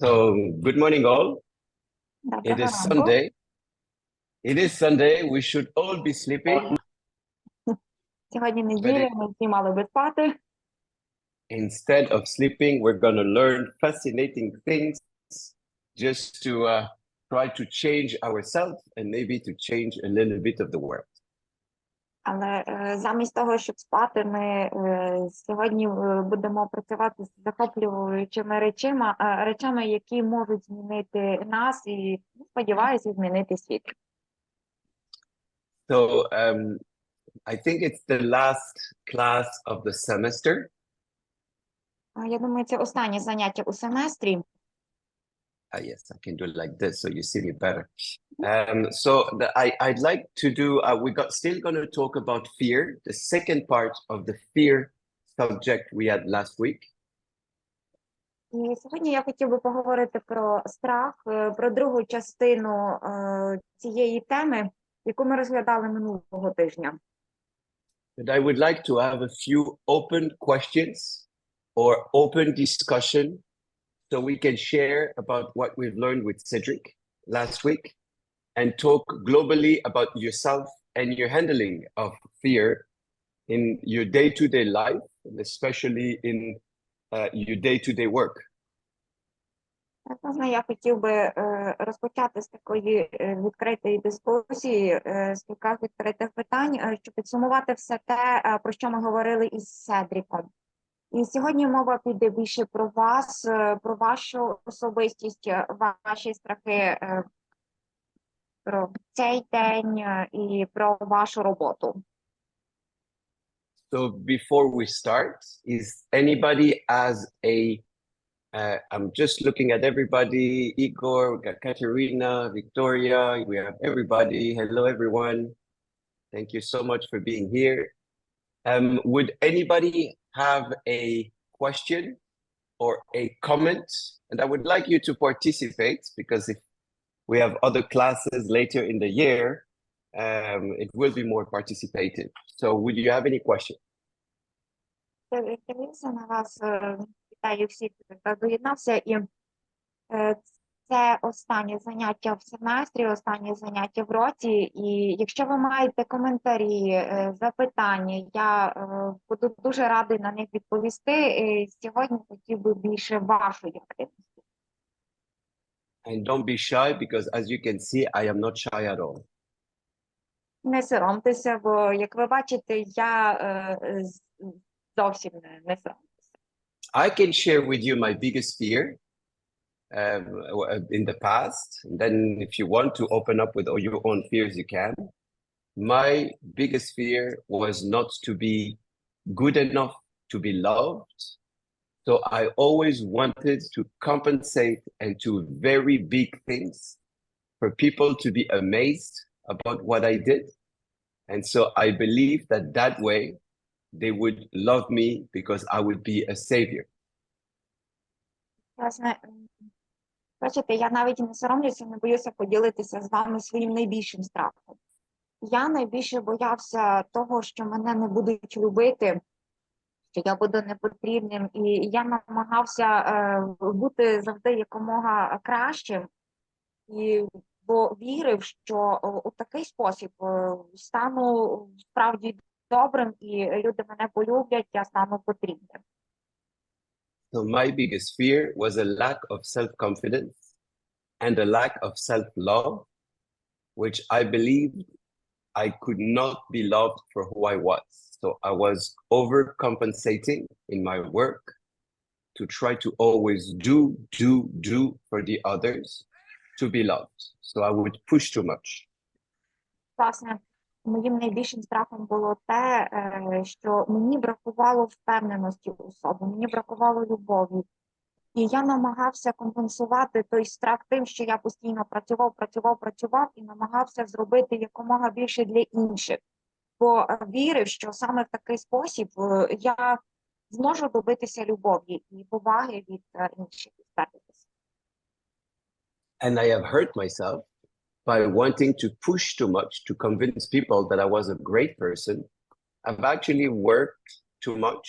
So, good morning, all. It Доброго is ранку. Sunday. It is Sunday. We should all be sleeping. Сьогодні But неділя, ми всі мали би спати. instead of sleeping, we're going to learn fascinating things just to try to change ourselves and maybe to change a little bit of the world. Але замість того, щоб спати, ми сьогодні будемо працювати з захоплюючими речами, які можуть змінити нас і, сподіваюся, змінити світ. So, I think it's the last class of the semester. Я думаю, це останнє заняття у семестрі. Yes, I can do it like this so you see me better. I'd like to do, still going to talk about fear, the second part of the fear subject we had last week. І сьогодні я хотів би поговорити про страх, про другу частину цієї теми, яку ми розглядали минулого тижня. And I would like to have a few open questions or open discussion so we can share about what we've learned with Cedric last week and talk globally about yourself and your handling of fear in your day-to-day life, and especially in your day-to-day work. Власне, я хотів би розпочати з такої відкритої дискусії, з кількох відкритих питань, щоб підсумувати все те, про що ми говорили із Седріком. І сьогодні мова піде більше про вас, про вашу особистість, ваші страхи, про цей день і про вашу роботу. So before we start, is anybody has I'm just looking at everybody, Igor, we got Katerina, Victoria, we have everybody. Hello, everyone. Thank you so much for being here. Would anybody have a question or a comment? And I would like you to participate because if we have other classes later in the year, it will be more participative. So would you have any questions? Вітаю всіх, хто доєднався. І це останнє заняття в семестрі, останнє заняття в році. І якщо ви маєте коментарі, запитання, я буду дуже радий на них відповісти. І сьогодні хотів би більше вашої активності. And don't be shy because as you can see, I am not shy at all. Не соромтеся, бо, як ви бачите, я зовсім не соромтеся. I can share with you my biggest fear in the past. And then if you want to open up with all your own fears, you can. My biggest fear was not to be good enough to be loved. So I always wanted to compensate and do very big things for people to be amazed about what I did. And so I believe that way, they would love me because I would be a savior. Власне, бачите, я навіть не соромлюся, не боюся поділитися з вами своїм найбільшим страхом. Я найбільше боявся того, що мене не будуть любити, що я буду непотрібним, і я намагався бути завжди якомога кращим, бо вірив, що у такий спосіб стану справді добрим, і люди мене полюблять, я стану потрібним. So my biggest fear was a lack of self-confidence and a lack of self-love, which I believed I could not be loved for who I was. So I was overcompensating in my work to try to always do for the others to be loved. So I would push too much. Власне, моїм найбільшим страхом було те, що мені бракувало впевненості у собі, мені бракувало любові. І я намагався компенсувати той страх тим, що я постійно працював і намагався зробити якомога більше для інших. Бо вірив, що саме в такий спосіб я зможу добитися любові і поваги від інших. And I have hurt myself by wanting to push too much to convince people that I was a great person. I've actually worked too much.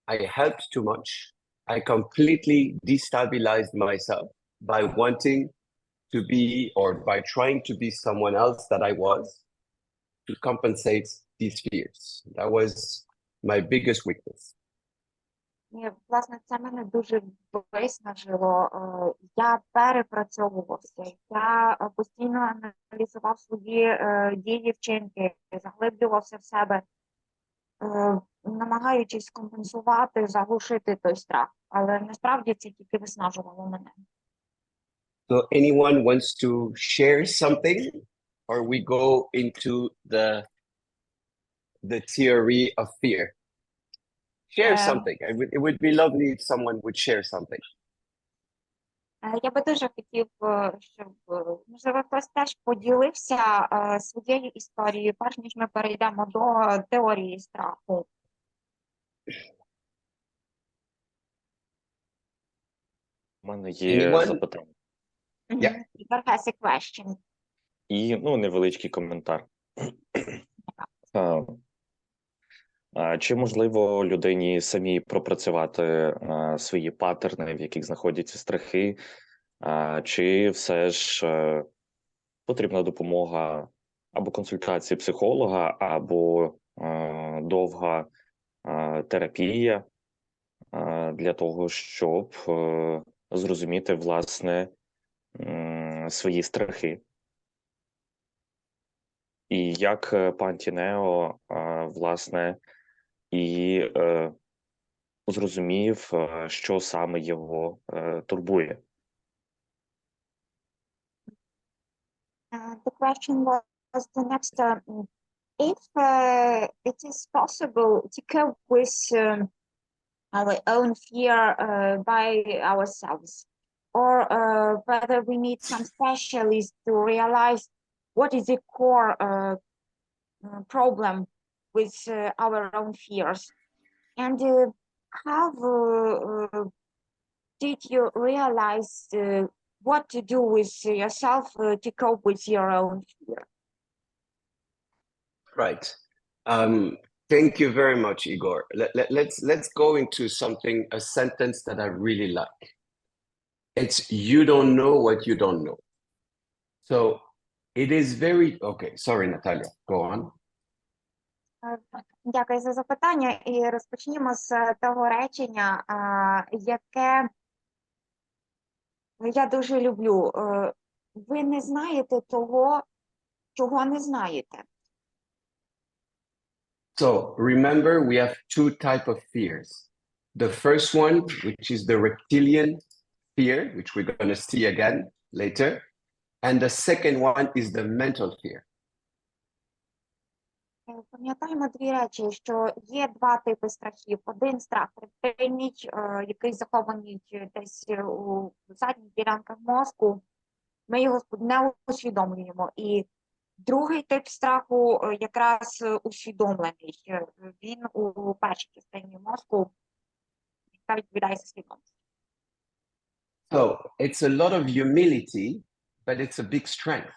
I helped too much. I completely destabilized myself by wanting to be, or by trying to be someone else that I was, to compensate these fears. That was my biggest weakness. І, власне, це мене дуже виснажило. Я перепрацьовувався, я постійно аналізував свої дії, вчинки, заглиблювався в себе, намагаючись компенсувати, заглушити той страх. Але насправді це тільки виснажувало мене. So anyone wants to share something, or we go into the theory of fear? Share something. It would be lovely if someone would share something. Я би дуже хотів, щоб, можливо, хтось теж поділився своєю історією, перш ніж ми перейдемо до теорії страху. У мене є Anyone? запитання. Yeah. Igor has a question. І, невеличкий коментар. Чи можливо людині самій пропрацювати свої паттерни, в яких знаходяться страхи, чи все ж потрібна допомога або консультації психолога, або довга терапія для того, щоб зрозуміти, власне, свої страхи? І як пан Тінео, власне, і зрозумів, що саме його турбує? The question was the next, if it is possible to cope with our own fear by ourselves, or whether we need some specialist to realize what is the core problem with our own fears, and how did you realize what to do with yourself to cope with your own fear? Right. Thank you very much, Igor. Let's go into something, a sentence that I really like. It's you don't know what you don't know. So it is very, okay, sorry, Natalia, go on. Дякую за запитання. І розпочнімо з того речення, яке я дуже люблю. Ви не знаєте того, чого не знаєте. So remember, we have two types of fears. The first one, which is the reptilian fear, which we're going to see again later. And the second one is the mental fear. Пам'ятаємо дві речі, що є два типи страхів. Один страх рептильний, який захований десь у задніх ділянках мозку. Ми його не усвідомлюємо. І другий тип страху якраз усвідомлений. Він у першій частині мозку, яка відповідає за свідомість. So it's a lot of humility, but it's a big strength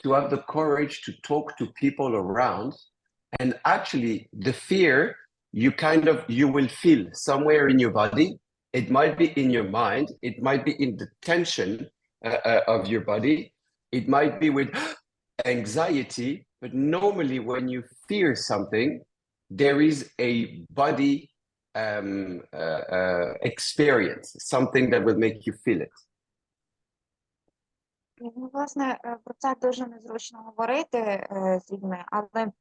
to have the courage to talk to people around. And actually the fear, you will feel somewhere in your body. It might be in your mind. It might be in the tension of your body. It might be with anxiety. But normally when you fear something, there is a body experience, something that will make you feel it. Власне, про це дуже незручно говорити з людьми, але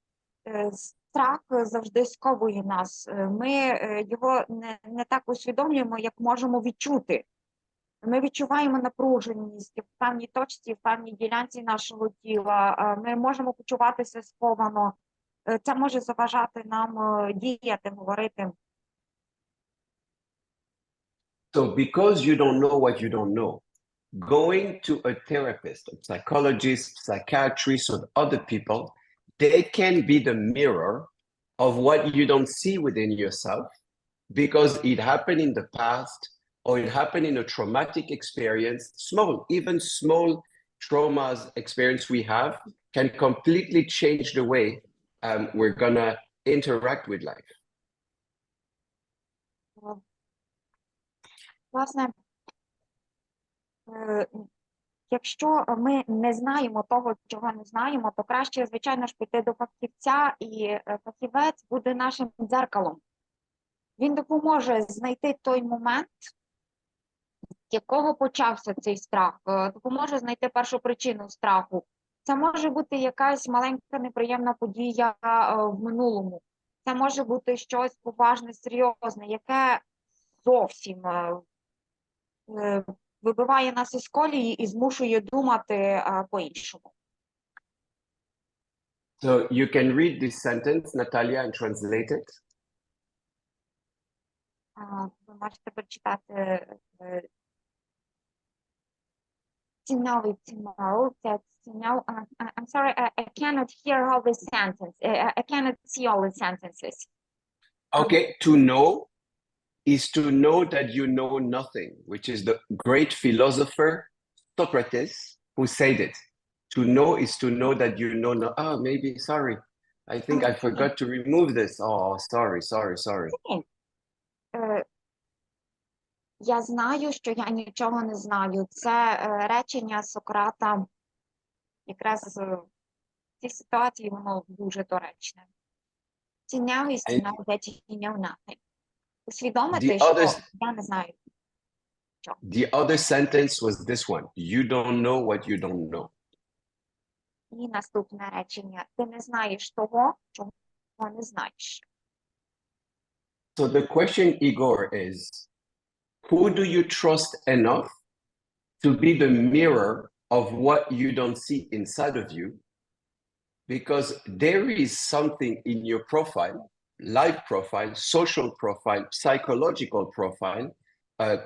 страх завжди сковує нас. Ми його не так усвідомлюємо, як можемо відчути. Ми відчуваємо напруженість в певній точці, в певній ділянці нашого тіла. Ми можемо почуватися сковано. Це може заважати нам діяти, говорити. So because you don't know what you don't know, going to a therapist, a psychologist, psychiatrist, or other people, they can be the mirror of what you don't see within yourself because it happened in the past or it happened in a traumatic experience. Even small traumas experience we have can completely change the way we're gonna interact with life. Власне, Якщо ми не знаємо того, чого не знаємо, то краще, звичайно ж, піти до фахівця, і фахівець буде нашим дзеркалом. Він допоможе знайти той момент, з якого почався цей страх, допоможе знайти першу причину страху. Це може бути якась маленька неприємна подія в минулому. Це може бути щось поважне, серйозне, яке зовсім вибиває нас із колії і змушує думати по-іншому. So you can read this sentence, Natalia, and translate it. Ви можете прочитати TINEO, that's TINEO. I'm sorry, I cannot hear all the sentence. I cannot see all the sentences. Okay, to know is to know that you know nothing, which is the great philosopher Socrates who said it. To know is to know that you know no. Oh, maybe, sorry. I think I forgot to remove this. Oh, sorry. Я знаю, що я нічого не знаю. Це речення Сократа. Якраз в цій ситуації воно дуже доречне. TINEO is to know that you know nothing. Усвідомити, що я не знаю. The other sentence was this one. You don't know what you don't know. І наступне речення. Ти не знаєш того, чого не знаєш. So the question, Igor, is, who do you trust enough to be the mirror of what you don't see inside of you? Because there is something in your profile, life profile, social profile, psychological profile,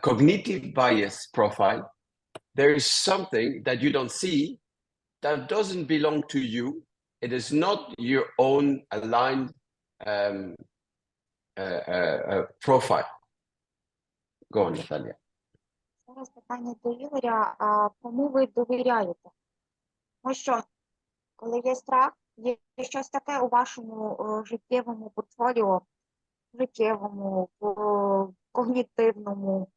cognitive bias profile. There is something that you don't see that doesn't belong to you. It is not your own aligned profile. Go on, Natalia. Зараз питання до Ігоря. Кому ви довіряєте? Тому що, коли є страх, є щось таке у вашому життєвому портфоліо, життєвому, когнітивному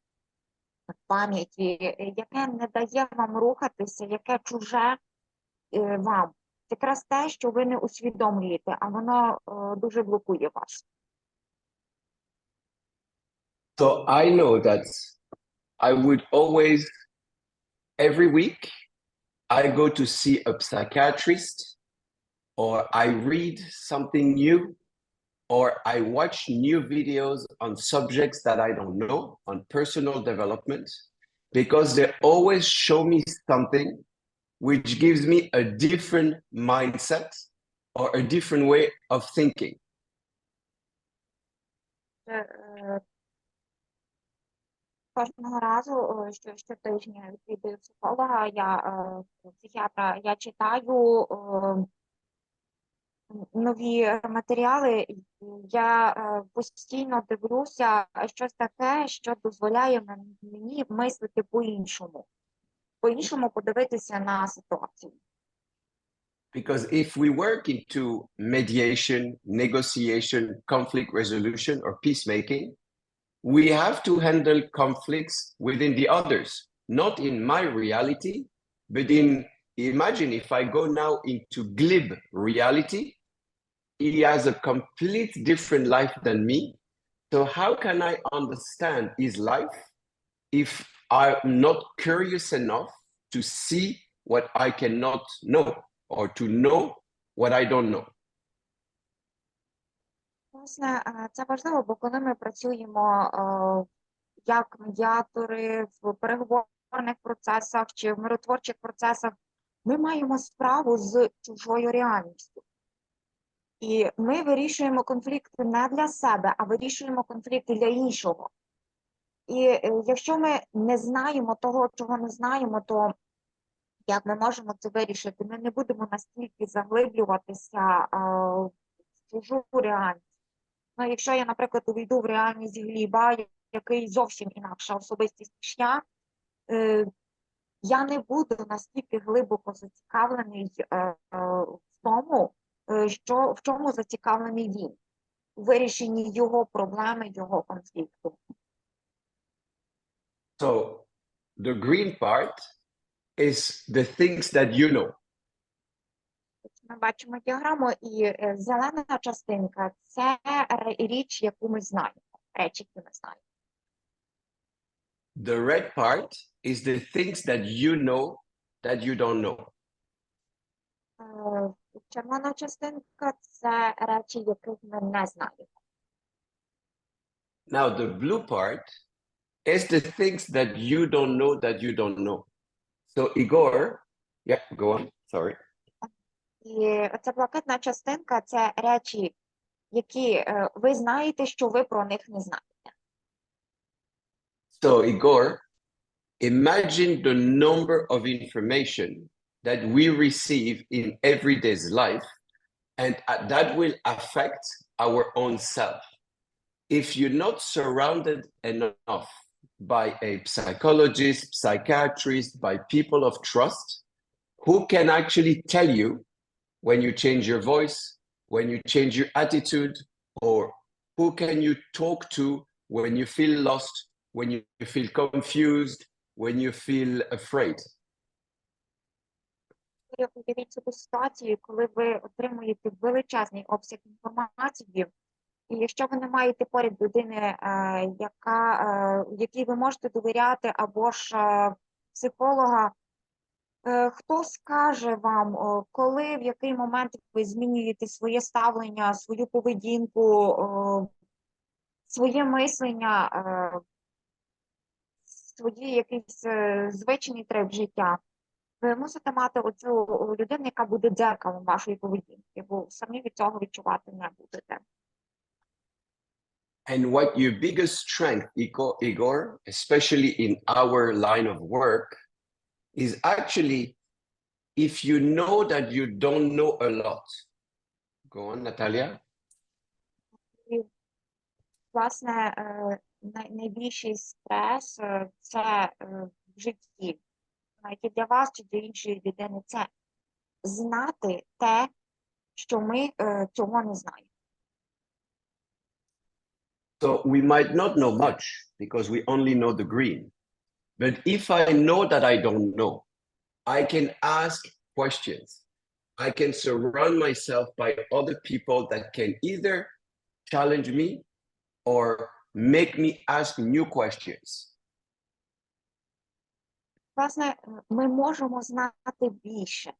пам'яті, яке не дає вам рухатися, яке чуже вам. Це якраз те, що ви не усвідомлюєте, а воно дуже блокує вас. So I know that I would always, every week, I go to see a psychiatrist, or I read something new, or I watch new videos on subjects that I don't know, on personal development, because they always show me something which gives me a different mindset or a different way of thinking. Кожного разу, щотижня відвідую психолога, психіатра, я читаю нові матеріали, я постійно дивлюся щось таке, що дозволяє мені мислити по-іншому подивитися на ситуацію. Because if we work into mediation, negotiation, conflict resolution, or peacemaking, we have to handle conflicts within the others, not in my reality, but imagine if I go now into glib reality, he has a complete different life than me. So how can I understand his life if I'm not curious enough to see what I cannot know or to know what I don't know? Власне, це важливо, бо коли ми працюємо як медіатори в переговорних процесах чи в миротворчих процесах, ми маємо справу з чужою реальністю. І ми вирішуємо конфлікти не для себе, а вирішуємо конфлікти для іншого. І якщо ми не знаємо того, чого не знаємо, то як ми можемо це вирішити? Ми не будемо настільки заглиблюватися в чужу реальність. Ну, якщо я, наприклад, увійду в реальність Гліба, який зовсім інакша особистість, ніж я не буду настільки глибоко зацікавлений в тому, в чому зацікавлений він, у вирішенні його проблеми, його конфлікту. So the green part is the things that you know. Ми бачимо діаграму, і зелена частинка – це річ, яку ми знаємо, речі, які ми знаємо. The red part is the things that you know that you don't know. Червона частинка – це речі, яких ми не знаємо. Now, the blue part is the things that you don't know that you don't know. So, Igor, yeah, go on, sorry. І ця блакитна частинка – це речі, які ви знаєте, що ви про них не знаєте. So, Igor, imagine the number of information that we receive in everyday's life, and that will affect our own self. If you're not surrounded enough by a psychologist, psychiatrist, by people of trust, who can actually tell you when you change your voice, when you change your attitude, or who can you talk to when you feel lost, when you feel confused, when you feel afraid. Уявіть собі ситуацію, коли ви отримуєте величезний обсяг інформації, і якщо ви не маєте поряд людини, якій ви можете довіряти, або ж психолога, хто скаже вам, коли, в який момент ви змінюєте своє ставлення, свою поведінку, своє мислення, свої якісь звичні трек життя. Ви мусите мати оцю людину, яка буде дзеркалом вашої поведінки, бо самі від цього відчувати не будете. And what your biggest strength, Igor, especially in our line of work, is actually if you know that you don't know a lot. Go on, Natalia. І, власне, найбільший стрес – це в житті, навіть для вас чи для іншої людини, це знати те, що ми цього не знаємо. So we might not know much because we only know the green. But if I know that I don't know, I can ask questions. I can surround myself by other people that can either challenge me or make me ask new questions. Власне, ми можемо знати більше.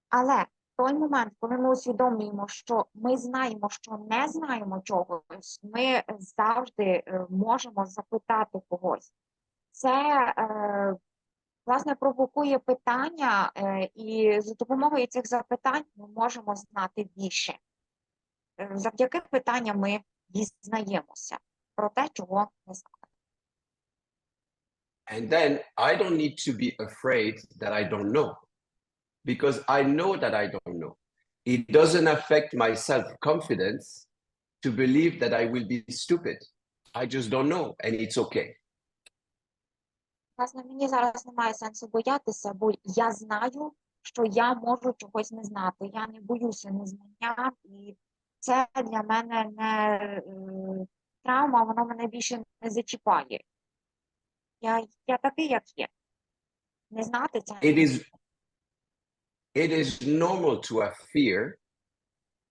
Але в той момент, коли ми усвідомлюємо, що ми знаємо, що не знаємо чогось, ми завжди можемо запитати когось. Це, власне, провокує питання, і за допомогою цих запитань ми можемо знати більше. Завдяки питанням ми дізнаємося про те, чого не знаємо. And then I don't need to be afraid that I don't know, because I know that I don't know. It doesn't affect my self-confidence to believe that I will be stupid. I just don't know, and it's okay. Власне, мені зараз немає сенсу боятися, бо я знаю, що я можу чогось не знати. Я не боюся незнання, і це для мене не травма, воно мене більше не зачіпає. Я такий, як є. Не знати це. It is normal to have fear,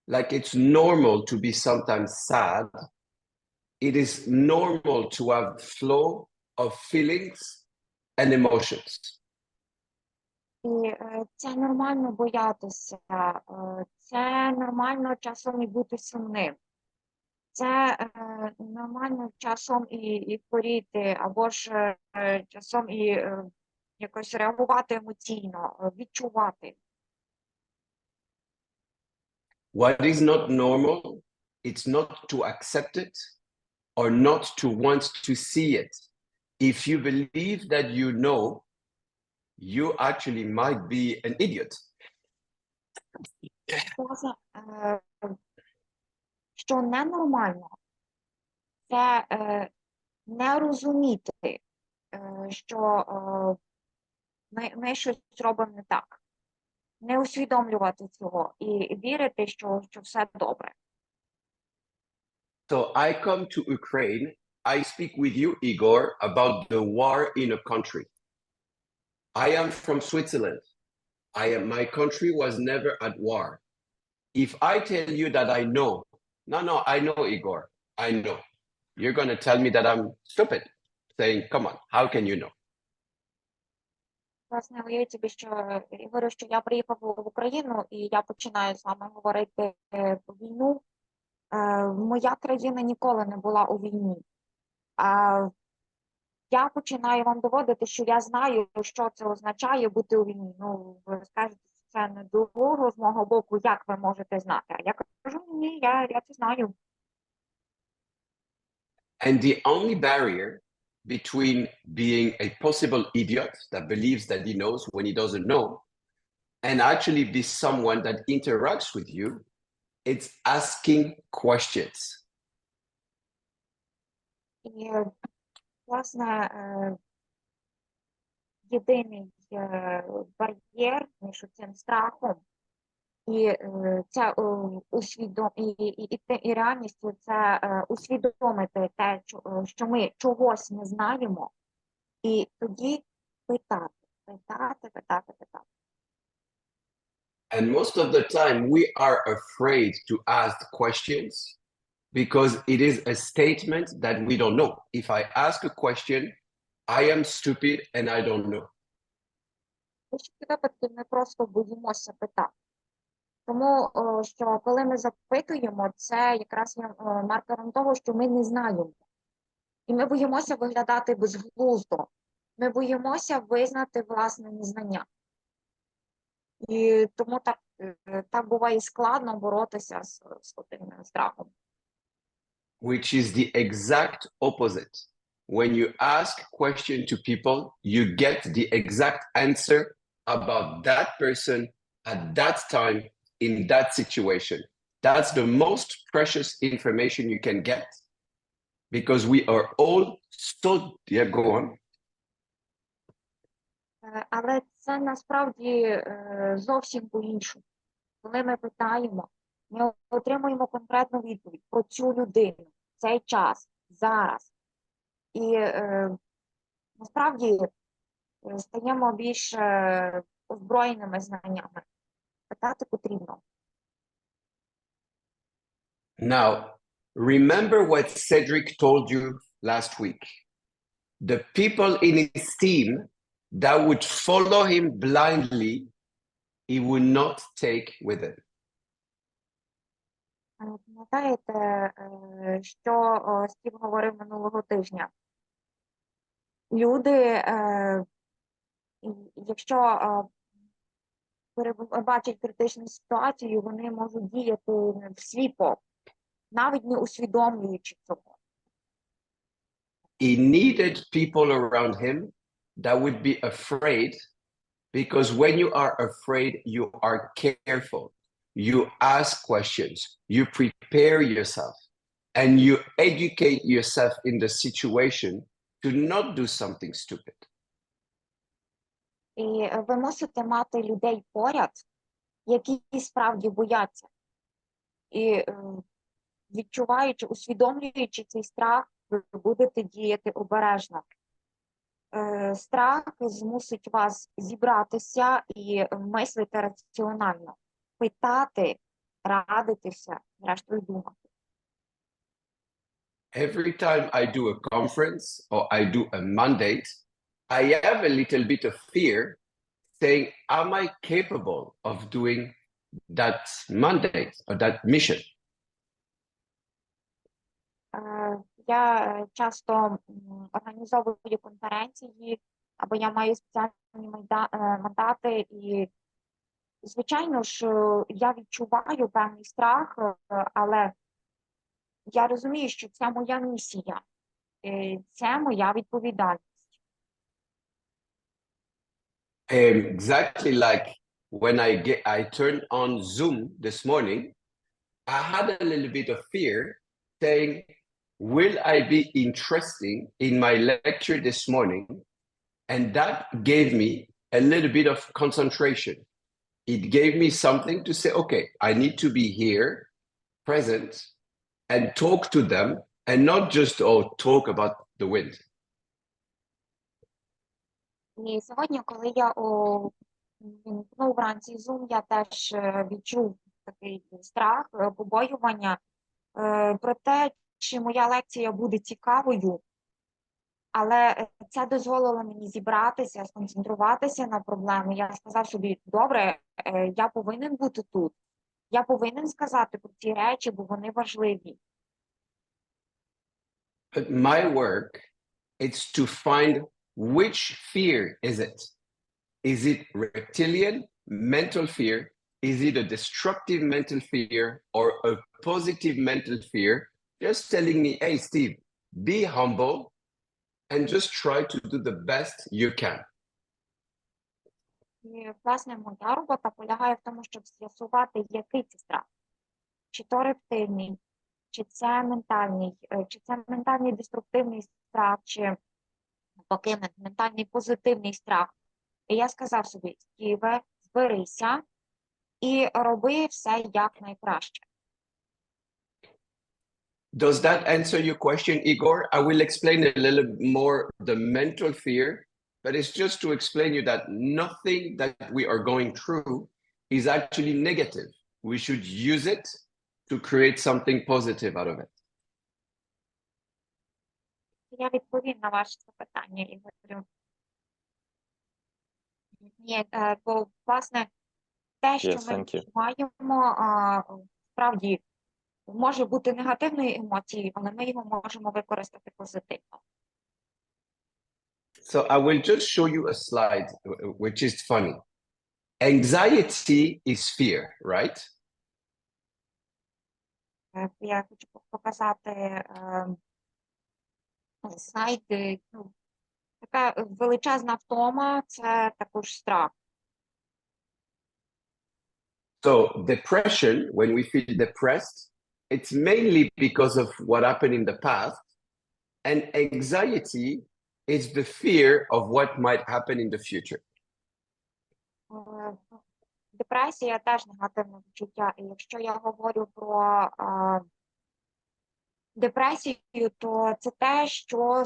like it's normal to be sometimes sad. It is normal to have flow of feelings and emotions. І це нормально боятися, це нормально часом і бути сумним. Це нормально часом і хворіти, або ж часом і якось реагувати емоційно, відчувати. What is not normal, it's not to accept it or not to want to see it. If you believe that you know, you actually might be an idiot. Що ненормально, це не розуміти, що ми щось робимо не так. Не усвідомлювати цього і вірити, що все добре. So I come to Ukraine I speak with you, Igor, about the war in a country. I am from Switzerland. My country was never at war. If I tell you that I know, I know, Igor, I know. You're going to tell me that I'm stupid, saying, come on, how can you know? Власне, уявіть собі, що Ігорю, що я приїхав в Україну і я починаю з вами говорити про війну. Моя країна ніколи не була у війні. Я починаю вам доводити, що я знаю, що це означає бути у війні. Ну, ви скажете, що це не дурно з мого боку, як ви можете знати? А я кажу, ні, я це знаю. And the only barrier between being a possible idiot that believes that he knows when he doesn't know, and actually be someone that interacts with you, it's asking questions. І, власне, єдиний бар'єр між цим страхом і це і реальністю це усвідомити те, що ми чогось не знаємо, і тоді питати. And most of the time we are afraid to ask questions because it is a statement that we don't know. If I ask a question, I am stupid and I don't know. В інших випадках ми просто боїмося питати. Тому що коли ми запитуємо, це якраз є маркером того, що ми не знаємо. І ми боїмося виглядати безглуздо. Ми боїмося визнати власне незнання. І тому так буває складно боротися з тим страхом. Which is the exact opposite. When you ask question to people, you get the exact answer about that person at that time in that situation. That's the most precious information you can get because we are all so, yeah, go on. Але це насправді зовсім по-іншому. Коли ми питаємо, ми отримуємо конкретну відповідь про цю людину, цей час, зараз. І насправді стаємо більш озброєними знаннями. Питати потрібно. Now, remember what Cedric told you last week. The people in his team that would follow him blindly, he would not take with him. Пам'ятаєте, що Стів говорив минулого тижня? Люди, якщо бачать критичну ситуацію, вони можуть діяти всліпо, навіть не усвідомлюючи цього. He needed people around him that would be afraid, because when you are afraid, you are careful. You ask questions, you prepare yourself, and you educate yourself in the situation to not do something stupid. І ви мусите мати людей поряд, які справді бояться. І відчуваючи, усвідомлюючи цей страх, ви будете діяти обережно. Страх змусить вас зібратися і мислити раціонально, питати, радитися, зрештою думати. Every time I do a conference or I do a mandate, I have a little bit of fear saying, am I capable of doing that mandate or that mission? Я часто організовую конференції, або я маю спеціальні мандати, і, звичайно ж, я відчуваю певний страх, але я розумію, що це моя місія, це моя відповідальність. Exactly like when I turned on Zoom this morning, I had a little bit of fear saying, will I be interesting in my lecture this morning? And that gave me a little bit of concentration. It gave me something to say, okay, I need to be here, present, and talk to them and not just talk about the wind. І сьогодні, коли я вімкнув вранці Zoom, я теж відчув такий страх, побоювання про те, чи моя лекція буде цікавою, але це дозволило мені зібратися, сконцентруватися на проблемі. Я сказав собі, добре, я повинен бути тут, я повинен сказати про ці речі, бо вони важливі. But my work is to find which fear is it? Is it reptilian mental fear? Is it a destructive mental fear or a positive mental fear? Just telling me, hey, Steve, be humble and just try to do the best you can. І, власне, моя робота полягає в тому, щоб з'ясувати, який це страх. Чи то рептильний, чи це ментальний деструктивний страх, чи поки ментальний позитивний страх. І я сказав собі, Стіве, зберися і роби все як найкраще. Does that answer your question, Igor? I will explain a little more the mental fear, but it's just to explain you that nothing that we are going through is actually negative. We should use it to create something positive out of it. Я відповім на ваше запитання, Ігорю. Ні, бо, власне, те, що ми маємо, справді, може бути негативною емоцією, але ми його можемо використати позитивно. So I will just show you a slide, which is funny. Anxiety is fear, right? Я хочу показати слайд. Така величезна втома – це також страх. So depression, when we feel depressed, it's mainly because of what happened in the past. And anxiety is the fear of what might happen in the future. Депресія теж негативне відчуття. І якщо я говорю про депресію, то це те, що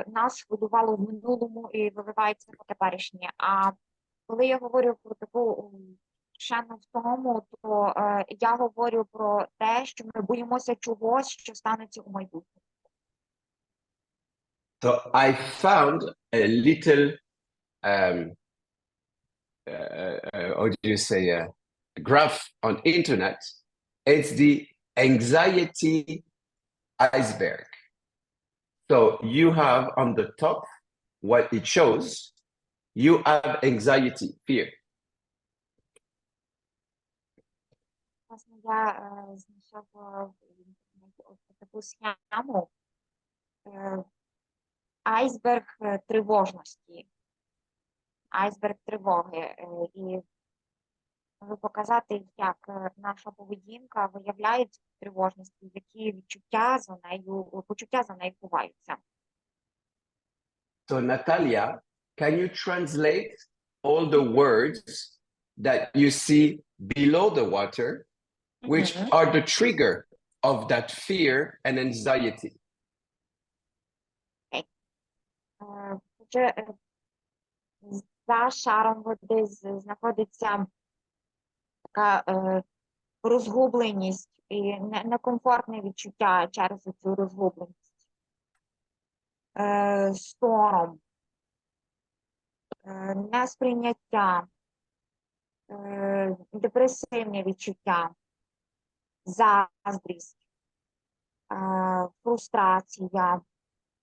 нас хвилювало в минулому і виливається по теперішнє. А коли я говорю про таку шану в тому, то я говорю про те, що ми боїмося чогось, що станеться у майбутньому. So I found a little, how do you say, graph on internet. It's the anxiety iceberg. So you have on the top what it shows. You have anxiety, fear. Власне, я знайшов таку схему. Айсберг тривожності, айсберг тривоги. І показати, як наша поведінка виявляє цю тривожність, які почуття за нею ховаються. So Natalia, can you translate all the words that you see below the water, which are the trigger of that fear and anxiety? За шаром води знаходиться така розгубленість і некомфортне відчуття через цю розгубленість. Сором, несприйняття, депресивне відчуття, заздрість, фрустрація.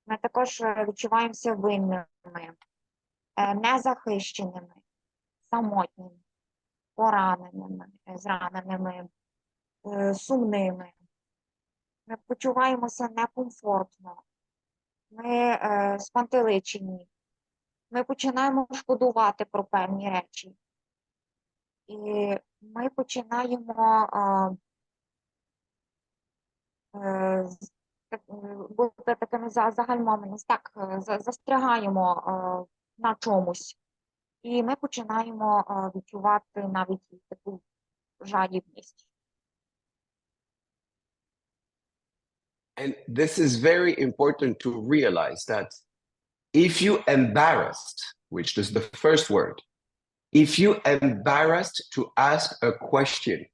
Ми також відчуваємося винними, незахищеними, самотніми, пораненими, зраненими, сумними. Ми почуваємося некомфортно, ми спантеличені, ми починаємо шкодувати про певні речі. І ми починаємо бути такими загальмованими, так, застрягаємо на чомусь. І ми починаємо відчувати навіть таку жадібність. And this is very important to realize that if you embarrassed, which is the first word, if you embarrassed to ask a question,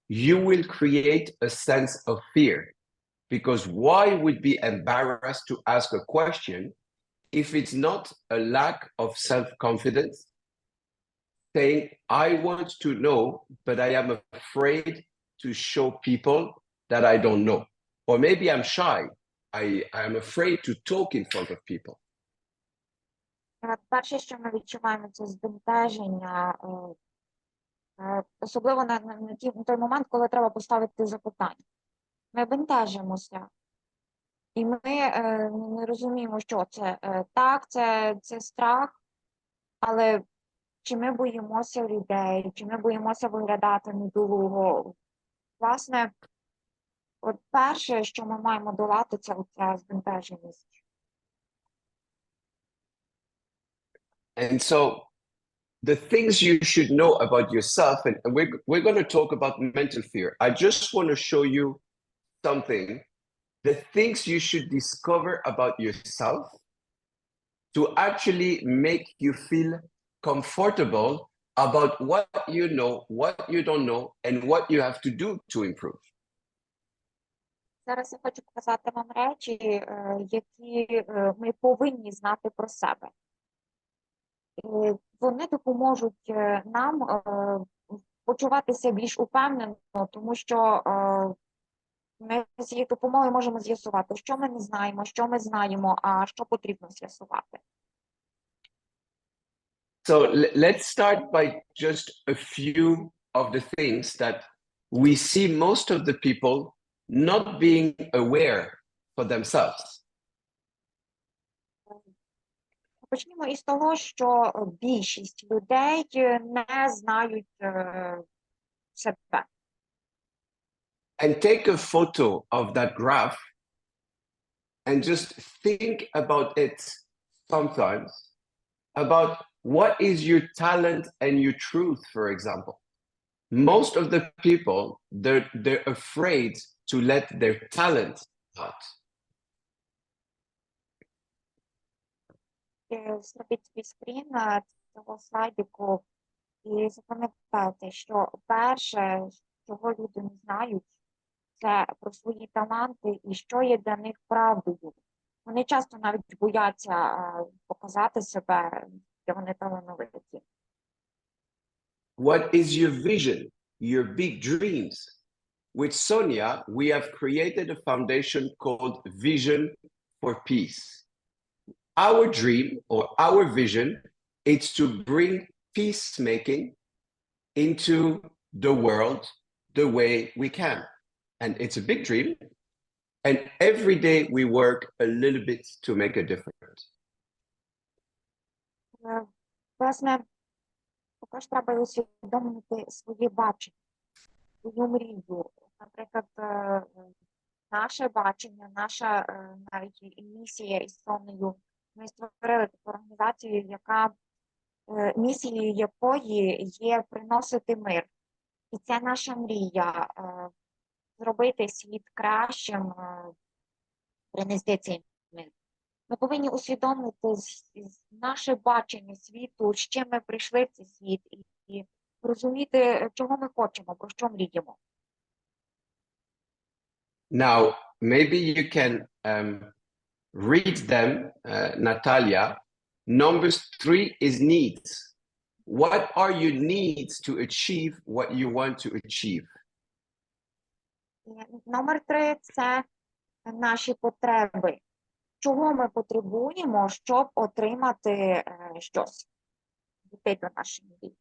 you will create a sense of fear. Because why would be embarrassed to ask a question if it's not a lack of self-confidence, saying, I want to know, but I am afraid to show people that I don't know. Or maybe I'm shy. I am afraid to talk in front of people. Перше, що ми відчуваємо, це збентеження, особливо на той момент, коли треба поставити запитання. Ми бентежимося, і ми не розуміємо, що це. Так, це страх, але чи ми боїмося людей, чи ми боїмося виглядати недолуго. Власне, от перше, що ми маємо долати, це оця збентеженість. And so the things you should know about yourself, and we're going to talk about mental fear. I just want to show you something, the things you should discover about yourself to actually make you feel comfortable about what you know, what you don't know, and what you have to do to improve. Зараз я хочу показати вам речі, які ми повинні знати про себе. Вони допоможуть нам почуватися більш упевнено, тому що ми з їх допомогою можемо з'ясувати, що ми не знаємо, що ми знаємо, а що потрібно з'ясувати. So let's start by just a few of the things that we see most of the people not being aware for themselves. Почнімо із того, що більшість людей не знають себе. And take a photo of that graph and just think about it sometimes, about what is your talent and your truth, for example. Most of the people, they're afraid to let their talent out. Зробіть свій скрін цього слайдику і запам'ятайте, що перше, чого люди не знають, це про свої таланти і що є для них правдою. Вони часто навіть бояться показати себе, що вони талановиті. What is your vision, your big dreams? With Sonia, we have created a foundation called Vision for Peace. Our dream or our vision is to bring peacemaking into the world the way we can. And it's a big dream. And every day we work a little bit to make a difference. Власне, також треба усвідомити своє бачення, свою мрію. Наприклад, наше бачення, наша навіть місія із Сонею. Ми створили таку організацію, яка місією якої є приносити мир. І це наша мрія зробити світ кращим, принести цей мир. Ми повинні усвідомити наше бачення світу, з чим ми прийшли в цей світ, і розуміти, чого ми хочемо, про що мріємо. Now, maybe you can read them, Natalia. Numbers 3 is needs. What are your needs to achieve what you want to achieve? Номер 3 – це наші потреби. Чого ми потребуємо, щоб отримати щось? Дійти до нашої мрії.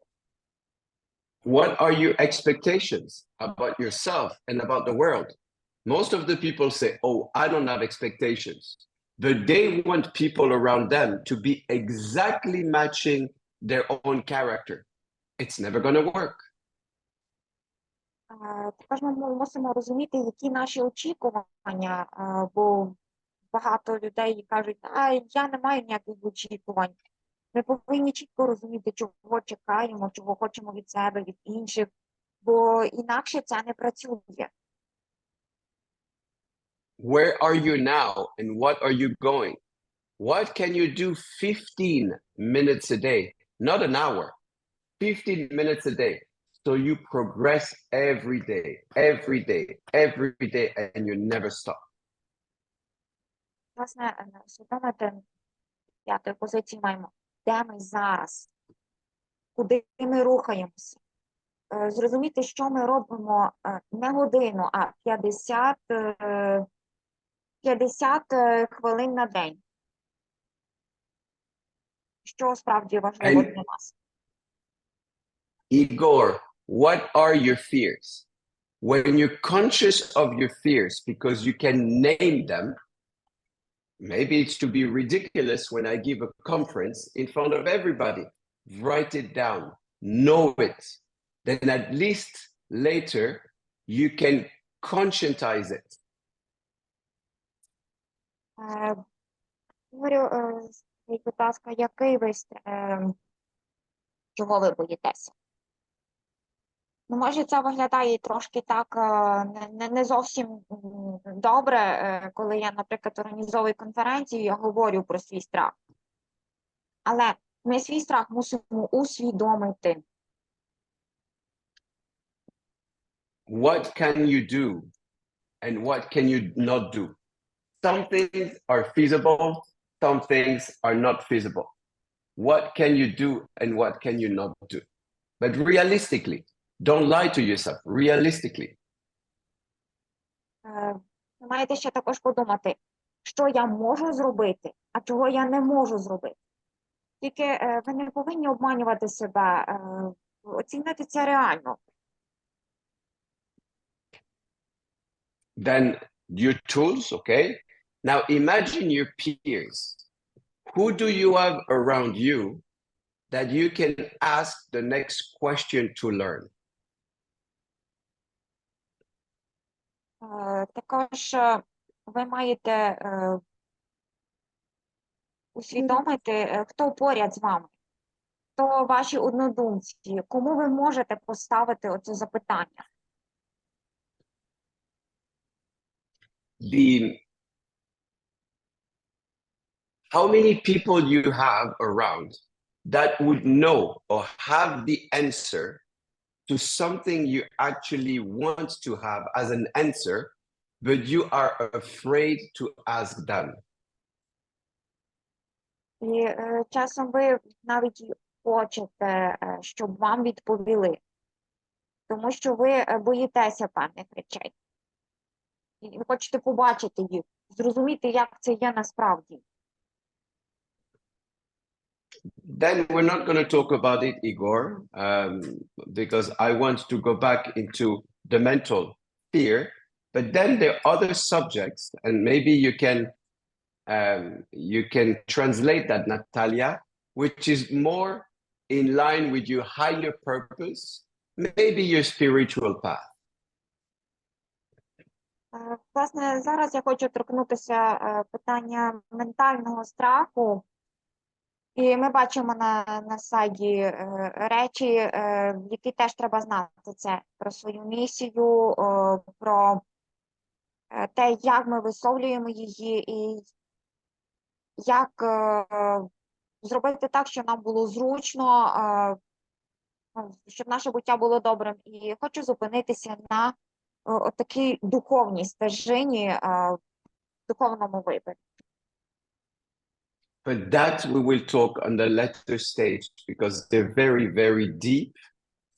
What are your expectations about yourself and about the world? Most of the people say, oh, I don't have expectations. But they want people around them to be exactly matching their own character. It's never going to work. Також ми мусимо розуміти, які наші очікування, бо багато людей кажуть, я не маю ніяких очікувань. Ми повинні чітко розуміти, чого чекаємо, чого хочемо від себе, від інших, бо інакше це не працює. where are you now and what are you going? What can you do 15 minutes a day? Not an hour, 15 minutes a day. So you progress every day, every day, every day, and you never stop. Власне, усвідомити, п'ятої позиції маємо, де ми зараз, куди ми рухаємося. Зрозуміти, що ми робимо не годину, а 50 хвилин на день. Що справді важливо для нас. Igor, what are your fears? When you're conscious of your fears, because you can name them, maybe it's to be ridiculous when I give a conference in front of everybody. Write it down, know it. Then at least later you can conscientize it. Говорю, будь ласка, який ви, чого ви боїтеся? Ну, може, це виглядає трошки так не зовсім добре, коли я, наприклад, організовую конференцію, я говорю про свій страх. Але ми свій страх мусимо усвідомити. What can you do and what can you not do? Some things are feasible, some things are not feasible. What can you do and what can you not do? But realistically, don't lie to yourself, realistically. Ви маєте ще також подумати, що я можу зробити, а чого я не можу зробити. Тільки ви не повинні обманювати себе, оцінити це реально. Then your tools, okay? Now imagine your peers. Who do you have around you that you can ask the next question to learn? Також ви маєте усвідомити, хто поряд з вами, хто ваші однодумці, кому ви можете поставити оце запитання. How many people you have around that would know or have the answer to something you actually want to have as an answer, but you are afraid to ask them? І часом ви навіть хочете, щоб вам відповіли, тому що ви боїтеся певних речей. І ви хочете побачити їх, зрозуміти, як це є насправді. Then we're not going to talk about it, Igor, because I want to go back into the mental fear. But then there are other subjects, and maybe you can translate that, Natalia, which is more in line with your higher purpose, maybe your spiritual path. Власне, зараз я хочу торкнутися питання ментального страху. І ми бачимо на сайті речі, які теж треба знати. Це про свою місію, про те, як ми висловлюємо її, і як зробити так, щоб нам було зручно, щоб наше буття було добрим. І хочу зупинитися на такій духовній стежині, духовному виборі. But that we will talk on the later stage because they're very, very deep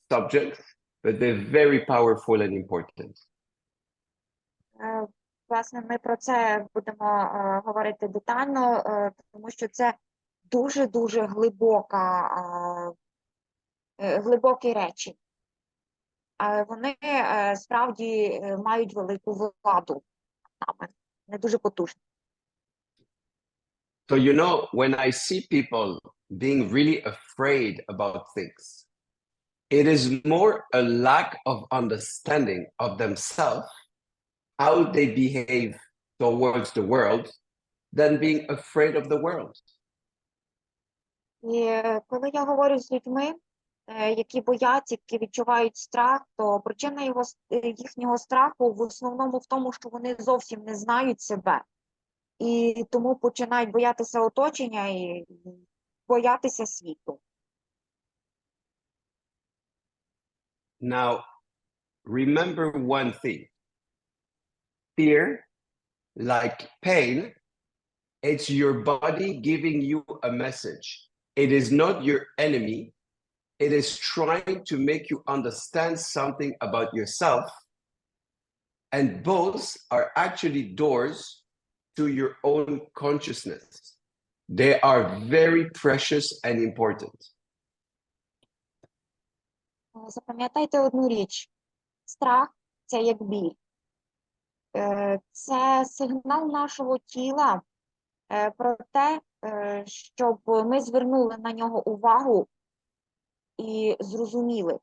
subjects, but they're very powerful and important. Власне, ми про це будемо говорити детально, тому що це дуже-дуже глибокі речі. Вони справді мають велику владу нами, не дуже потужні. So, you know, when I see people being really afraid about things, it is more a lack of understanding of themselves, how they behave towards the world, than being afraid of the world. І коли я говорю з людьми, які бояться, які відчувають страх, то причина їхнього страху в основному в тому, що вони зовсім не знають себе. І тому починають боятися оточення і боятися світу. Now, remember one thing. Fear, like pain, it's your body giving you a message. It is not your enemy. It is trying to make you understand something about yourself. And both are actually doors to your own consciousness. They are very precious and important. Запам'ятайте одну річ. Страх – це як біль. Це сигнал нашого тіла про те, щоб ми звернули на нього увагу і зрозуміли.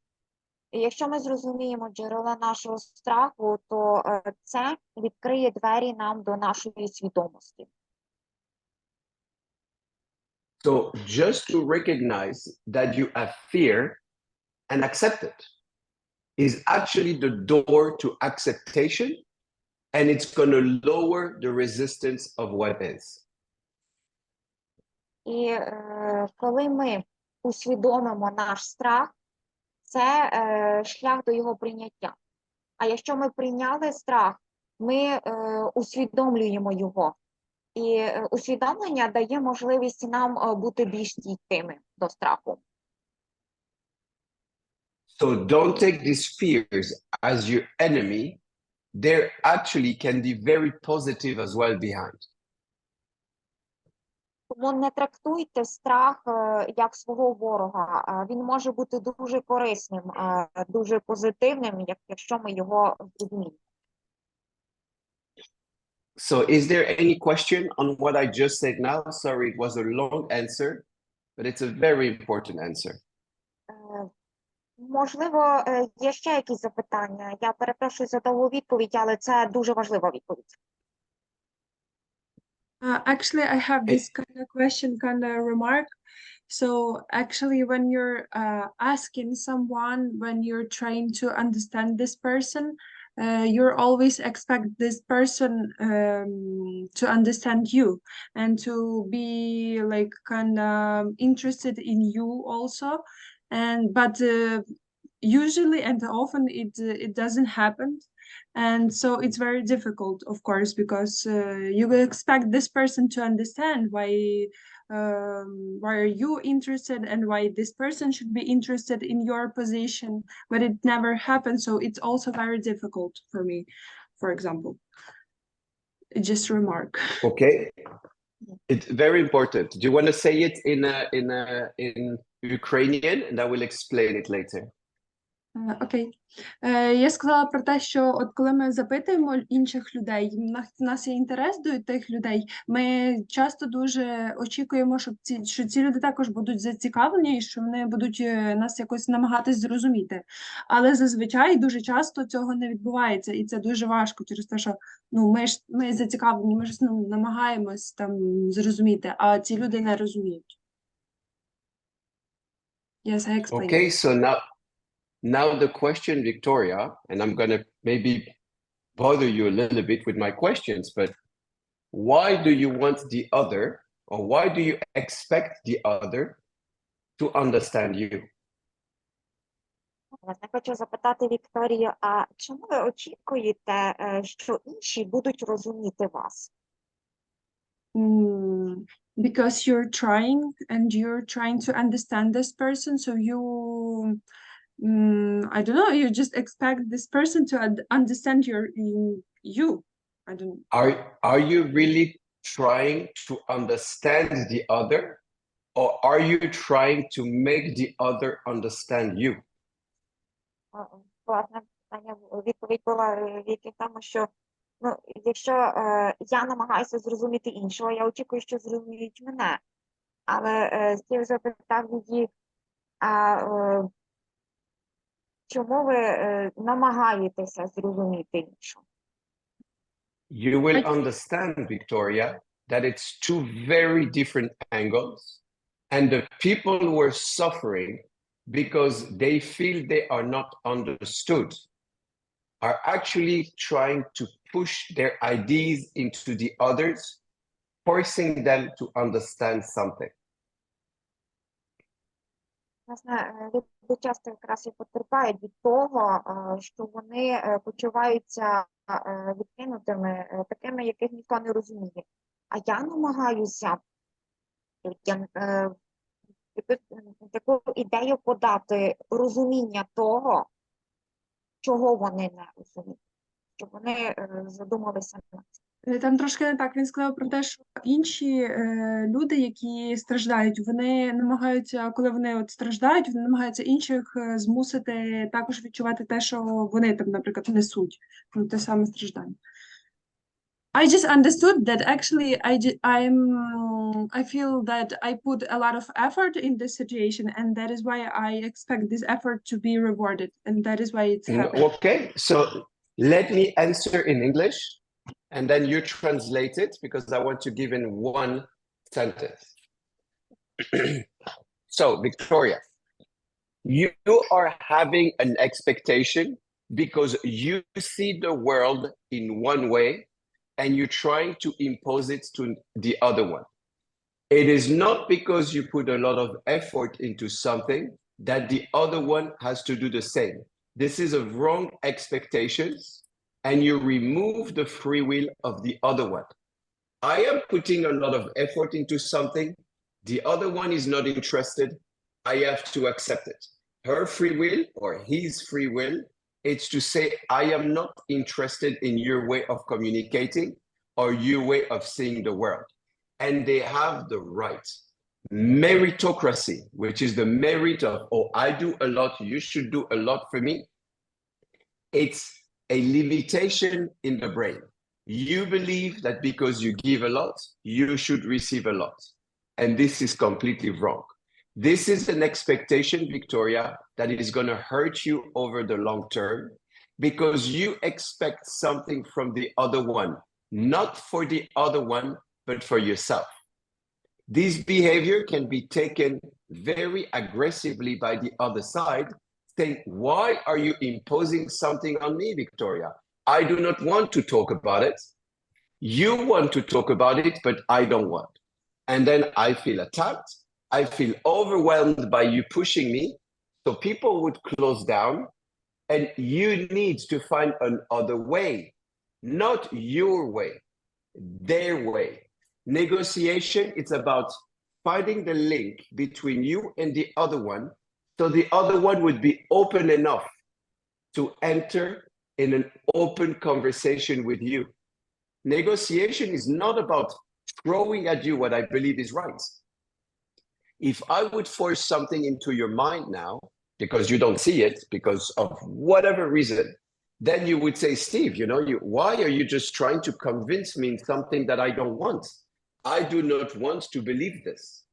І якщо ми зрозуміємо джерела нашого страху, то це відкриє двері нам до нашої свідомості. So just to recognize that you have fear and accept it is actually the door to acceptation, and it's going to lower the resistance of what is. І коли ми усвідомимо наш страх, це шлях до його прийняття. А якщо ми прийняли страх, ми усвідомлюємо його. І усвідомлення дає можливість нам бути більш стійкими до страху. So don't take these fears as your enemy. There actually can be very positive as well behind. Тому не трактуйте страх як свого ворога. Він може бути дуже корисним, дуже позитивним, якщо ми його зрозуміємо. So is there any question on what I just said now? Sorry, it was a long answer, but it's a very important answer. Можливо, є ще якісь запитання. Я перепрошую за довгу відповідь, але це дуже важлива відповідь. Actually, I have this kind of question, kind of remark. So actually, when you're asking someone, when you're trying to understand this person, you're always expect this person to understand you and to be like kind of interested in you also. But usually and often it doesn't happen. And so it's very difficult, of course, because you will expect this person to understand why are you interested and why this person should be interested in your position, but it never happens. So it's also very difficult for me, for example. Just a remark. Okay, it's very important. Do you want to say it in Ukrainian, and I will explain it later? Окей. Я сказала про те, що от коли ми запитуємо інших людей, в нас є інтерес до тих людей, ми часто дуже очікуємо, що ці люди також будуть зацікавлені і що вони будуть нас якось намагатись зрозуміти. Але зазвичай дуже часто цього не відбувається, і це дуже важко через те, що ми зацікавлені, ми ж намагаємось там зрозуміти, а ці люди не розуміють. Yes, I explained. Okay, so now the question, Victoria, and I'm going to maybe bother you a little bit with my questions, but why do you want the other, or why do you expect the other to understand you? Я хочу запитати Вікторію, а чому ви очікуєте, що інші будуть розуміти вас? Because you're trying to understand this person, so you I don't know, you just expect this person to understand you. I don't. Are you really trying to understand the other, or are you trying to make the other understand you? Власне, відповідь була в тому, що якщо я намагаюся зрозуміти іншого, я очікую, що зрозуміють мене. Але я запитав її, чому ви намагаєтеся зрозуміти іншого? You will understand, Victoria, that it's two very different angles, and the people who are suffering, because they feel they are not understood, are actually trying to push their ideas into the others, forcing them to understand something. Власне, люди часто якраз і потерпають від того, що вони почуваються відкинутими, такими, яких ніхто не розуміє. А я намагаюся таку ідею подати розуміння того, чого вони не розуміють, щоб вони задумалися над цим. Там трошки не так. Він сказав про те, що інші люди, які страждають, вони намагаються, коли вони от страждають, вони намагаються інших змусити також відчувати те, що вони там, наприклад, несуть, ну, те саме страждання. I just understood that actually I feel that I put a lot of effort in this situation, and that is why I expect this effort to be rewarded, and that is why it's happening. Okay, so let me answer in English, and then you translate it, because I want to give in one sentence. So, Victoria, you are having an expectation because you see the world in one way, and you're trying to impose it to the other one. It is not because you put a lot of effort into something that the other one has to do the same. This is a wrong expectations, and you remove the free will of the other one. I am putting a lot of effort into something, the other one is not interested, I have to accept it. Her free will or his free will, it's to say, I am not interested in your way of communicating or your way of seeing the world. And they have the right. Meritocracy, which is the merit of, oh, I do a lot, you should do a lot for me. It's a limitation in the brain. You believe that because you give a lot, you should receive a lot. And this is completely wrong. This is an expectation, Victoria, that is going to hurt you over the long term, because you expect something from the other one, not for the other one, but for yourself. This behavior can be taken very aggressively by the other side, saying, why are you imposing something on me, Victoria? I do not want to talk about it. You want to talk about it, but I don't want. And then I feel attacked. I feel overwhelmed by you pushing me. So people would close down, and you need to find another way, not your way, their way. Negotiation, it's about finding the link between you and the other one, so the other one would be open enough to enter in an open conversation with you. Negotiation is not about throwing at you what I believe is right. If I would force something into your mind now, because you don't see it, because of whatever reason, then you would say, Steve, you know, why are you just trying to convince me in something that I don't want? I do not want to believe this.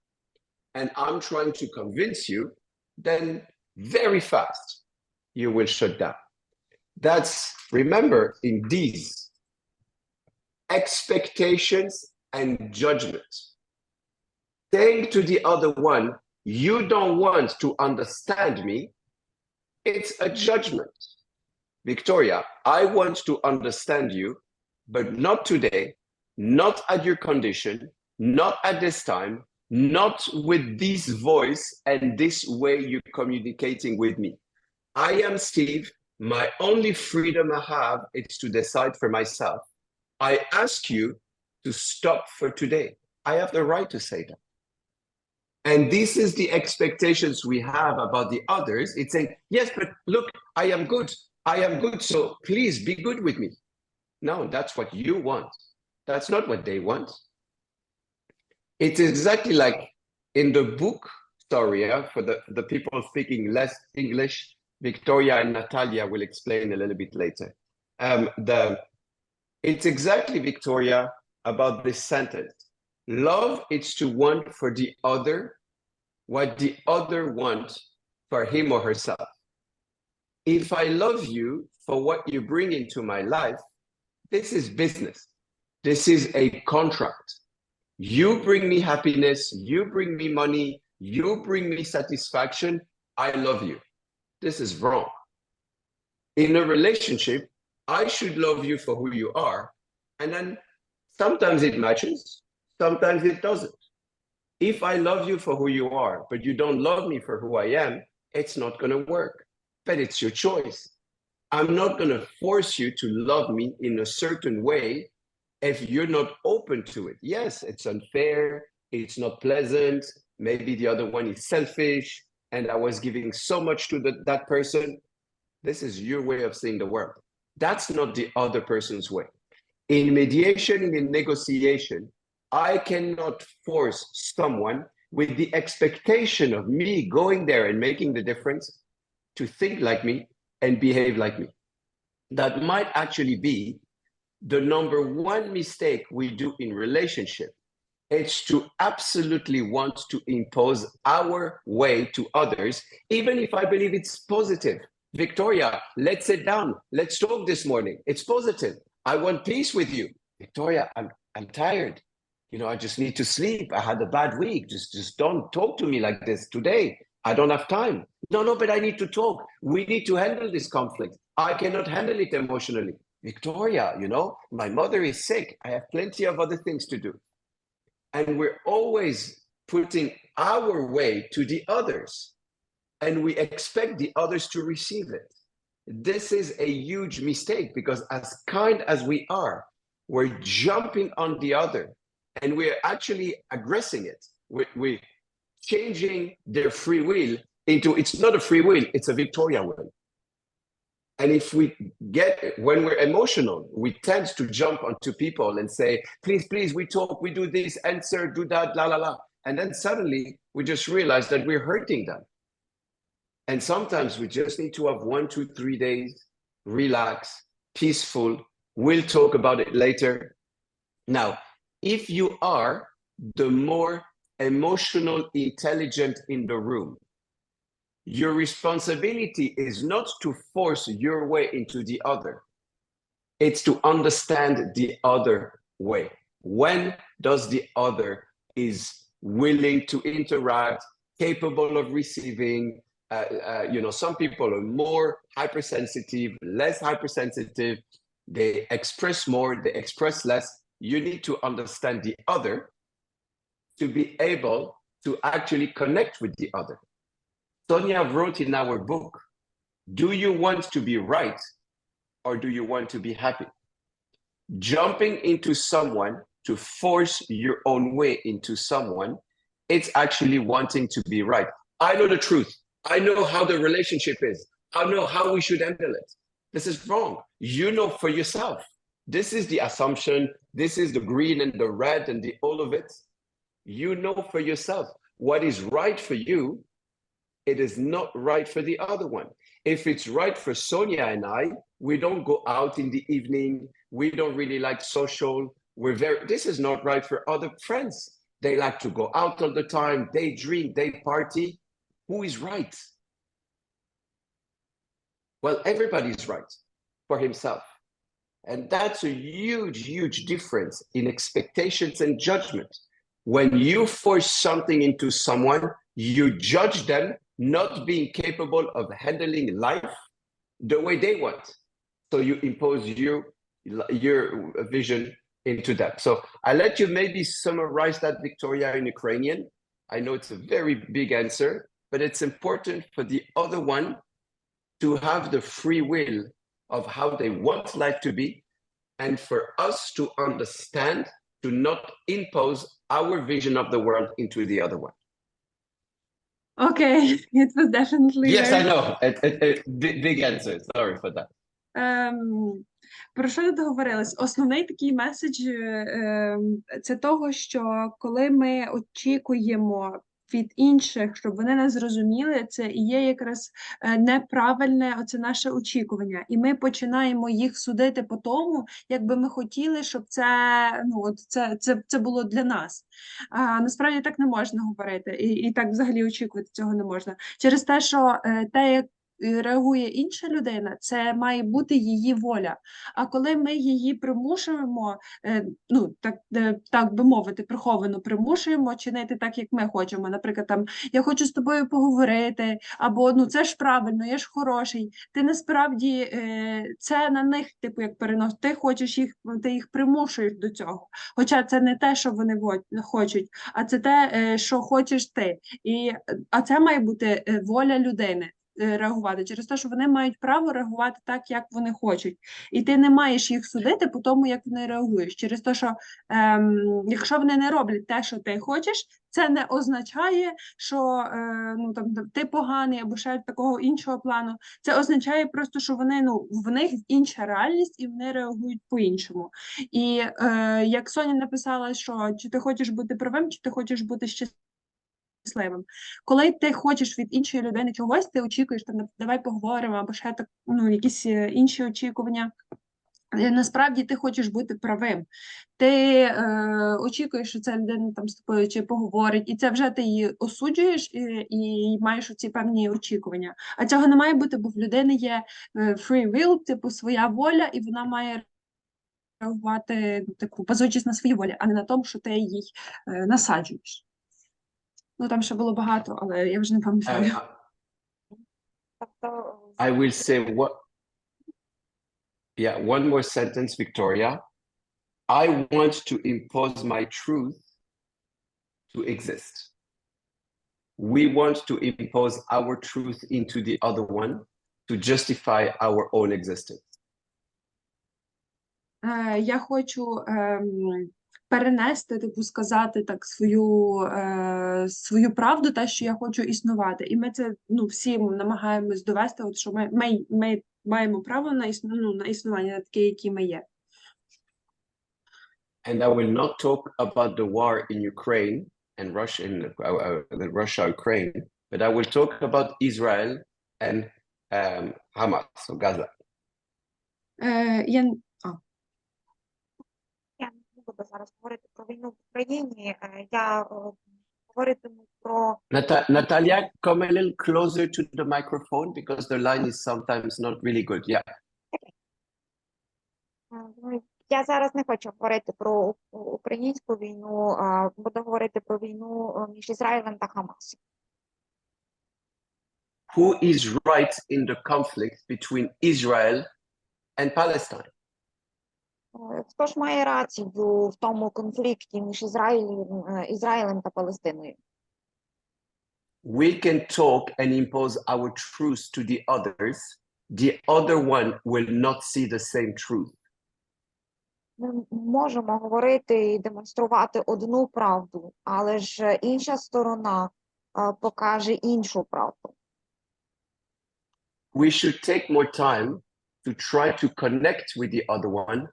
And I'm trying to convince you, then very fast, you will shut down. That's, remember, in these expectations and judgment, saying to the other one, you don't want to understand me, it's a judgment. Victoria, I want to understand you, but not today, not at your condition, not at this time, not with this voice and this way you're communicating with me. I am Steve. My only freedom I have is to decide for myself. I ask you to stop for today. I have the right to say that. And this is the expectations we have about the others. It's saying, yes, but look, I am good. I am good, so please be good with me. No, that's what you want. That's not what they want. It's exactly like in the book story, for the people speaking less English, Victoria and Natalia will explain a little bit later. It's exactly, Victoria, about this sentence. Love is to want for the other what the other wants for him or herself. If I love you for what you bring into my life, this is business. This is a contract. You bring me happiness, you bring me money, you bring me satisfaction, I love you. This is wrong. In a relationship, I should love you for who you are. And then sometimes it matches, sometimes it doesn't. If I love you for who you are, but you don't love me for who I am, it's not going to work. But it's your choice. I'm not going to force you to love me in a certain way if you're not open to it. Yes, it's unfair. It's not pleasant. Maybe the other one is selfish and I was giving so much to that person. This is your way of seeing the world. That's not the other person's way. In mediation and in negotiation, I cannot force someone with the expectation of me going there and making the difference to think like me and behave like me. That might actually be the number one mistake we do in relationship. It's to absolutely want to impose our way to others, even if I believe it's positive. Victoria, let's sit down. Let's talk this morning. It's positive. I want peace with you. Victoria, I'm tired. You know, I just need to sleep. I had a bad week. Just don't talk to me like this today. I don't have time. No, but I need to talk. We need to handle this conflict. I cannot handle it emotionally. Victoria, you know, my mother is sick. I have plenty of other things to do. And we're always putting our way to the others. And we expect the others to receive it. This is a huge mistake because as kind as we are, we're jumping on the other and we're actually aggressing it. We're changing their free will into, it's not a free will, it's a Victoria will. And if we when we're emotional, we tend to jump onto people and say, please, we talk, we do this, answer, do that, la, la, la. And then suddenly we just realize that we're hurting them. And sometimes we just need to have 1, 2, 3 days, relax, peaceful. We'll talk about it later. Now, if you are the more emotional intelligent in the room, your responsibility is not to force your way into the other. It's to understand the other way. When does the other is willing to interact, capable of receiving, you know, some people are more hypersensitive, less hypersensitive. They express more, they express less. You need to understand the other to be able to actually connect with the other. Sonia wrote in our book, do you want to be right or do you want to be happy? Jumping into someone to force your own way into someone, it's actually wanting to be right. I know the truth. I know how the relationship is. I know how we should handle it. This is wrong. You know for yourself. This is the assumption. This is the green and the red and the all of it. You know for yourself what is right for you. It is not right for the other one. If it's right for Sonia and I, we don't go out in the evening. We don't really like social. This is not right for other friends. They like to go out all the time. They drink, they party. Who is right? Well, everybody's right for himself. And that's a huge, huge difference in expectations and judgment. When you force something into someone, you judge them not being capable of handling life the way they want. So you impose your vision into that. So I'll let you maybe summarize that, Victoria, in Ukrainian. I know it's a very big answer, but it's important for the other one to have the free will of how they want life to be, and for us to understand, to not impose our vision of the world into the other one. Okay, it was definitely Yes, very... I know. Big answer. Sorry for that. Про що тут говорилось? Основний такий меседж це того, що коли ми очікуємо від інших, щоб вони нас зрозуміли, це і є якраз неправильне оце наше очікування. І ми починаємо їх судити по тому, як би ми хотіли, щоб це було для нас. А насправді так не можна говорити. І так взагалі очікувати цього не можна. Через те, що те, реагує інша людина, це має бути її воля. А коли ми її примушуємо, ну, так би мовити, приховано примушуємо чинити так, як ми хочемо. Наприклад, там, я хочу з тобою поговорити, або, ну, це ж правильно, я ж хороший. Ти насправді це на них, типу, як перенос. Ти їх примушуєш до цього. Хоча це не те, що вони хочуть, а це те, що хочеш ти. А це має бути воля людини реагувати через те, що вони мають право реагувати так, як вони хочуть. І ти не маєш їх судити по тому, як вони реагують. Через те, що якщо вони не роблять те, що ти хочеш, це не означає, що ну, там, ти поганий або ще такого іншого плану. Це означає просто, що вони, ну, в них інша реальність і вони реагують по-іншому. І як Соня написала, що чи ти хочеш бути правим, чи ти хочеш бути щасливим. Коли ти хочеш від іншої людини чогось, ти очікуєш, там, давай поговоримо, або ще так, ну, якісь інші очікування. Насправді ти хочеш бути правим. Ти очікуєш, що ця людина там з тобою чи поговорить, і це вже ти її осуджуєш і маєш оці певні очікування. А цього не має бути, бо в людини є free will, типу своя воля, і вона має реагувати, типу, базуючись на своїй волі, а не на тому, що ти їй насаджуєш. Ну, там ще було багато, але я вже не пам'ятаю. I will say one more sentence, Victoria. I want to impose my truth to exist. We want to impose our truth into the other one to justify our own existence. Я хочу перенести, типу, сказати так свою правду, те, що я хочу існувати. І ми це, ну, всі намагаємось довести, от, що ми маємо право на існування таке, які ми є. And I will not talk about the war in Ukraine and Russia-Ukraine, but I will talk about Israel and Hamas, so Gaza. Я не буду зараз говорити про війну в Україні. Я говоритиму про... Natalia, come a little closer to the microphone because the line is sometimes not really good. Yeah. Я зараз не хочу говорити про українську війну, а буду говорити про війну між Ізраїлем та Хамасом. Who is right in the conflict between Israel and Palestine? Хто ж має рацію в тому конфлікті між Ізраїлем та Палестиною? We can talk and impose our truth to the others. The other one will not see the same truth. Ми можемо говорити і демонструвати одну правду, але ж інша сторона покаже іншу правду. We should take more time to try to connect with the other one,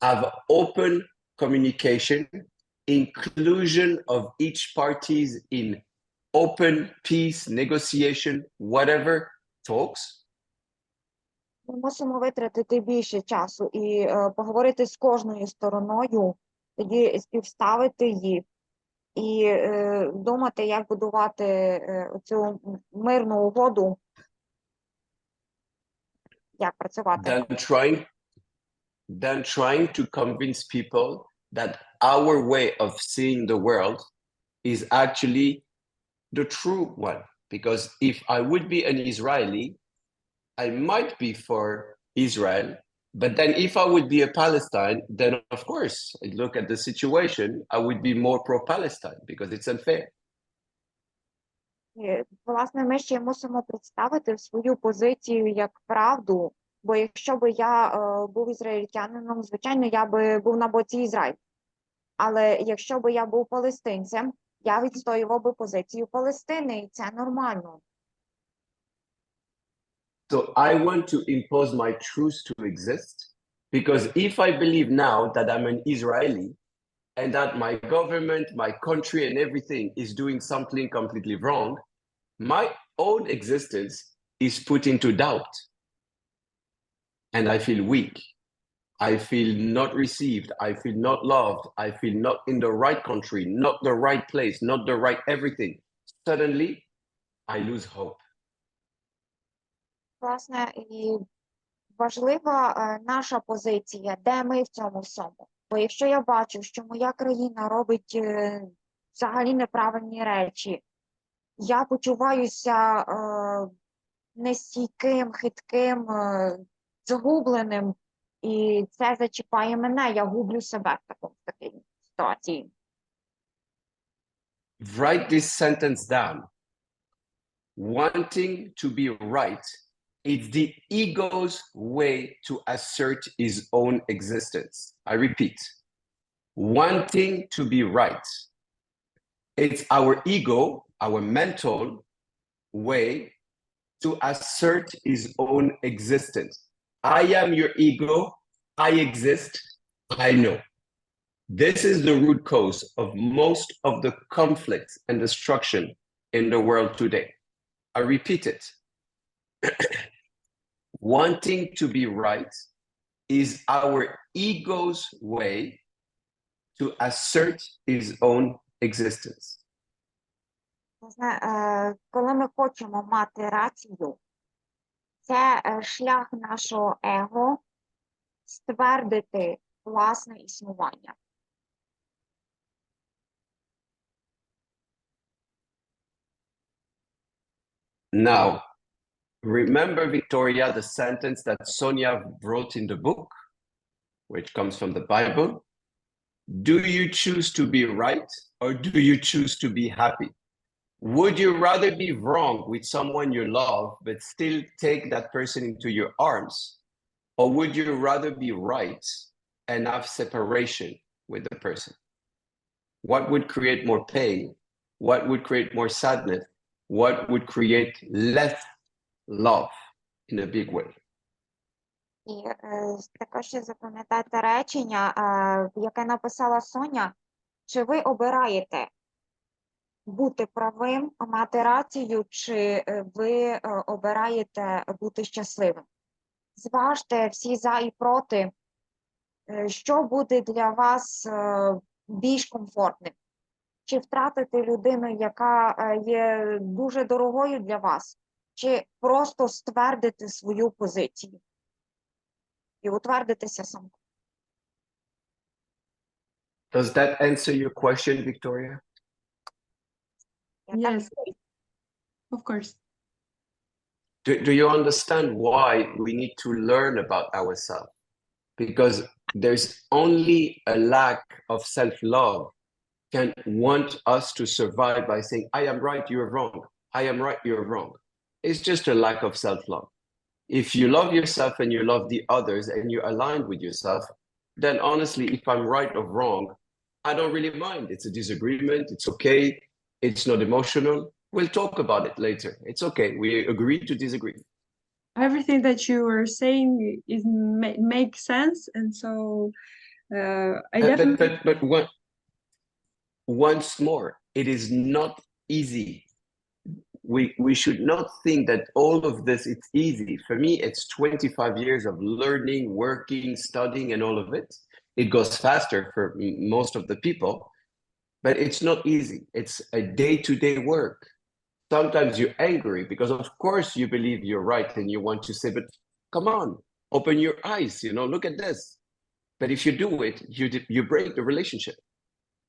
have open communication, inclusion of each parties in open peace, negotiation, whatever talks. Ми мусимо витратити більше часу і поговорити з кожною стороною, тоді співставити їх і думати, як будувати цю мирну угоду, як працювати. Then trying to convince people that our way of seeing the world is actually the true one. Because if I would be an Israeli, I might be for Israel, but then if I would be a Palestine, then of course, I'd look at the situation, I would be more pro-Palestine because it's unfair. Власне, ми ще мусимо представити свою позицію як правду, бо якщо б я був ізраїльтянином, звичайно, я би був на боці Ізраїлю. Але якщо б я був палестинцем, я відстоював би позицію Палестини, і це нормально. So I want to impose my truth to exist, because if I believe now that I'm an Israeli and that my government, my country and everything is doing something completely wrong, my own existence is put into doubt. And I feel weak. I feel not received. I feel not loved. I feel not in the right country, not the right place, not the right everything. Suddenly, I lose hope. Власне, і важлива наша позиція, де ми в цьому всьому. Бо якщо я бачу, що моя країна робить взагалі неправильні речі, я почуваюся нестійким, хитким, загубленим, і це зачіпає мене, я гублю себе в такій ситуації. Write this sentence down. Wanting to be right is the ego's way to assert his own existence. I repeat, wanting to be right. It's our ego, our mental way to assert his own existence. I am your ego, I exist, I know. This is the root cause of most of the conflicts and destruction in the world today. I repeat it. Wanting to be right is our ego's way to assert his own existence. Коли ми хочемо мати рацію, це шлях нашого его ствердити власне існування. Now, remember, Victoria, the sentence that Sonia wrote in the book, which comes from the Bible? Do you choose to be right or do you choose to be happy? Would you rather be wrong with someone you love, but still take that person into your arms? Or would you rather be right and have separation with the person? What would create more pain? What would create more sadness? What would create less love in a big way? І також ще запам'ятайте речення, яке написала Соня. Чи ви обираєте бути правим, мати рацію, чи ви обираєте бути щасливим? Зважте всі за і проти, що буде для вас більш комфортним. Чи втратити людину, яка є дуже дорогою для вас, чи просто ствердити свою позицію і утвердитися сам. Does that answer your question, Victoria? Yes, of course. Do you understand why we need to learn about ourselves? Because there's only a lack of self-love can want us to survive by saying, I am right, you're wrong. I am right, you're wrong. It's just a lack of self-love. If you love yourself and you love the others and you're aligned with yourself, then honestly, if I'm right or wrong, I don't really mind. It's a disagreement. It's okay. It's not emotional. We'll talk about it later. It's okay. We agree to disagree. Everything that you were saying is makes sense, and so I definitely. But once more, it is not easy. We should not think that all of this it's easy. For me, it's 25 years of learning, working, studying, and all of it. It goes faster for most of the people, but it's not easy. It's a day-to-day work. Sometimes you're angry because of course you believe you're right and you want to say, but come on, open your eyes, look at this. But if you do it, you break the relationship.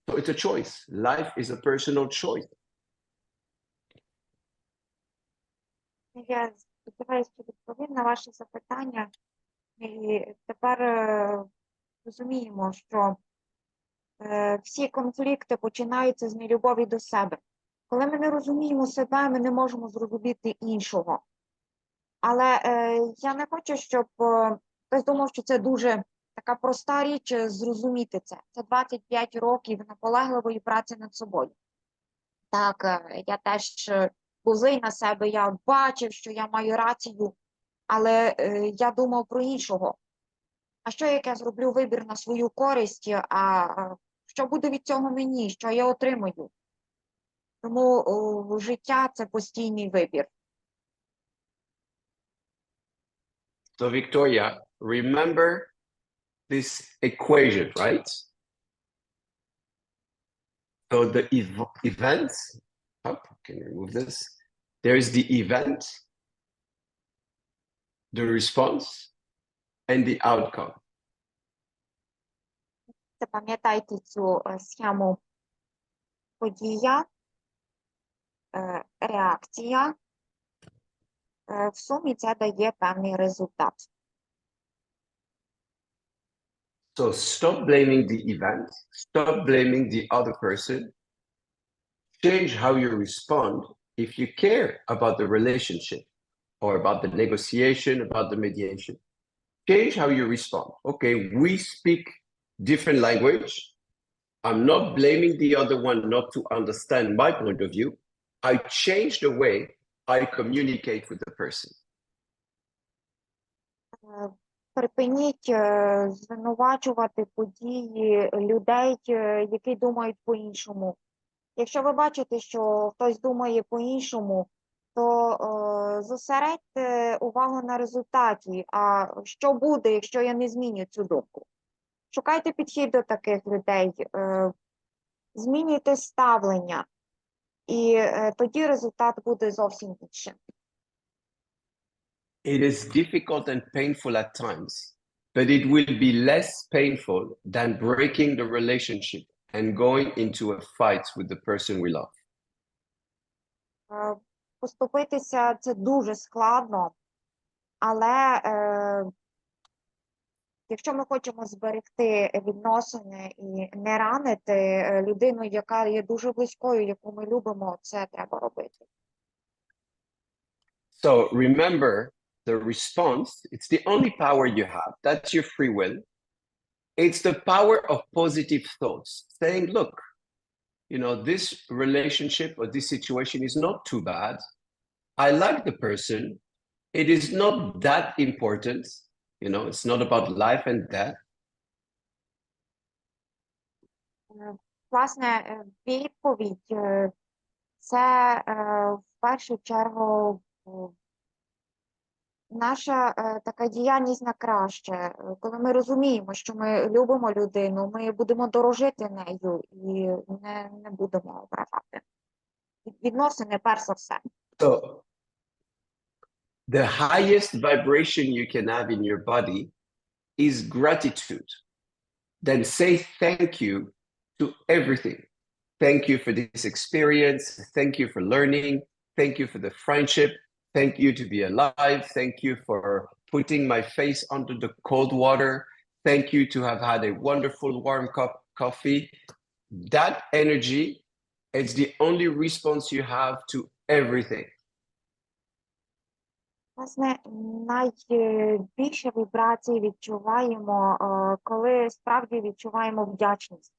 So it's a choice. Life is a personal choice. Я сподіваюся, що відповім на ваше запитання. І тепер розуміємо, що всі конфлікти починаються з нелюбові до себе. Коли ми не розуміємо себе, ми не можемо зрозуміти іншого. Але я не хочу, щоб хтось думав, що це дуже така проста річ зрозуміти це. Це 25 років наполегливої праці над собою. Так, я теж був злий на себе, я бачив, що я маю рацію, але я думав про іншого. А що, як я зроблю вибір на свою користь, а що буде від цього мені, що я отримаю? Тому життя – це постійний вибір. So Victoria, remember this equation, right? So the events, can you remove this? There is the event, the response, and the outcome. Запам'ятайте цю схему: подія, реакція. В сумі це дає певний результат. So stop blaming the event, stop blaming the other person. Change how you respond if you care about the relationship or about the negotiation, about the mediation. Change how you respond. Okay, we speak different language. I'm not blaming the other one not to understand my point of view. I change the way I communicate with the person. Припиніть звинувачувати події людей, які думають по-іншому. Якщо ви бачите, що хтось думає по-іншому, то зосередьте увагу на результаті. А що буде, якщо я не зміню цю думку? Шукайте підхід до таких людей, змінюйте ставлення, і тоді результат буде зовсім іншим. It is difficult and painful at times, but it will be less painful than breaking the relationship and going into a fight with the person we love. Поступитися – це дуже складно, але якщо ми хочемо зберегти відносини і не ранити людину, яка є дуже близькою, яку ми любимо, це треба робити. So remember, the response, it's the only power you have. That's your free will. It's the power of positive thoughts, saying, look, this relationship or this situation is not too bad. I like the person. It is not that important. It's not about life and death. Власне, відповідь – це в першу чергу наша така діяльність на краще. Коли ми розуміємо, що ми любимо людину, ми будемо дорожити нею і не будемо ображати. Відносини перш за все. So the highest vibration you can have in your body is gratitude. Then say thank you to everything. Thank you for this experience. Thank you for learning. Thank you for the friendship. Thank you to be alive. Thank you for putting my face under the cold water. Thank you to have had a wonderful warm cup of coffee. That energy, it's the only response you have to everything. Власне, найбільше вібрації відчуваємо, коли справді відчуваємо вдячність.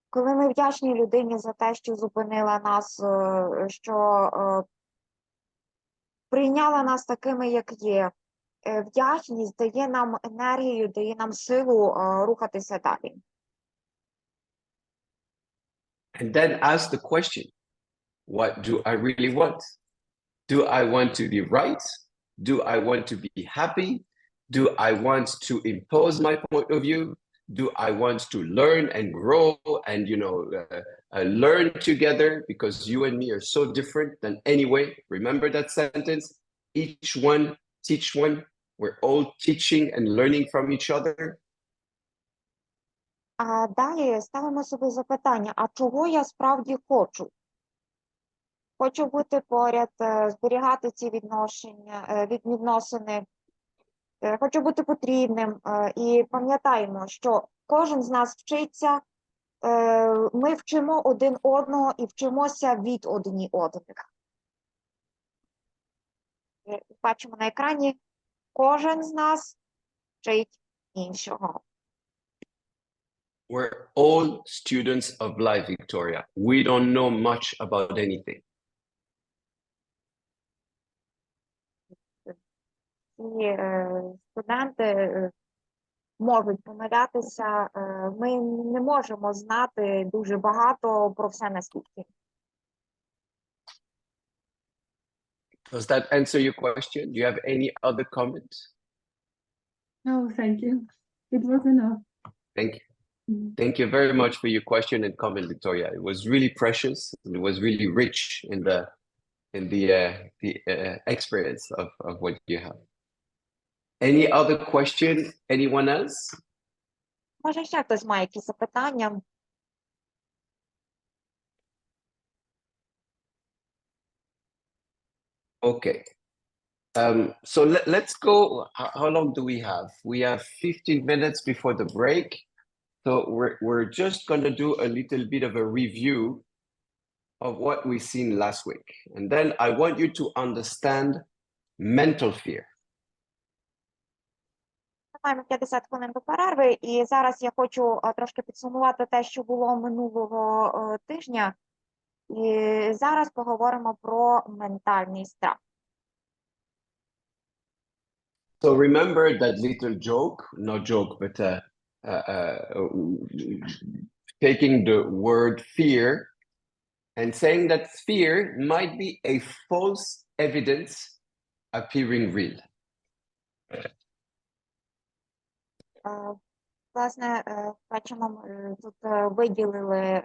Коли ми вдячні людині за те, що зупинила нас, що прийняла нас такими, як є. Вдячність дає нам енергію, дає нам силу рухатися далі. And then ask the question, what do I really want? Do I want to be right? Do I want to be happy? Do I want to impose my point of view? Do I want to learn and grow and, learn together, because you and me are so different than anyway. Remember that sentence? Each one, teach one. We're all teaching and learning from each other. А далі ставимо собі запитання, а чого я справді хочу? Хочу бути поряд, зберігати ці відносини, хочу бути потрібним. І пам'ятаємо, що кожен з нас вчиться, ми вчимо один одного і вчимося від одні одних. Бачимо на екрані, кожен з нас вчить іншого. We're all students of life, Victoria. We don't know much about anything. І студенти можуть помилятися. Ми не можемо знати дуже багато про все на світі. Does that answer your question? Do you have any other comments? No, thank you. It was enough. Thank you. Thank you very much for your question and comment, Victoria. It was really precious. And it was really rich in the experience of what you have. Any other question? Anyone else? Може, ще хтось має якісь запитання? Okay. So let's go. How long do we have? We have 15 minutes before the break. So we're just going to do a little bit of a review of what we've seen last week. And then I want you to understand mental fear. Маємо 50 хвилин до перерви, і зараз я хочу трошки підсумувати те, що було минулого тижня. І зараз поговоримо про ментальний страх. So remember that little joke, not joke, but taking the word fear and saying that fear might be a false evidence appearing real. Власне, бачимо, тут виділили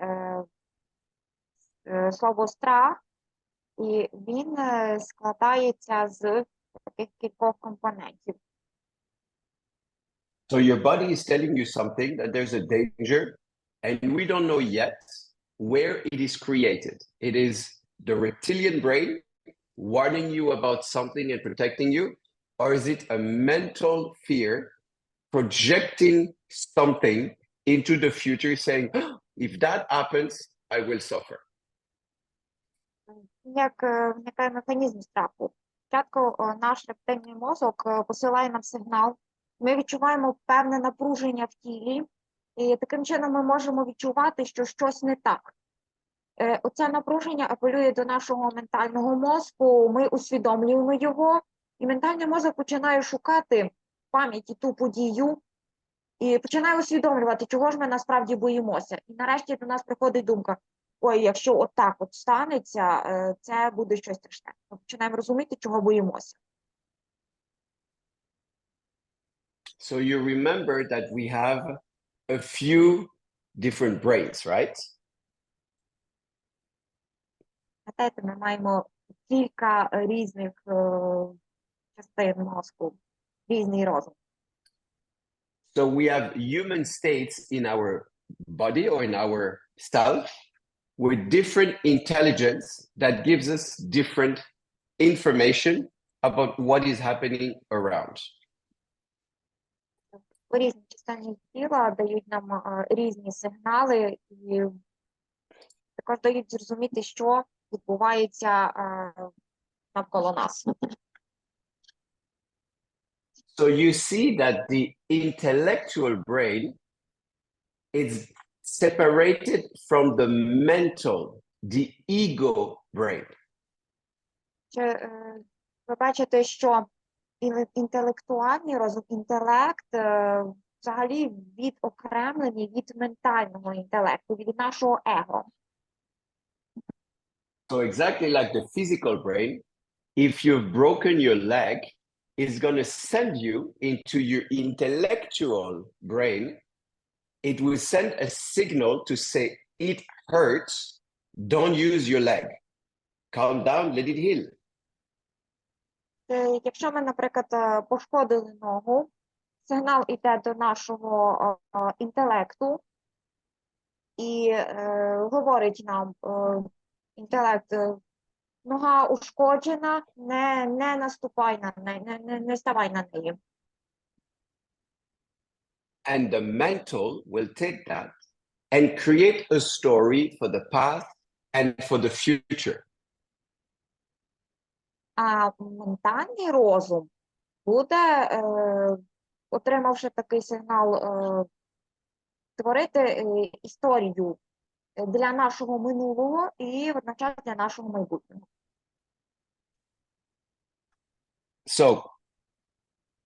слово страх, і він складається з таких кількох компонентів. So your body is telling you something, that there's a danger, and we don't know yet where it is created. It is the reptilian brain warning you about something and protecting you, or is it a mental fear projecting something into the future, saying, "Oh, if that happens, I will suffer." Як виникає механізм страху? Спочатку наш рептильний мозок посилає нам сигнал, ми відчуваємо певне напруження в тілі, і таким чином ми можемо відчувати, що щось не так. Оце напруження апелює до нашого ментального мозку, ми усвідомлюємо його, і ментальний мозок починає шукати в пам'яті ту подію, і починає усвідомлювати, чого ж ми насправді боїмося. І нарешті до нас приходить думка, ой, якщо отак от станеться, це буде щось страшне. Ми починаємо розуміти, чого боїмося. So you remember that we have a few different brains, right? Знаєте, ми маємо кілька різних частин мозку, різний розум. So we have human states in our body or in our self with different intelligence that gives us different information about what is happening around. Різні частини тіла дають нам різні сигнали і також дають зрозуміти, що відбувається навколо нас. So you see that the intellectual brain is separated from the mental, the ego brain. Ви бачите, що інтелектуальний розум, інтелект взагалі відокремлений від ментального інтелекту, від нашого его. So exactly like the physical brain, if you've broken your leg, it's going to send you into your intellectual brain. It will send a signal to say, it hurts, don't use your leg. Calm down, let it heal. Якщо ми, наприклад, пошкодили ногу, сигнал йде до нашого інтелекту і говорить нам інтелект, нога ушкоджена, не наступай на неї, не ставай на неї. And the mental will take that and create a story for the past and for the future. А ментальний розум буде, отримавши такий сигнал, створити історію для нашого минулого і водночас для нашого майбутнього. So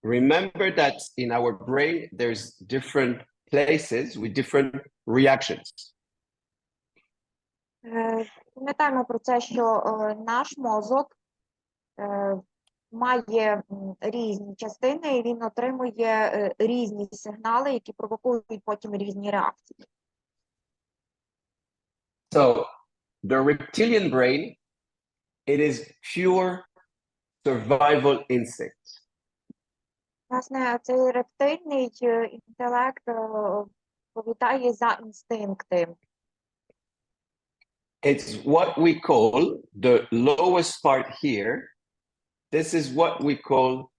remember that in our brain, there's different places with different reactions. Пам'ятаємо про це, що наш мозок має різні частини, і він отримує різні сигнали, які провокують потім різні реакції. So the reptilian brain, it is pure survival instinct. Власне, цей рептильний інтелект відповідає за інстинкти. It's what we call the lowest part here. This is what we call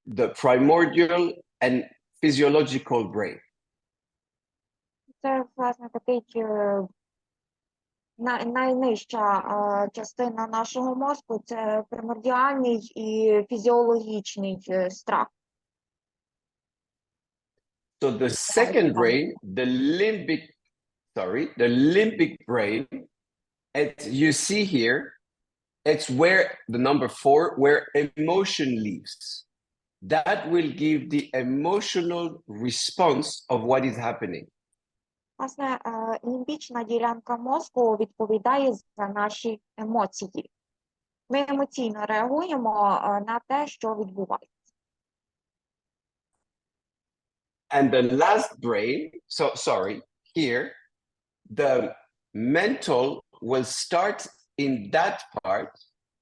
the primordial and physiological brain. Це, власне, такий найнижча частина нашого мозку, це примордіальний і фізіологічний страх. So the second brain, the limbic brain, you see here, it's where the number 4, where emotion lives. That will give the emotional response of what is happening. Власне, лімбічна ділянка мозку відповідає за наші емоції. Ми емоційно реагуємо на те, що відбувається. And the last brain, here, the mental will start in that part,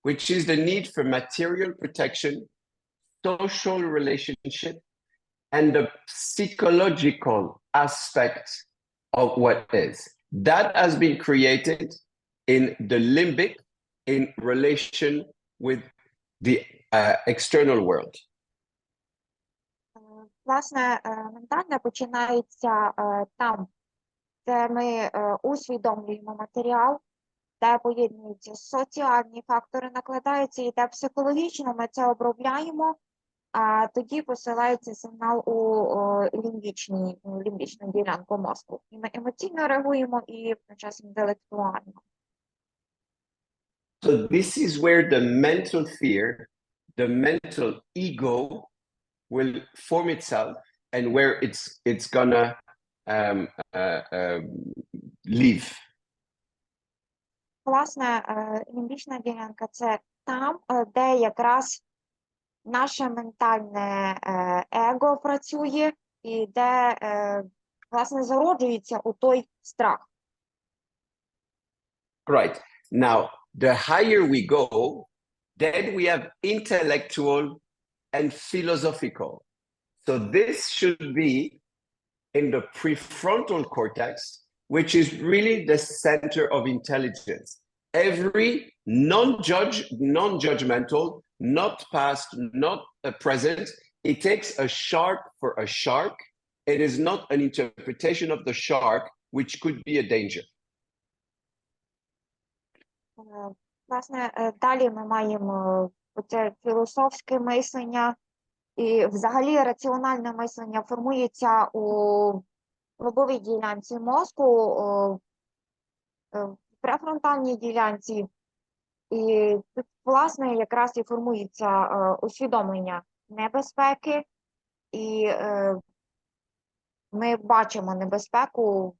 which is the need for material protection, social relationship, and the psychological aspect of what is. That has been created in the limbic in relation with the external world. Власне, ментальне починається там, де ми усвідомлюємо матеріал, де поєднуються соціальні фактори, накладаються, і де психологічно ми це обробляємо, а тоді посилається сигнал у лімбічну ділянку мозку. І ми емоційно реагуємо і водночас інтелектуально. So this is where the mental fear, the mental ego will form itself and where it's gonna live. Власне, лімбічна ділянка – це там, де якраз наше ментальне его працює і де, власне, зароджується у той страх. Right. Now, the higher we go, then we have intellectual and philosophical. So this should be in the prefrontal cortex, which is really the center of intelligence. Every non-judgmental, not past, not present. It takes a shark for a shark. It is not an interpretation of the shark, which could be a danger. Власне, далі ми маємо оце філософське мислення, і взагалі раціональне мислення формується у лобовій ділянці мозку, в префронтальній ділянці, і тут, власне, якраз і формується усвідомлення небезпеки, і ми бачимо небезпеку,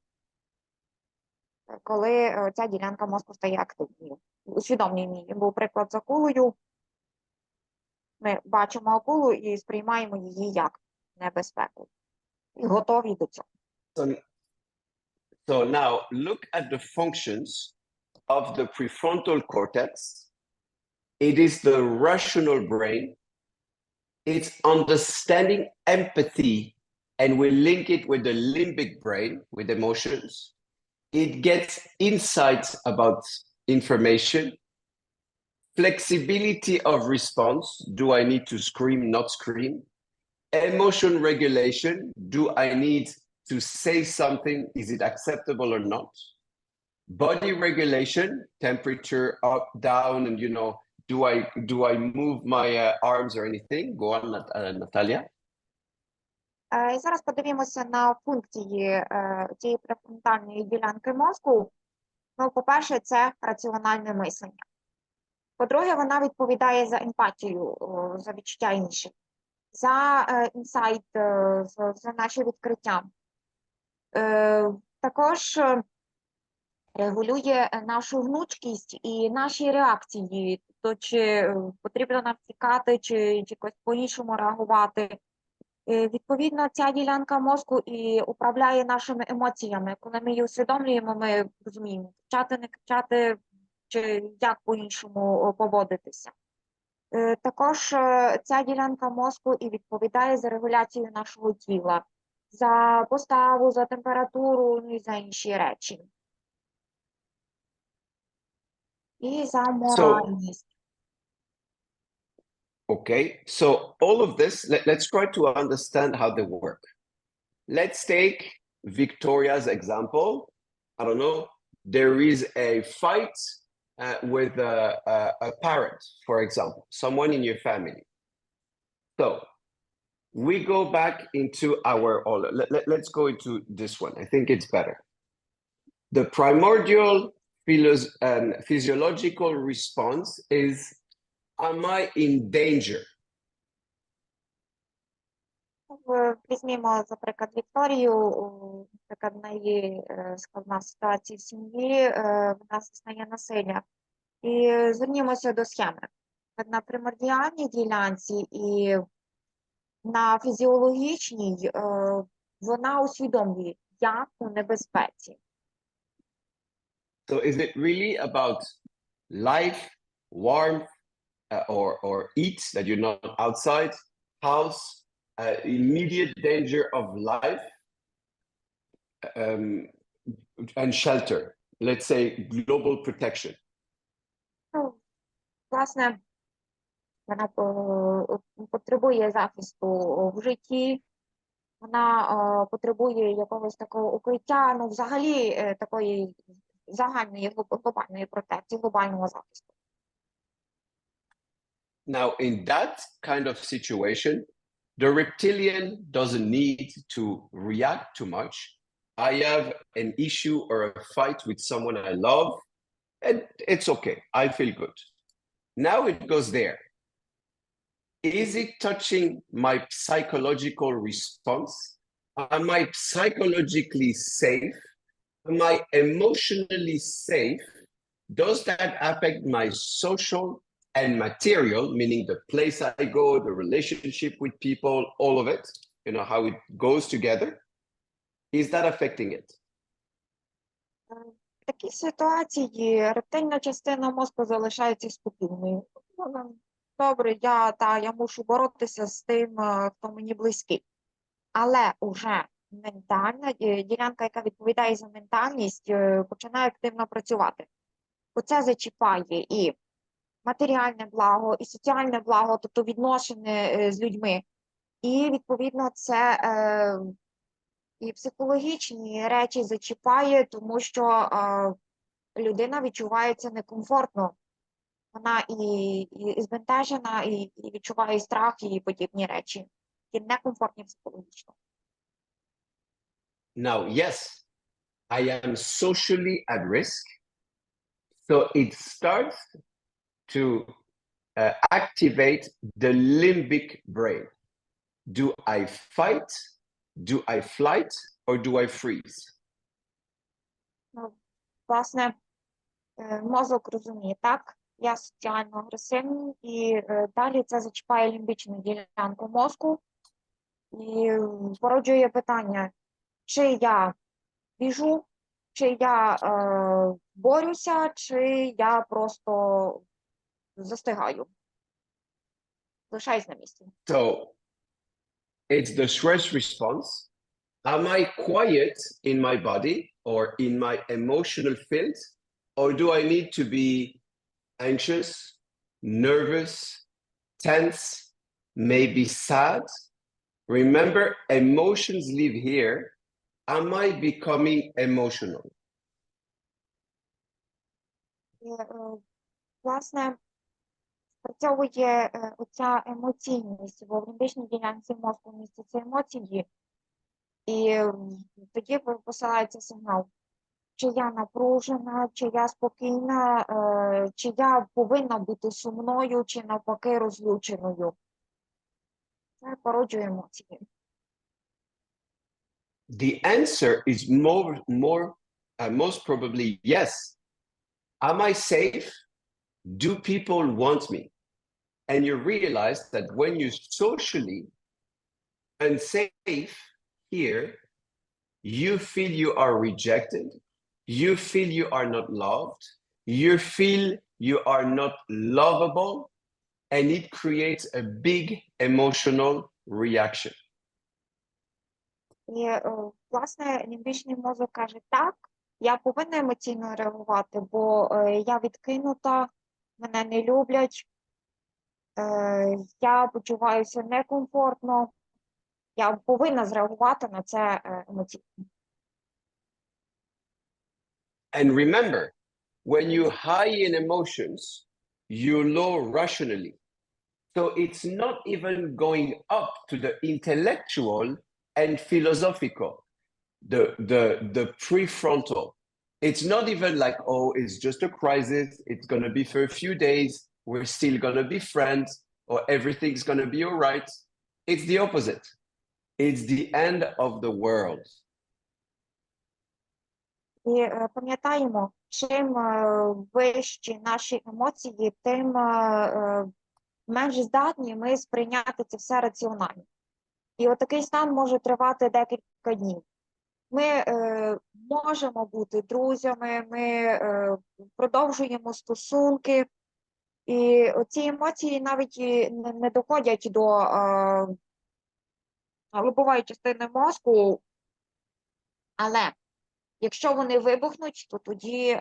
коли ця ділянка мозку стає активною. Усвідомлюємо її, був приклад з акулою. Ми бачимо акулу і сприймаємо її як небезпеку. І готові до цього. So now look at the functions of the prefrontal cortex. It is the rational brain. It's understanding empathy, and we link it with the limbic brain, with emotions. It gets insights about information, flexibility of response. Do I need to scream, not scream? Emotion regulation. Do I need to say something? Is it acceptable or not? Body regulation, temperature up, down, and do I move my arms or anything? Go on, Natalia. І зараз подивимося на функції цієї префронтальної ділянки мозку. Ну, по-перше, це раціональне мислення. По-друге, вона відповідає за емпатію, за відчуття інших, за інсайт, за наші відкриття. Також регулює нашу гнучкість і наші реакції, то чи потрібно нам тікати, чи якось по-іншому реагувати. Відповідно, ця ділянка мозку і управляє нашими емоціями. Коли ми її усвідомлюємо, ми розуміємо, кричати, не кричати, чи як по-іншому поводитися. Також ця ділянка мозку і відповідає за регуляцію нашого тіла, за поставу, за температуру, ну і за інші речі. І за моральність. Okay, so all of this, let's try to understand how they work. Let's take Victoria's example. I don't know, there is a fight with a parent, for example, someone in your family. So we go back into our, let's go into this one. I think it's better. The primordial physiological response is, am I in danger? Візьмімо, наприклад, Вікторію, наприклад, в неї складна ситуація в сім'ї, вона зазнає насилля. І звернімося до схеми. На примордіальній ділянці і на фізіологічній вона усвідомлює, я у небезпеці. So is it really about life, warmth, or eat that you're not outside, house, immediate danger of life, and shelter, let's say global protection? Ну, власне, вона потребує захисту в житті, вона потребує якогось такого укриття, ну, взагалі такої загальної глобальної протекції, глобального захисту. Now, in that kind of situation, the reptilian doesn't need to react too much. I have an issue or a fight with someone I love, and it's okay. I feel good. Now it goes there. Is it touching my psychological response? Am I psychologically safe? Am I emotionally safe? Does that affect my social and material, meaning the place I go, the relationship with people, all of it, you know, how it goes together? Is that affecting it? В такій ситуації рептильна частина мозку залишається спокійною. Добре, я мушу боротися з тим, хто мені близький. Але уже ментальна ділянка, яка відповідає за ментальність, починає активно працювати. Оце зачіпає і матеріальне благо, і соціальне благо, тобто відношення з людьми. І, відповідно, це і психологічні речі зачіпає, тому що людина відчувається некомфортно. Вона і збентежена, і відчуває страх, і подібні речі. І некомфортні психологічно. Now, yes, I am socially at risk. So it starts to activate the limbic brain. Do I fight? Do I flight? Or do I freeze? Ну, власне, мозок розуміє, так? Я соціально агресивний, і далі це зачіпає лімбічну ділянку мозку і породжує питання, чи я біжу, чи я борюся, чи я просто застигаю. Лишаюсь на місці. So it's the stress response. Am I quiet in my body or in my emotional field? Or do I need to be anxious, nervous, tense, maybe sad? Remember, emotions live here. Am I becoming emotional? Власне, спрацьовує оця емоційність, бо в лімбічній ділянці мозку містяться емоції, і тоді посилається сигнал, чи я напружена, чи я спокійна, чи я повинна бути сумною, чи навпаки розлюченою. Це породжує емоції. The answer is most probably yes. Am I safe? Do people want me? And you realize that when you're socially unsafe here, you feel you are rejected, you feel you are not loved, you feel you are not lovable, and it creates a big emotional reaction. І, власне, лімбічний мозок каже, так, я повинна емоційно реагувати, бо я відкинута, мене не люблять, я почуваюся некомфортно, я повинна зреагувати на це емоційно. And remember, when you high in emotions, you low rationally. So it's not even going up to the intellectual and philosophical, the prefrontal. It's not even like, oh, it's just a crisis. It's going to be for a few days. We're still going to be friends, or everything's going to be all right. It's the opposite. It's the end of the world. І пам'ятаємо, чим вищі наші емоції, тим менш здатні ми сприйняти це все раціонально. І отакий стан може тривати декілька днів. Ми можемо бути друзями, ми продовжуємо стосунки, і ці емоції навіть не доходять до глибової частини мозку, але якщо вони вибухнуть, то тоді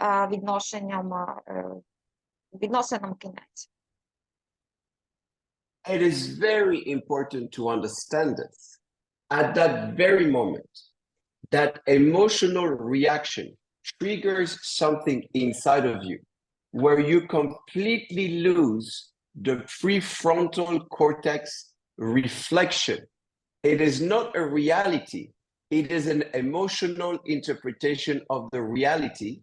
відносинам кінець. It is very important to understand this. At that very moment, that emotional reaction triggers something inside of you where you completely lose the prefrontal cortex reflection. It is not a reality. It is an emotional interpretation of the reality,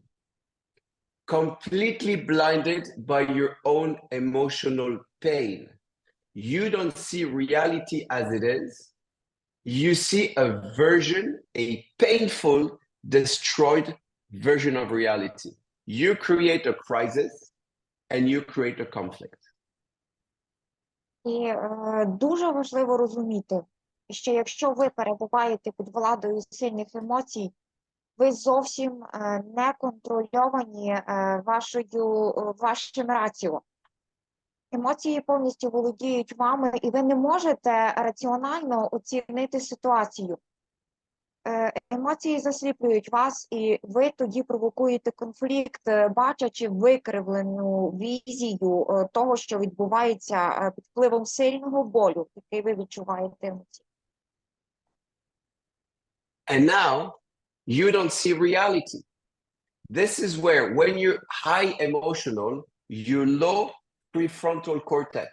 completely blinded by your own emotional pain. You don't see reality as it is. You see a version, a painful, destroyed version of reality. You create a crisis and you create a conflict. І дуже важливо розуміти, що якщо ви перебуваєте під владою сильних емоцій, ви зовсім не контрольовані вашим раціо. Емоції повністю володіють вами, і ви не можете раціонально оцінити ситуацію. Емоції засліплюють вас, і ви тоді провокуєте конфлікт, бачачи викривлену візію того, що відбувається під впливом сильного болю, який ви відчуваєте емоційно. And now you don't see reality. This is where, when you're high emotional, you're low prefrontal cortex.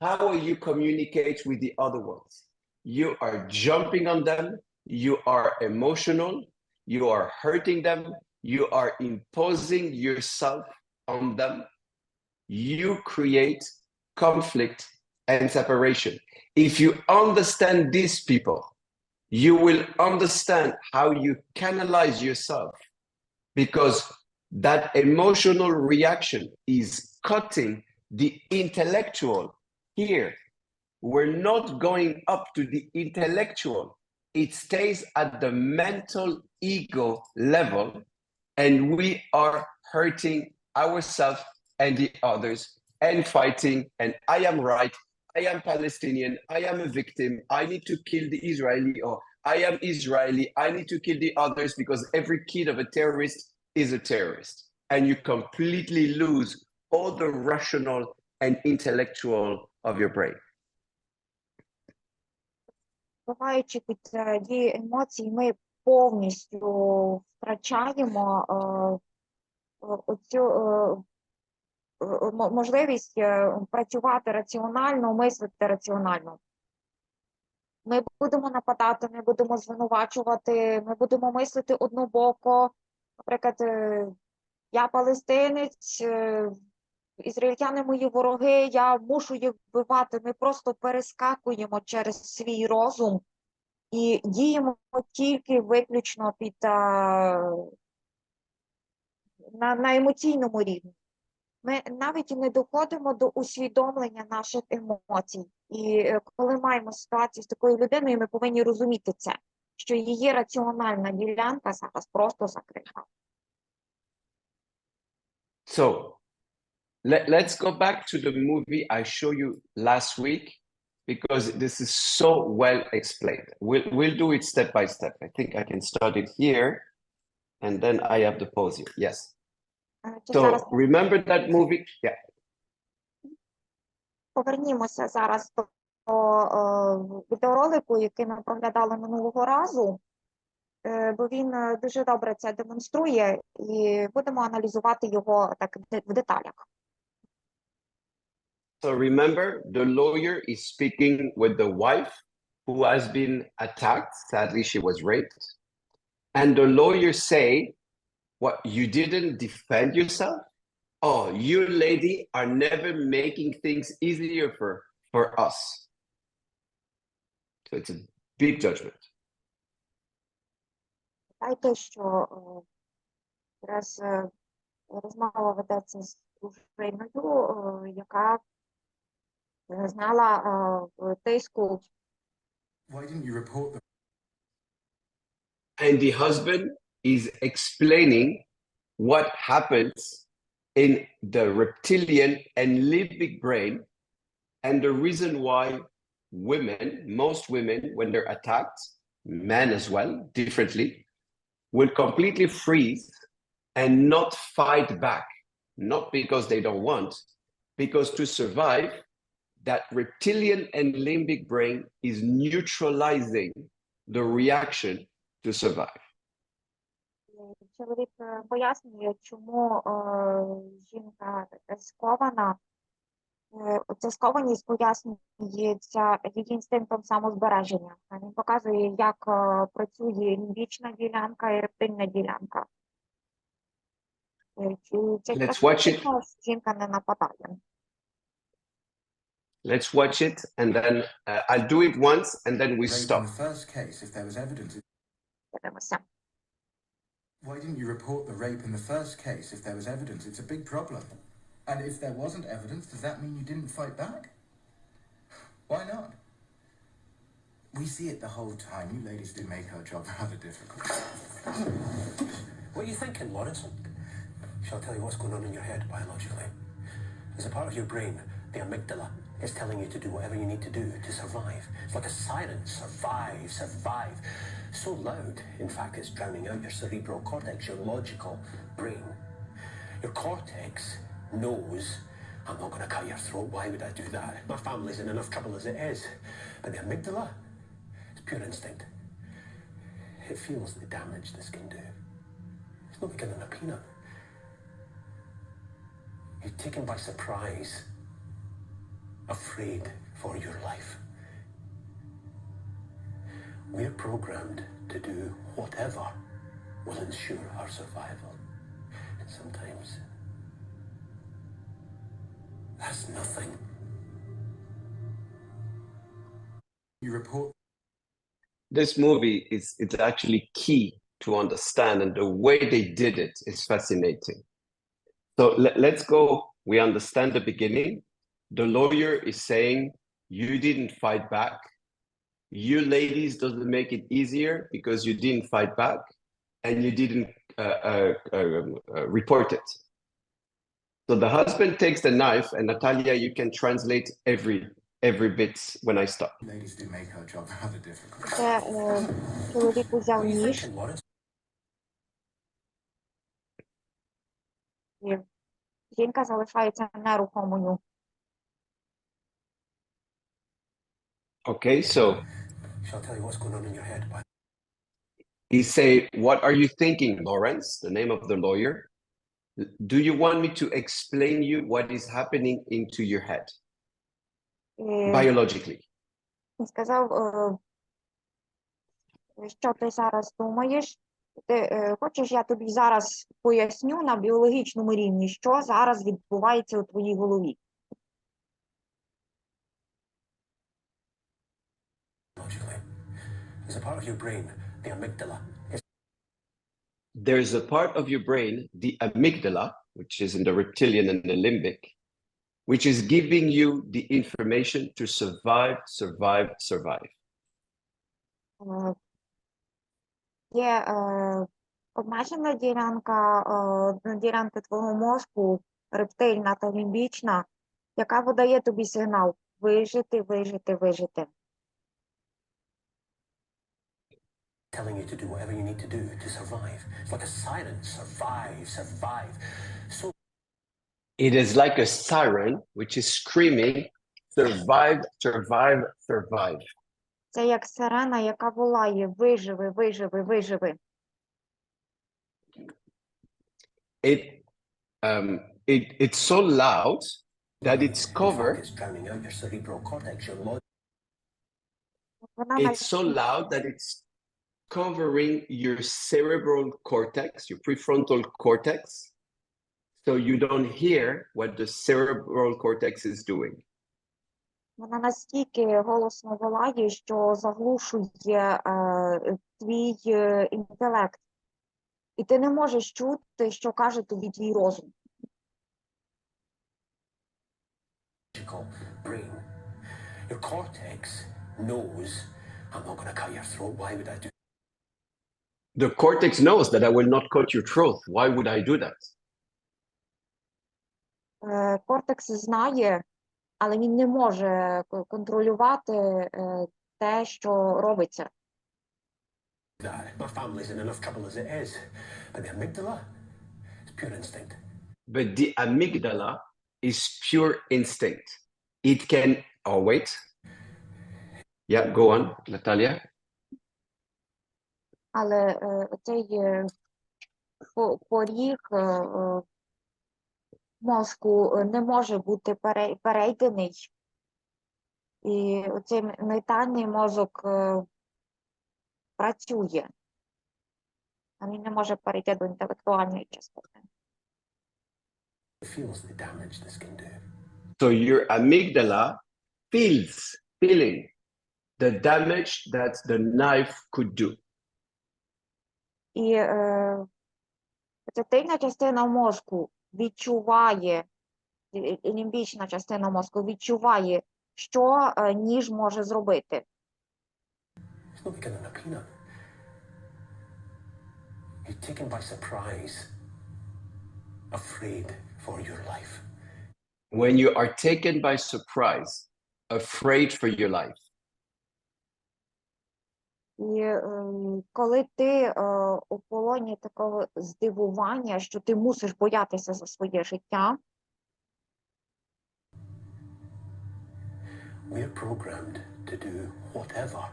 How will you communicate with the other ones? You are jumping on them. You are emotional. You are hurting them. You are imposing yourself on them. You create conflict and separation. If you understand these people, you will understand how you canalize yourself, because that emotional reaction is cutting the intellectual. Here, we're not going up to the intellectual. It stays at the mental ego level, and we are hurting ourselves and the others and fighting. And I am right. I am Palestinian. I am a victim. I need to kill the Israeli, or I am Israeli. I need to kill the others because every kid of a terrorist is a terrorist. And you completely lose all the rational and intellectual of your brain. Буваючи під дією емоцій, ми повністю втрачаємо оцю можливість працювати раціонально, мислити раціонально. Ми будемо нападати, ми будемо звинувачувати, ми будемо мислити однобоко. Наприклад, я палестинець, ізраїльтяни мої вороги, я мушу їх вбивати. Ми просто перескакуємо через свій розум і діємо тільки виключно на емоційному рівні. Ми навіть не доходимо до усвідомлення наших емоцій. І коли маємо ситуацію з такою людиною, ми повинні розуміти це, що її раціональна ділянка зараз просто закрита. So let's go back to the movie I showed you last week, because this is so well explained. We'll do it step by step. I think I can start it here, and then I have the pause here. Yes. Зараз So remember that movie? Yeah. повернімося зараз до відеоролику, який ми проглядали минулого разу, бо він дуже добре це демонструє, і будемо аналізувати його так в деталях. So remember, the lawyer is speaking with the wife who has been attacked. Sadly, she was raped. And the lawyer say, what, you didn't defend yourself? Oh, you lady are never making things easier for us. So it's a big judgment. Знаєте, що зараз розмова ведеться з дружиною, яка знала тиску. Why didn't you report them? And the husband is explaining what happens in the reptilian and limbic brain, and the reason why women, most women, when they're attacked, men as well, differently, will completely freeze and not fight back, not because they don't want, because to survive, that reptilian and limbic brain is neutralizing the reaction to survive. Чоловік пояснює, чому жінка скована. Ця скованість пояснюється її інстинктом самозбереження. Він показує, як працює лімбічна ділянка і рептильна ділянка. Let's watch it. Жінка не нападає. Let's watch it, and then I'll do it once, and then we Rape stop. in the first case, if there was evidence. Дивимося. Why didn't you report the rape in the first case if there was evidence? It's a big problem. And if there wasn't evidence, does that mean you didn't fight back? Why not? We see it the whole time. You ladies do make our job rather difficult. What are you thinking, Lawrence? Shall I tell you what's going on in your head biologically? There's a part of your brain, the amygdala, is telling you to do whatever you need to do to survive. It's like a siren. Survive, survive. So loud, in fact, it's drowning out your cerebral cortex, your logical brain. Your cortex knows, I'm not going to cut your throat. Why would I do that? My family's in enough trouble as it is. But the amygdala, it's pure instinct. It feels the damage this can do. It's not bigger than a peanut. You're taken by surprise, afraid for your life. We're programmed to do whatever will ensure our survival. And sometimes that's nothing. You report. This movie it's actually key to understand, and the way they did it is fascinating. So let's go. We understand the beginning. The lawyer is saying, you didn't fight back. You ladies doesn't make it easier because you didn't fight back and you didn't report it. So the husband takes the knife, and Natalia, you can translate every bit when I stop. Ladies do make our job rather difficult. Це чоловік узяв What are you ніж, thinking, Lawrence? і жінка залишається нерухомою. Okay, so Shall I tell you what's going on in your head? he say, what are you thinking, Lawrence? The name of the lawyer. Do you want me to explain you what is happening into your head biologically? Він сказав, що ти зараз думаєш? Ти хочеш, я тобі зараз поясню на біологічному рівні, що зараз відбувається у твоїй голові. Logically. There's a part of your brain, the amygdala. There's a part of your brain, the amygdala, which is in the reptilian and the limbic, which is giving you the information to survive, survive, survive. Є обмежена ділянка твого мозку, рептильна та лімбічна, яка видає тобі сигнал вижити, вижити, вижити. Telling you to do whatever you need to do to survive. It's like a siren. Survive, survive. So It is like a siren which is screaming, survive, survive, survive. Це як сирена, яка волає виживи, виживи, виживи. It's so loud that it's in fact, covered. it's drowning out your cerebral cortex, your Вона It's so loud that it's covering your cerebral cortex, your prefrontal cortex, so you don't hear what the cerebral cortex is doing. Вона настільки голосно волає, що заглушує твій інтелект. І ти не можеш чути, що каже тобі твій розум. brain. Your cortex knows I'm not going to cut your throat. Why would I do The cortex knows that I will not cut your throat. Why would I do that? Кортекс знає, але він не може контролювати те, що робиться. that? My family's in enough trouble as it is. But the amygdala is pure instinct. But the amygdala is pure instinct. It can, oh wait. Yeah, go on, Natalia. Але цей поріг мозку не може бути перейдений. І цей ментальний мозок працює. А він не може перейти до інтелектуальної частини. Feels the damage this can do. So your amygdala feeling the damage that the knife could do. І ця тильна частина мозку відчуває, лімбічна частина мозку відчуває, що ніж може зробити. It's not like in a peanut. You're taken by surprise, afraid for your life. When you are taken by surprise, afraid for your life. І коли ти у полоні такого здивування, що ти мусиш боятися за своє життя, We're programmed to do whatever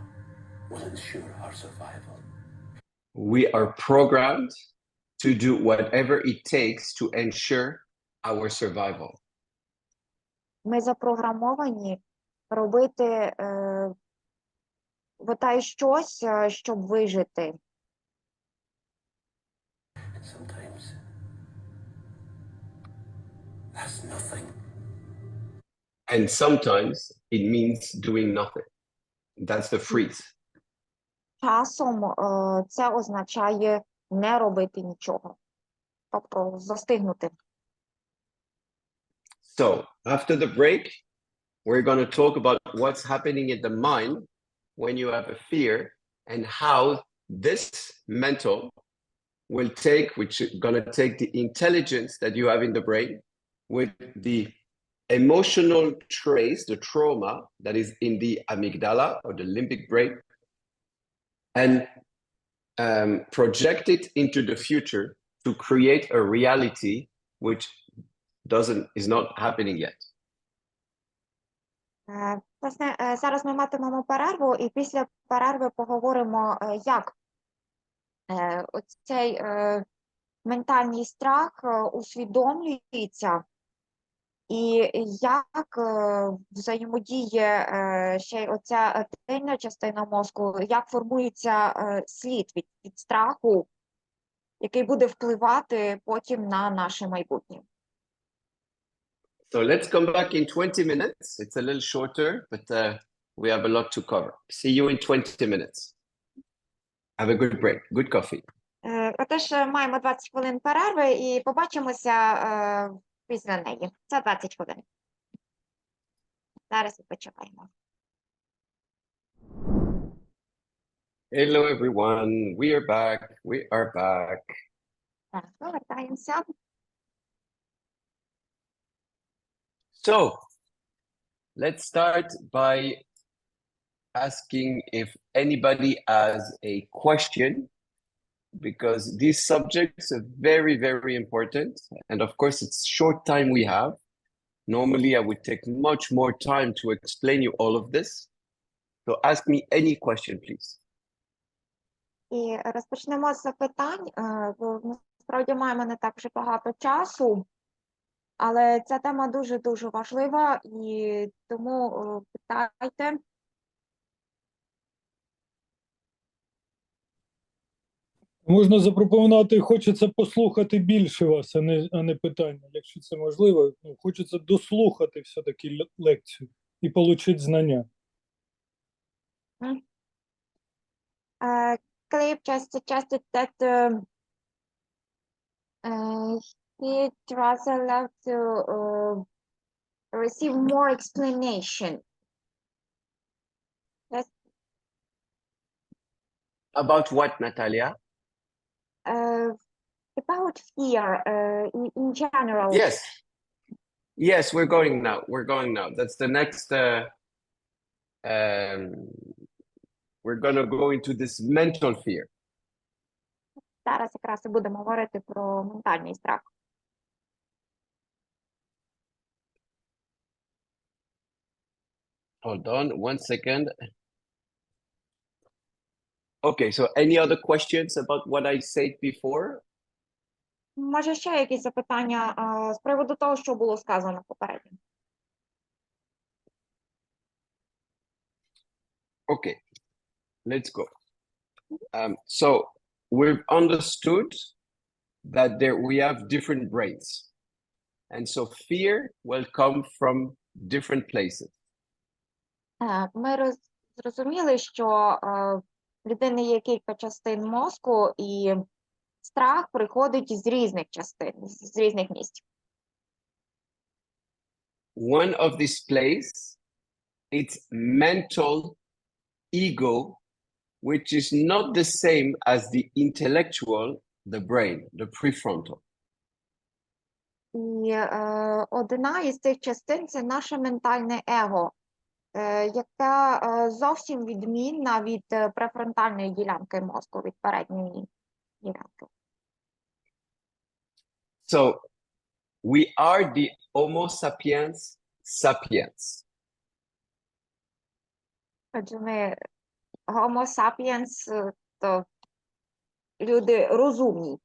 will ensure our survival. We are programmed to do whatever it takes to ensure our survival. ми запрограмовані робити бодай щось, щоб вижити. Sometimes that's nothing. And sometimes it means doing nothing. That's the freeze. Часом це означає не робити нічого. Тобто застигнути. So after the break, we're going to talk about what's happening in the mind when you have a fear and how this mental will take, which is going to take the intelligence that you have in the brain with the emotional trace, the trauma that is in the amygdala or the limbic brain, and project it into the future to create a reality which is not happening yet. Власне, зараз ми матимемо перерву, і після перерви поговоримо, як цей ментальний страх усвідомлюється, і як взаємодіє ще й оця тильна частина мозку, як формується слід від страху, який буде впливати потім на наше майбутнє. So let's come back in 20 minutes. It's a little shorter, but we have a lot to cover. See you in 20 minutes. Have a good break. Good coffee. Отож, маємо 20 хвилин перерви і побачимося після неї. Це 20 хвилин. Зараз відпочиваємо. Hello, everyone. We are back. We are back. Так, повертаємося. So let's start by asking if anybody has a question, because these subjects are very, very important. And of course, it's short time we have. Normally, I would take much more time to explain you all of this. So ask me any question, please. І розпочнемо з запитань, бо насправді маємо не так вже багато часу, але ця тема дуже-дуже важлива, і тому питайте. Можна запропонувати, хочеться послухати більше вас, а не питання, якщо це можливо. Ну, хочеться дослухати все-таки лекцію і отримати знання. Clive just suggested that he'd rather love to receive more explanation. Yes. About what, Natalia? About fear in general. Yes. Yes, we're going now. We're going now. That's the next. We're going to go into this mental fear. Зараз якраз і будемо говорити про ментальний страх. Hold on 1 second. Okay, so any other questions about what I said before? Може, ще якісь запитання з приводу того, що було сказано попередньо? Okay, let's go. So we've understood that we have different brains. And so fear will come from different places. Ми зрозуміли, що в людини є кілька частин мозку, і страх приходить з різних частин, з різних місць. One of these places, it's mental ego, which is not the same as the intellectual, the brain, the prefrontal. І одна із цих частин – це наше ментальне его, яка зовсім відмінна від префронтальної ділянки мозку, від передньої ділянки. So we are the Homo sapiens sapiens. Отже, ми Homo sapiens, то люди розумні.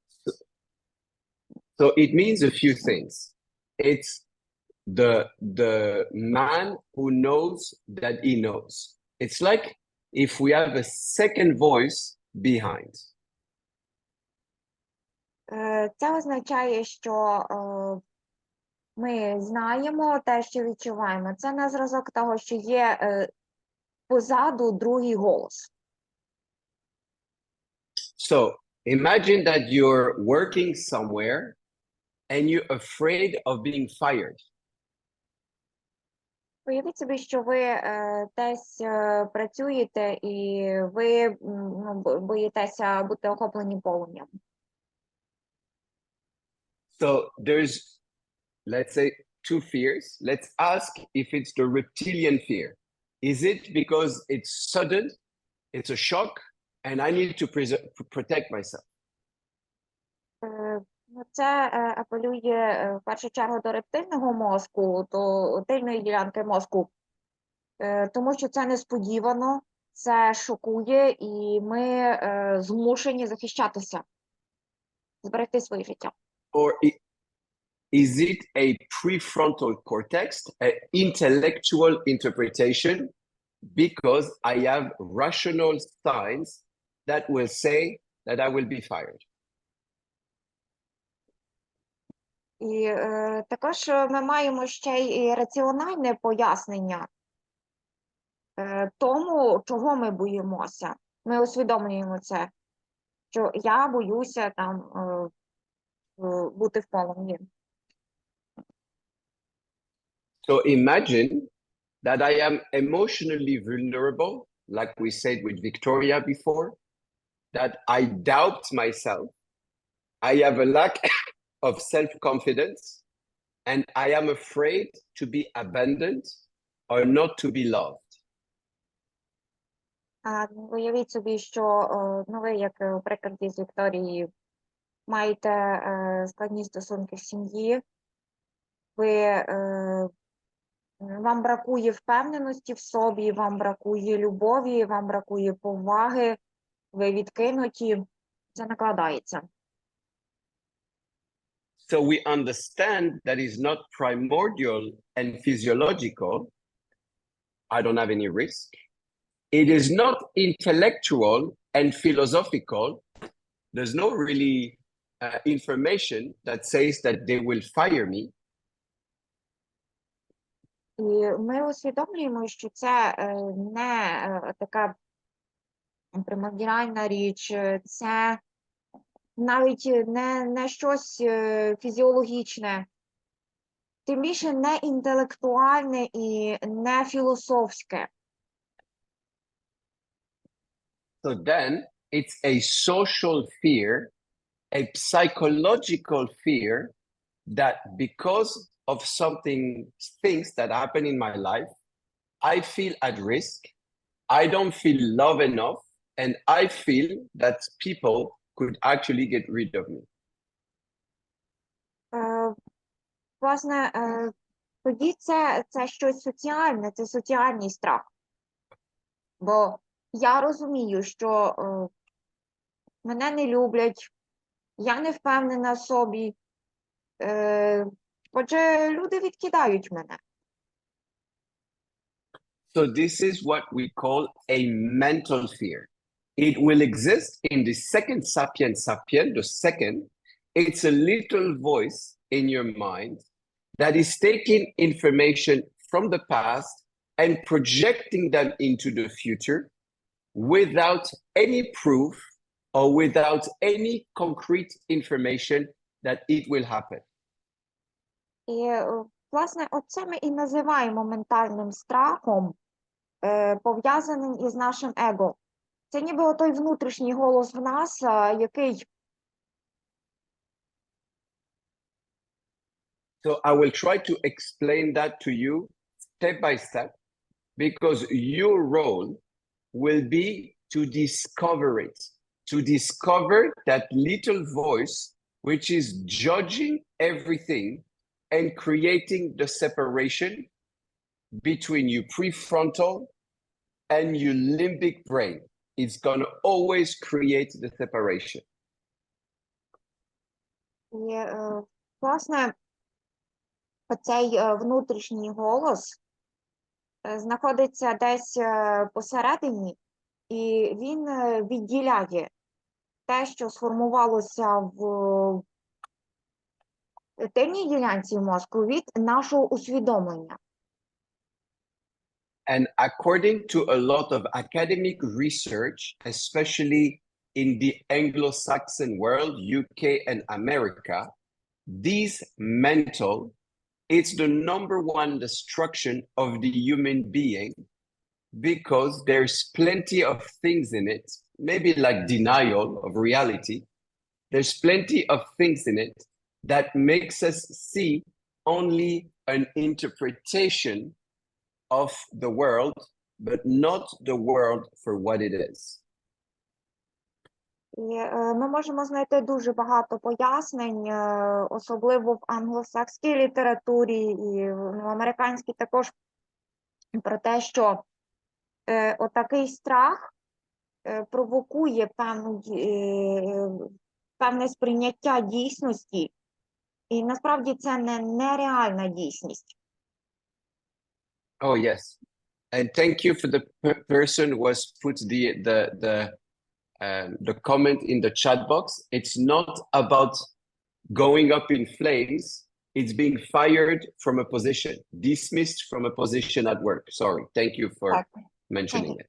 So it means a few things. It's the man who knows that he knows. It's like if we have a second voice behind. Це означає, що ми знаємо те, що відчуваємо. Це на зразок того, що є позаду другий голос. So imagine that you're working somewhere and you're afraid of being fired. Уявіть собі, що ви десь працюєте і ви боїтеся бути охоплені полум'ям. So there's, let's say, two fears. Let's ask if it's the reptilian fear. Is it because it's sudden, it's a shock, and I need to protect myself? Це апелює в першу чергу до рептильного мозку, до тильної ділянки мозку, тому що це несподівано, це шокує, і ми змушені захищатися, зберегти своє життя. Or is it a prefrontal cortex, an intellectual interpretation, because I have rational signs that will say that I will be fired? І також ми маємо ще й раціональне пояснення тому, чого ми боїмося. Ми усвідомлюємо це, що я боюся там бути в полум'ї. So imagine that I am emotionally vulnerable, like we said with Victoria before, that I doubt myself, I have a lack of self-confidence, and I am afraid to be abandoned or not to be loved. Уявіть собі, що ну, ви, як у прикладі з Вікторією, маєте складні стосунки в сім'ї, вам бракує впевненості в собі, вам бракує любові, вам бракує поваги, ви відкинуті, це накладається. So we understand that is not primordial and physiological. I don't have any risk. It is not intellectual and philosophical. There's no really information that says that they will fire me. І ми усвідомлюємо, що це не така примордіальна річ, це навіть не щось фізіологічне, тим більше не інтелектуальне і не філософське. So then it's a social fear, a psychological fear that because of things that happen in my life, I feel at risk, I don't feel love enough, and I feel that people could actually get rid of me. Власне, тоді це щось соціальне, це соціальний страх. Бо я розумію, що мене не люблять, я не впевнена в собі, отже, люди відкидають мене. So this is what we call a mental fear. It will exist in the second sapien, the second. It's a little voice in your mind that is taking information from the past and projecting them into the future without any proof or without any concrete information that it will happen. І, власне, оце ми і називаємо ментальним страхом, пов'язаним із нашим его. Це ніби той внутрішній голос в нас, який... So I will try to explain that to you step by step, because your role will be to discover it, to discover that little voice which is judging everything and creating the separation between your prefrontal and your limbic brain. It's going to always create the separation. І, власне, оцей внутрішній голос знаходиться десь посередині, і він відділяє те, що сформувалося в тильній ділянці мозку, від нашого усвідомлення. And according to a lot of academic research, especially in the Anglo-Saxon world, UK and America, these mental, it's the number one destruction of the human being, because there's plenty of things in it, maybe like denial of reality. There's plenty of things in it that makes us see only an interpretation of the world, but not the world for what it is. І ми можемо знайти дуже багато пояснень, особливо в англосакській літературі і в американській також, про те, що отакий страх провокує певне сприйняття дійсності, і насправді це нереальна дійсність. Oh, yes. And thank you for the person who has put the comment in the chat box. It's not about going up in flames. It's being fired from a position, dismissed from a position at work. Sorry. Thank you for mentioning it.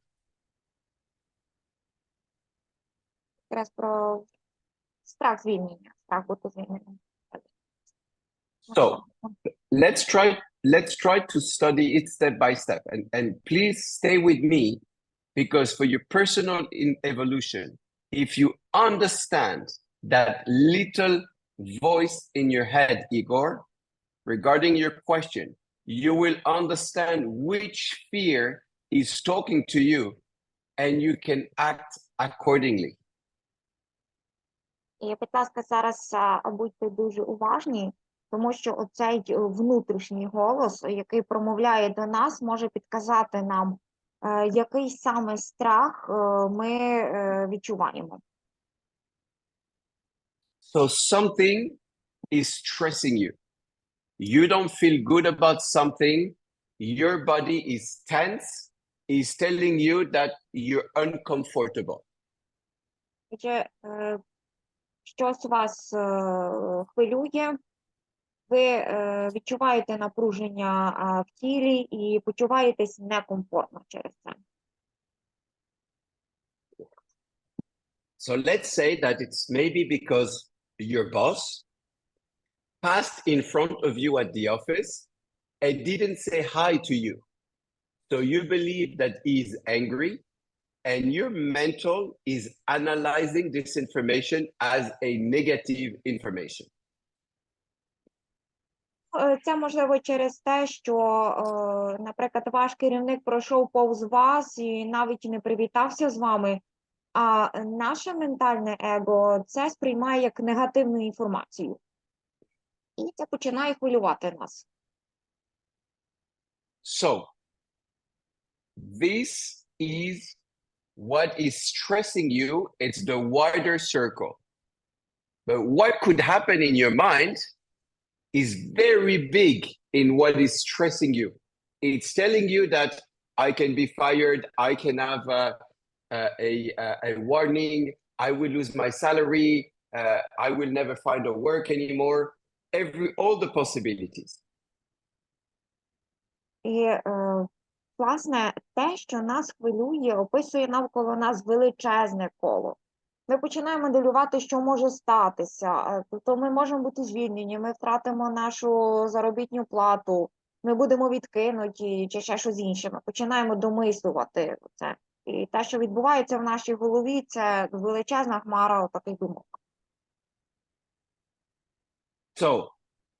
Якраз про страх звільнення, страх бути звільненим. So let's try to study it step by step, and please stay with me, because for your personal evolution, if you understand that little voice in your head, Igor, regarding your question, you will understand which fear is talking to you and you can act accordingly. І, будь ласка, зараз будьте дуже уважні, тому що оцей внутрішній голос, який промовляє до нас, може підказати нам, який саме страх ми відчуваємо. So something is stressing you. You don't feel good about something. Your body is tense, is telling you that you're uncomfortable. Отже, щось вас хвилює, ви відчуваєте напруження в тілі і почуваєтесь некомфортно через це. So let's say that it's maybe because your boss passed in front of you at the office and didn't say hi to you. So you believe that he's angry and your mental is analyzing this information as a negative information. Це можливо через те, що, наприклад, ваш керівник пройшов повз вас і навіть не привітався з вами, а наше ментальне его це сприймає як негативну інформацію. І це починає хвилювати нас. So, this is what is stressing you. It's the wider circle. But what could happen in your mind is very big in what is stressing you. It's telling you that I can be fired, I can have a warning, I will lose my salary, I will never find a work anymore, all the possibilities. І, власне, те, що нас хвилює, описує навколо нас величезне коло. Ми починаємо моделювати, що може статися. Тобто ми можемо бути звільнені, ми втратимо нашу заробітну плату, ми будемо відкинуті чи ще щось інше. Ми починаємо домислювати це. І те, що відбувається в нашій голові, це величезна хмара таких думок. So,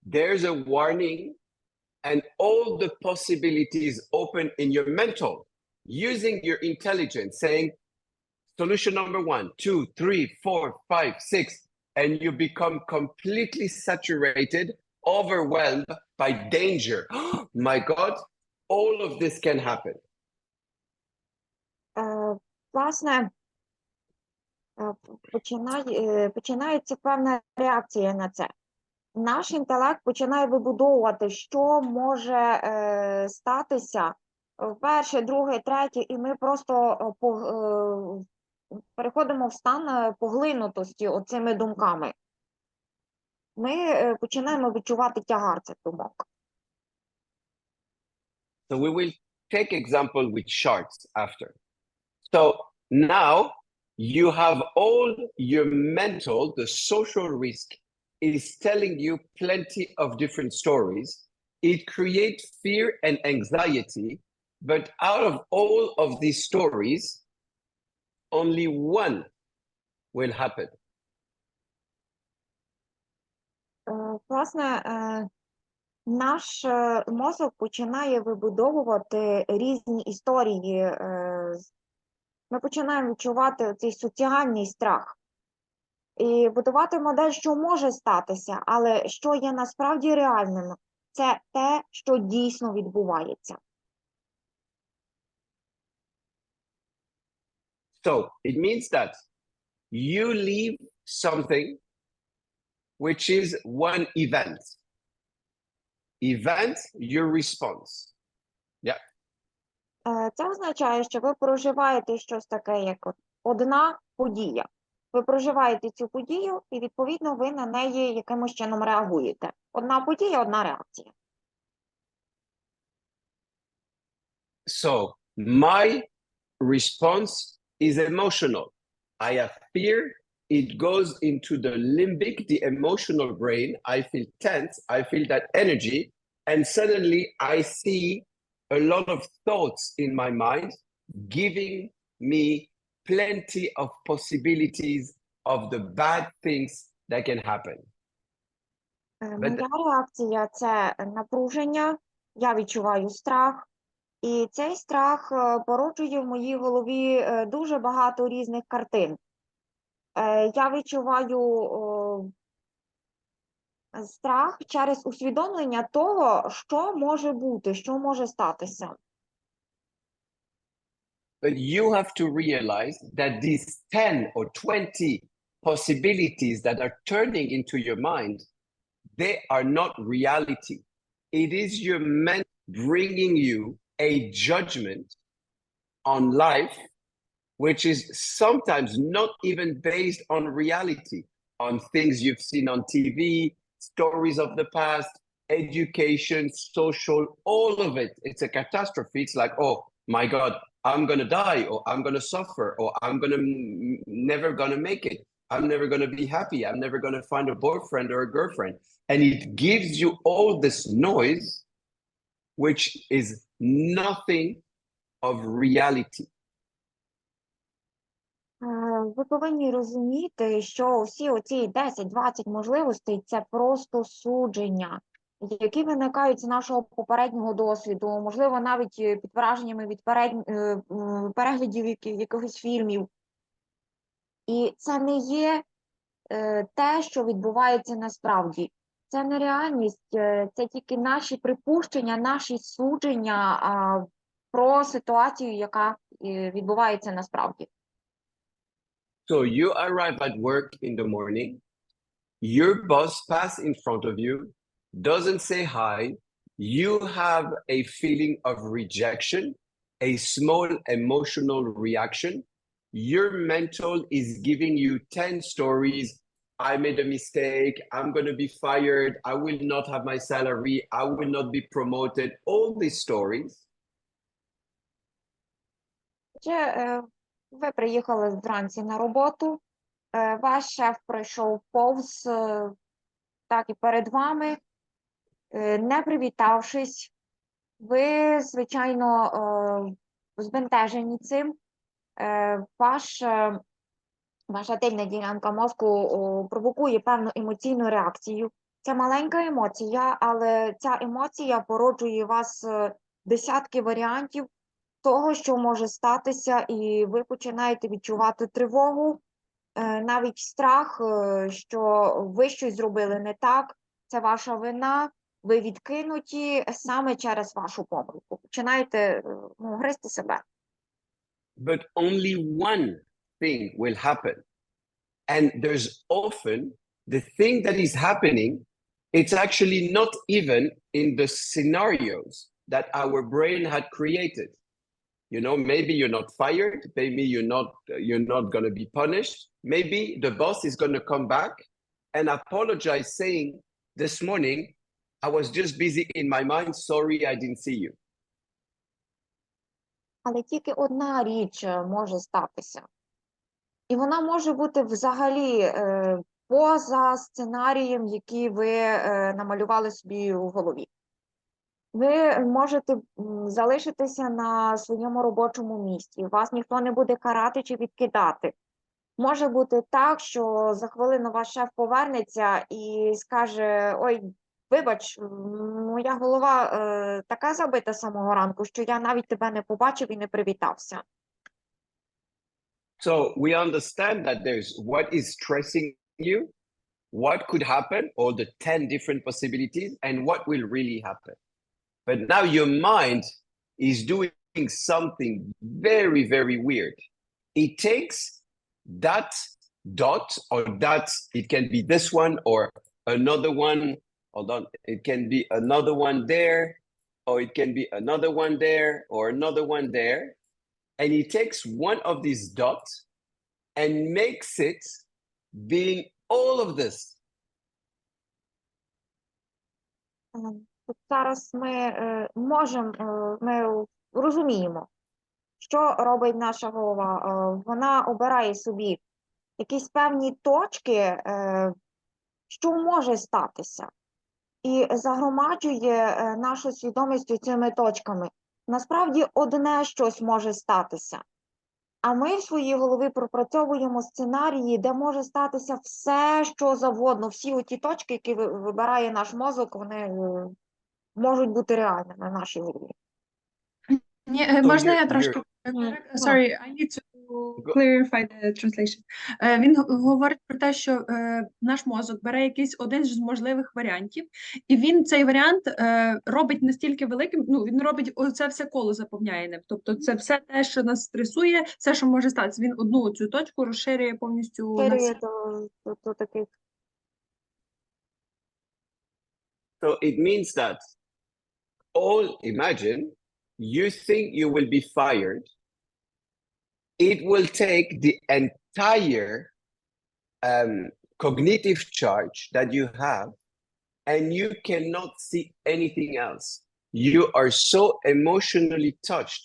there's a warning and all the possibilities open in your mental, using your intelligence, saying, solution number 1, 2, 3, 4, 5, 6, and you become completely saturated, overwhelmed by danger. Oh my God, all of this can happen. Власне, починається певна реакція на це. Наш інтелект починає вибудовувати, що може статися перше, друге, третє, і ми просто переходимо в стан поглинутості оцими думками. Ми починаємо відчувати тягар цих думок. So we will take example with sharks after. So now you have all your mental, the social risk is telling you plenty of different stories. It creates fear and anxiety, but out of all of these stories, only one will happen. Власне, наш мозок починає вибудовувати різні історії. Ми починаємо відчувати цей соціальний страх. І будувати модель, що може статися, але що є насправді реальним, це те, що дійсно відбувається. So it means that you leave something which is one event. Event, your response. Yeah. Це означає, що ви проживаєте щось таке, як одна подія. Ви проживаєте цю подію, і, відповідно, ви на неї якимось чином реагуєте. Одна подія, одна реакція. So my response is emotional. I have fear. It goes into the limbic, the emotional brain. I feel tense. I feel that energy. And suddenly I see a lot of thoughts in my mind, giving me plenty of possibilities of the bad things that can happen. Моя реакція – це напруження, я відчуваю страх, і цей страх породжує в моїй голові дуже багато різних картин. Я відчуваю страх через усвідомлення того, що може бути, що може статися. But you have to realize that these 10 or 20 possibilities that are turning into your mind, they are not reality. It is your mind bringing you a judgment on life, which is sometimes not even based on reality, on things you've seen on TV, stories of the past, education, social, all of it. It's a catastrophe. It's like, oh my God, I'm going to die, or I'm going to suffer, or I'm going to never going to make it. I'm never going to be happy. I'm never going to find a boyfriend or a girlfriend. And it gives you all this noise, which is nothing of reality. Ви повинні розуміти, що всі оці 10-20 можливостей – це просто судження, які виникають з нашого попереднього досвіду, можливо, навіть під враженнями від переглядів якихось фільмів. І це не є те, що відбувається насправді. Це не реальність, це тільки наші припущення, наші судження про ситуацію, яка відбувається насправді. So you arrive at work in the morning, your boss passes in front of you, doesn't say hi, you have a feeling of rejection, a small emotional reaction. Your mental is giving you 10 stories. I made a mistake, I'm going to be fired, I will not have my salary, I will not be promoted, all these stories. Ви приїхали вранці на роботу, ваш шеф пройшов повз, так і перед вами, не привітавшись. Ви, звичайно, збентежені цим. Ваша тильна ділянка мозку провокує певну емоційну реакцію. Це маленька емоція, але ця емоція породжує у вас десятки варіантів того, що може статися, і ви починаєте відчувати тривогу, навіть страх, що ви щось зробили не так, це ваша вина, ви відкинуті саме через вашу помилку. Починаєте гризти себе. But only one thing will happen. And there's often the thing that is happening, it's actually not even in the scenarios that our brain had created. You know, maybe you're not fired, maybe you're not going to be punished. Maybe the boss is going to come back and apologize, saying, this morning, I was just busy in my mind, sorry, I didn't see you. Але тільки одна річ може статися. І вона може бути взагалі поза сценарієм, який ви намалювали собі у голові. Ви можете залишитися на своєму робочому місці, вас ніхто не буде карати чи відкидати. Може бути так, що за хвилину ваш шеф повернеться і скаже, ой, вибач, моя голова така забита з самого ранку, що я навіть тебе не побачив і не привітався. So we understand that there's what is stressing you, what could happen, all the 10 different possibilities, and what will really happen. But now your mind is doing something very, very weird. It takes that dot, or that, it can be this one or another one, hold on, it can be another one there, or it can be another one there, or another one there. And he takes one of these dots and makes it being all of this. Зараз ми розуміємо, що робить наша голова. Вона обирає собі якісь певні точки, що може статися, і загромаджує нашу свідомість цими точками. Насправді одне щось може статися. А ми в своїй голові пропрацьовуємо сценарії, де може статися все, що завгодно. Всі оті точки, які вибирає наш мозок, вони можуть бути реальними в нашій голові. Ні, можна я you're- трошки... you're- Sorry, I need to clarify the translation. Він говорить про те, що наш мозок бере якийсь один з можливих варіантів, і він цей варіант робить настільки великим, ну, він робить оце все коло заповняє ним. Тобто це все те, що нас стресує, все, що може статися. Він одну цю точку розширює повністю на всі. до таких. So it means that imagine you think you will be fired. It will take the entire cognitive charge that you have, and you cannot see anything else. You are so emotionally touched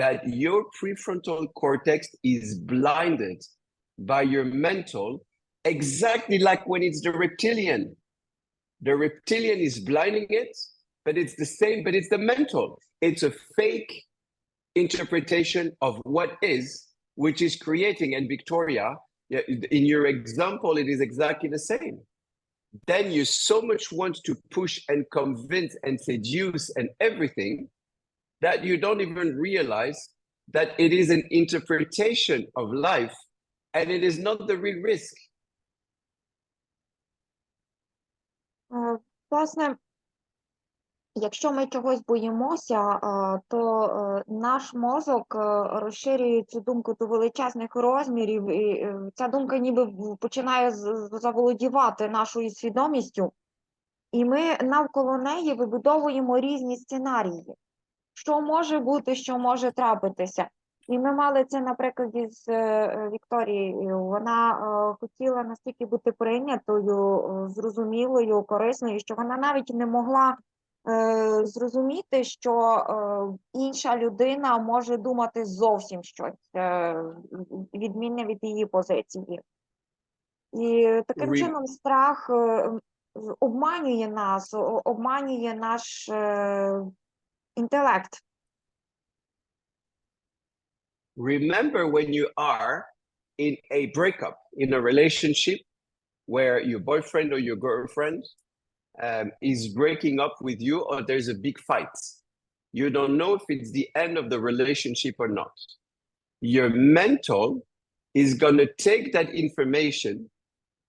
that your prefrontal cortex is blinded by your mental, exactly like when it's the reptilian. The reptilian is blinding it, but it's the same, but it's the mental. It's a fake interpretation of what is, which is creating, and Victoria, in your example, it is exactly the same. Then you so much want to push and convince and seduce and everything that you don't even realize that it is an interpretation of life and it is not the real risk. Власне, якщо ми чогось боїмося, то наш мозок розширює цю думку до величезних розмірів, і ця думка ніби починає заволодівати нашою свідомістю, і ми навколо неї вибудовуємо різні сценарії. Що може бути, що може трапитися. І ми мали це, наприклад, з Вікторією. Вона хотіла настільки бути прийнятою, зрозумілою, корисною, що вона навіть не могла зрозуміти, що інша людина може думати зовсім щось відмінне від її позиції. І таким чином страх обманює нас, обманює наш інтелект. Remember when you are in a breakup, in a relationship where your boyfriend or your girlfriend is breaking up with you, or there's a big fight. You don't know if it's the end of the relationship or not. Your mental is going to take that information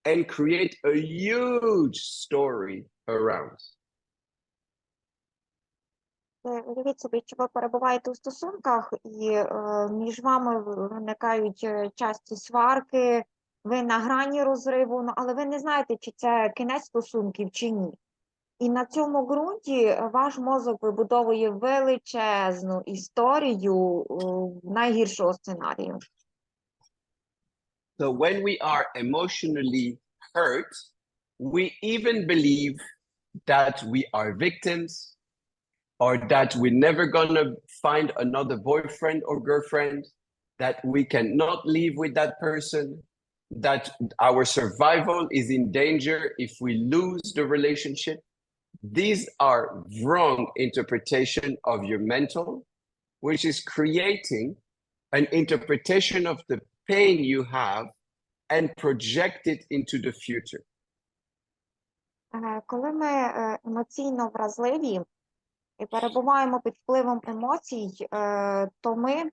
and create a huge story around. Уявіть собі, що ви перебуваєте у стосунках, і між вами виникають часті сварки, ви на грані розриву, але ви не знаєте, чи це кінець стосунків, чи ні. І на цьому ґрунті ваш мозок вибудовує величезну історію найгіршого сценарію. So when we are emotionally hurt, we even believe that we are victims, or that we're never gonna find another boyfriend or girlfriend, that we cannot live with that person, that our survival is in danger if we lose the relationship. These are wrong interpretation of your mental, which is creating an interpretation of the pain you have and project it into the future. Коли ми емоційно вразливі і перебуваємо під впливом емоцій, то ми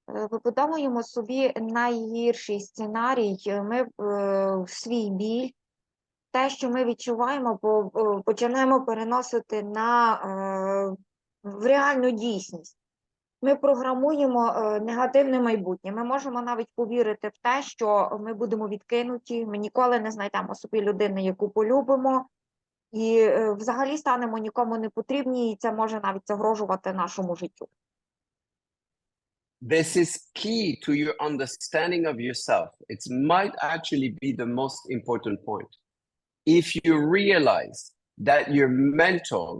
вибудовуємо собі найгірший сценарій, ми свій біль, те, що ми відчуваємо, починаємо переносити в реальну дійсність. Ми програмуємо негативне майбутнє. Ми можемо навіть повірити в те, що ми будемо відкинуті, ми ніколи не знайдемо собі людину, яку полюбимо, і взагалі станемо нікому не потрібні, і це може навіть загрожувати нашому життю. This is key to your understanding of yourself. It might actually be the most important point. If you realize that your mental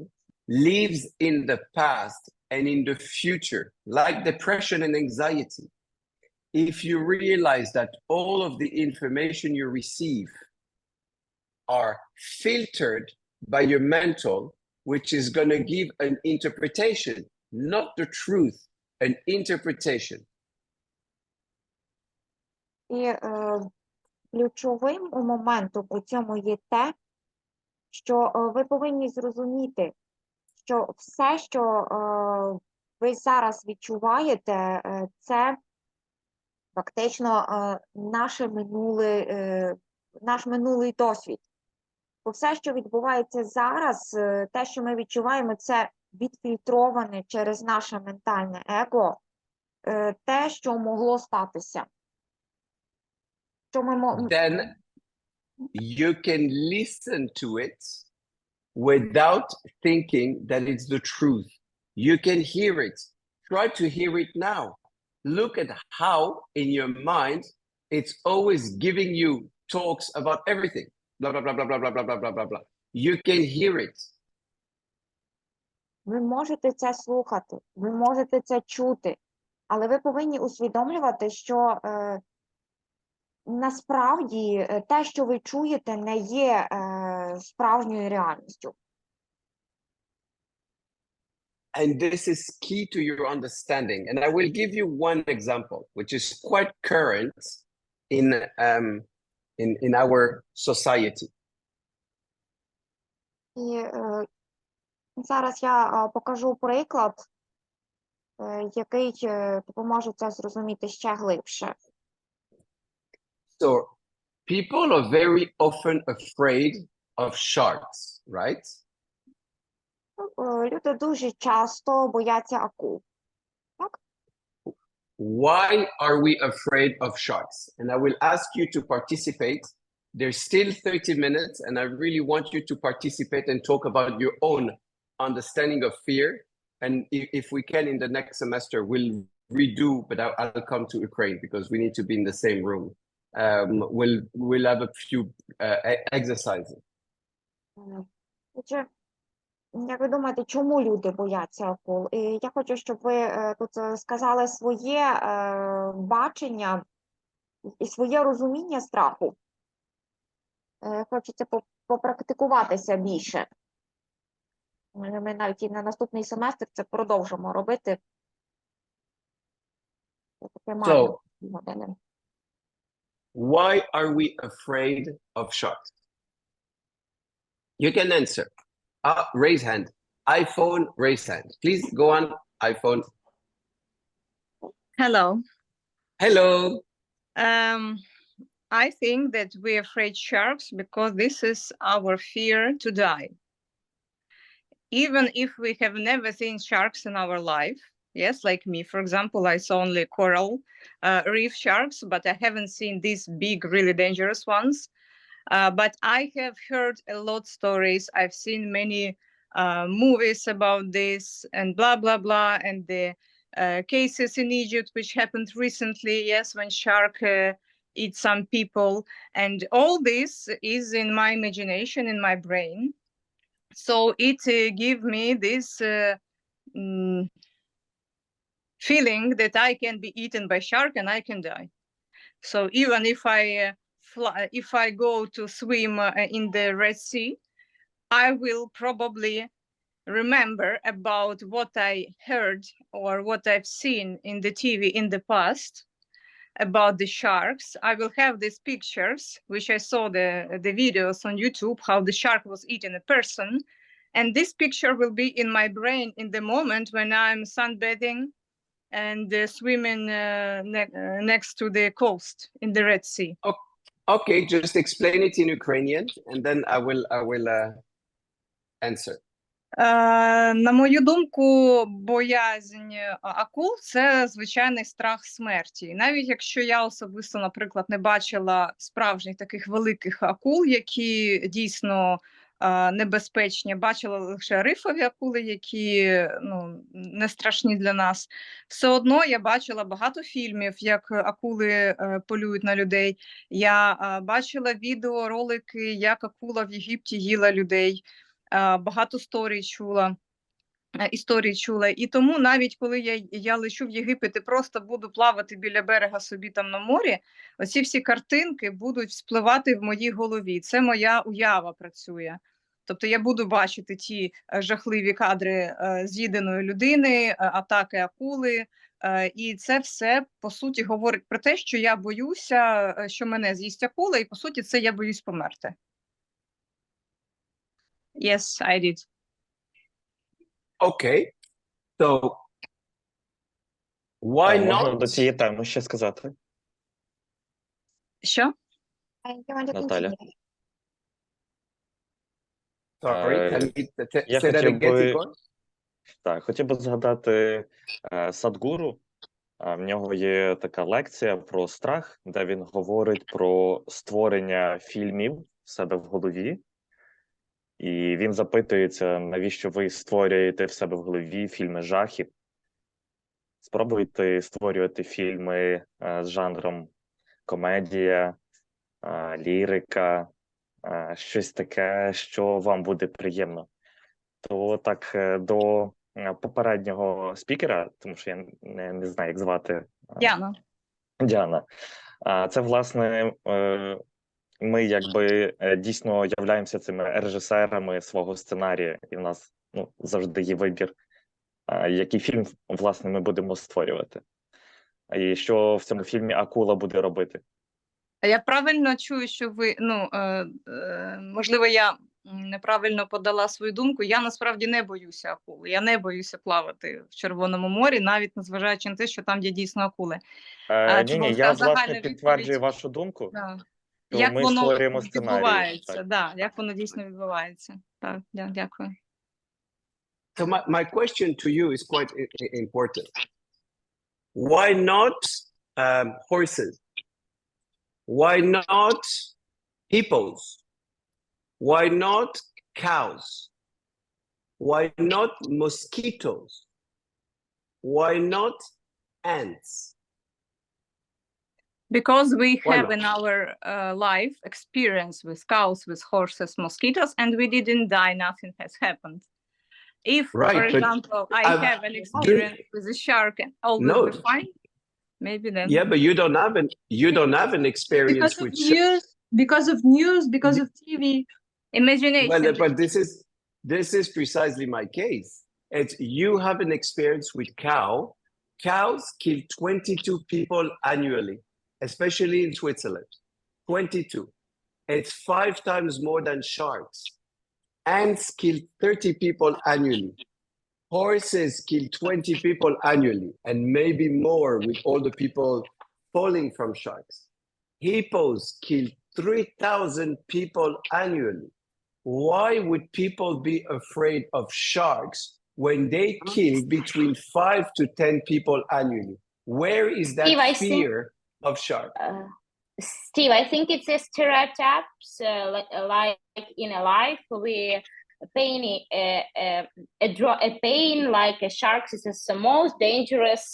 lives in the past and in the future, like depression and anxiety, if you realize that all of the information you receive are filtered by your mental, which is going to give an interpretation, not the truth, an interpretation. І ключовим у моменту у цьому є те, що ви повинні зрозуміти, що все, що ви зараз відчуваєте, це фактично наш минулий досвід. Бо все, що відбувається зараз, те, що ми відчуваємо, це відфільтроване через наше ментальне его, те, що могло статися. Що ми Then you can listen to it without thinking that it's the truth. You can hear it. Try to hear it now. Look at how in your mind it's always giving you talks about everything. Blah, blah, blah, blah, blah, blah, blah, blah, blah, blah, blah. You can hear it. Ви можете це слухати, ви можете це чути, але ви повинні усвідомлювати, що насправді те, що ви чуєте, не є справжньою реальністю. And this is key to your understanding. And I will give you one example, which is quite current in our society. І зараз я покажу приклад, який допоможе це зрозуміти ще глибше. So people are very often afraid of sharks, right? Люди дуже часто бояться акул. Why are we afraid of sharks? And I will ask you to participate. There's still 30 minutes, and I really want you to participate and talk about your own understanding of fear. And if we can, in the next semester, we'll redo, but I'll come to Ukraine because we need to be in the same room. We'll have a few exercises. Отже, як ви думаєте, чому люди бояться акул? І я хочу, щоб ви тут сказали своє бачення і своє розуміння страху. Хочеться попрактикуватися більше. Ми навіть і на наступний семестр це продовжимо робити. So, why are we afraid of sharks? You can answer. Raise hand. iPhone, raise hand. Please go on, iPhone. Hello. Hello. I think that we're afraid sharks because this is our fear to die. Even if we have never seen sharks in our life, yes, like me, for example, I saw only coral reef sharks, but I haven't seen these big, really dangerous ones. But I have heard a lot of stories. I've seen many movies about this and blah, blah, blah. And the cases in Egypt, which happened recently, yes, when shark eat some people. And all this is in my imagination, in my brain. So it gave me this feeling that I can be eaten by shark and I can die. So even if I go to swim in the Red Sea, I will probably remember about what I heard or what I've seen in the TV in the past about the sharks. I will have these pictures, which I saw the videos on YouTube, how the shark was eating a person. And this picture will be in my brain in the moment when I'm sunbathing and swimming next to the coast in the Red Sea. Okay, just explain it in Ukrainian, and then I will answer. На мою думку, боязнь акул – це звичайний страх смерті. Навіть якщо я особисто, наприклад, не бачила справжніх таких великих акул, які дійсно небезпечні, бачила лише рифові акули, які не страшні для нас. Все одно я бачила багато фільмів, як акули полюють на людей. Я бачила відеоролики, як акула в Єгипті їла людей. Багато історій чула. І тому навіть коли я лечу в Єгипет і просто буду плавати біля берега собі там на морі, оці всі картинки будуть спливати в моїй голові. Це моя уява працює. Тобто я буду бачити ті жахливі кадри з'їденої людини, атаки акули, і це все, по суті, говорить про те, що я боюся, що мене з'їсть акула, і, по суті, це я боюсь померти. Yes, I did. Okay. So why Можна not? до цієї теми ще сказати, Що? You want to Наталя? continue? Sorry, can you Я say that хотів again, би, Igor? так, хотів би згадати Садгуру. В нього є така лекція про страх, де він говорить про створення фільмів в себе в голові. І він запитується, навіщо ви створюєте в себе в голові фільми жахів. Спробуйте створювати фільми з жанром комедія, лірика, щось таке, що вам буде приємно. То так до попереднього спікера, тому що я не знаю, як звати Діана. Це, власне, ми якби дійсно являємося цими режисерами свого сценарія, і в нас завжди є вибір, який фільм, власне, ми будемо створювати. І що в цьому фільмі акула буде робити. Я правильно чую, що ви, можливо, я неправильно подала свою думку. Я насправді не боюся акули. Я не боюся плавати в Червоному морі, навіть незважаючи на те, що там є дійсно акули. Ні, я, власне, підтверджую вашу думку. Да. То Як ми воно створюємо сценарій. відбувається, да, як воно дійсно відбувається. Так, дякую. So my question to you is quite important. Why not horses? Why not hippos? Why not cows? Why not mosquitoes? Why not ants? Because we Why have not? in our life experience with cows, with horses, mosquitoes, and we didn't die, nothing has happened. If, Right, for but example, I have an do- experience with a shark and all will No. be fine, maybe then. Yeah, but you don't have an experience Because of with news, because of TV. Imagination. Well, but this is precisely my case. It's you have an experience with cow. Cows kill 22 people annually, especially in Switzerland. 22. It's 5 times more than sharks. Ants kill 30 people annually. Horses kill 20 people annually, and maybe more with all the people falling from sharks. Hippos kill 3,000 people annually. Why would people be afraid of sharks when they kill between 5 to 10 people annually? Where is that Steve, I fear of sharks? Steve, I think it's a stereotypes, like in a life we a pain like a shark is the most dangerous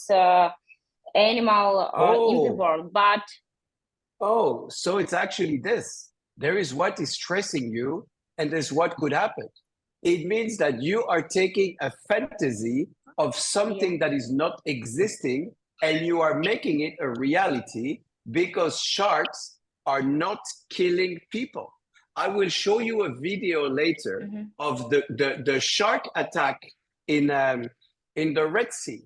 animal in the world. But so it's actually this. There is what is stressing you, and there's what could happen. It means that you are taking a fantasy of something that is not existing, and you are making it a reality because sharks are not killing people. I will show you a video later of the shark attack in the Red Sea.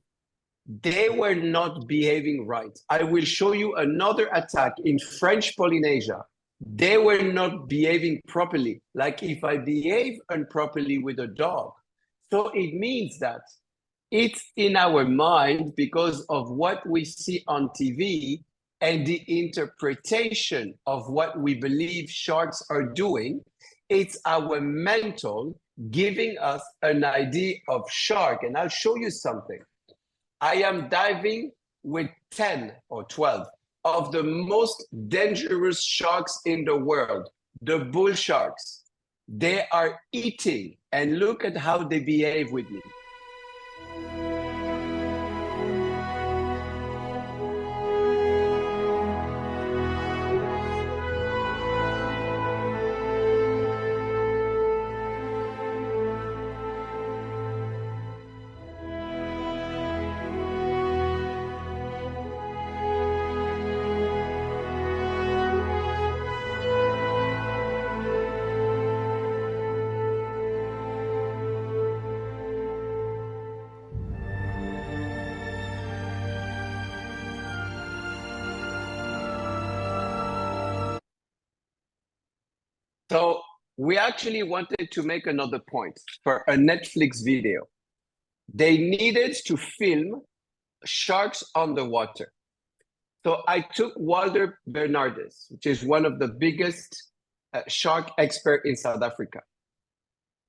They were not behaving right. I will show you another attack in French Polynesia. They were not behaving properly, like if I behave improperly with a dog. So it means that it's in our mind because of what we see on TV and the interpretation of what we believe sharks are doing. It's our mental giving us an idea of shark. And I'll show you something. I am diving with 10 or 12 of the most dangerous sharks in the world, the bull sharks. They are eating, and look at how they behave with me. So we actually wanted to make another point for a Netflix video. They needed to film sharks underwater. So I took Walter Bernardes, which is one of the biggest shark experts in South Africa.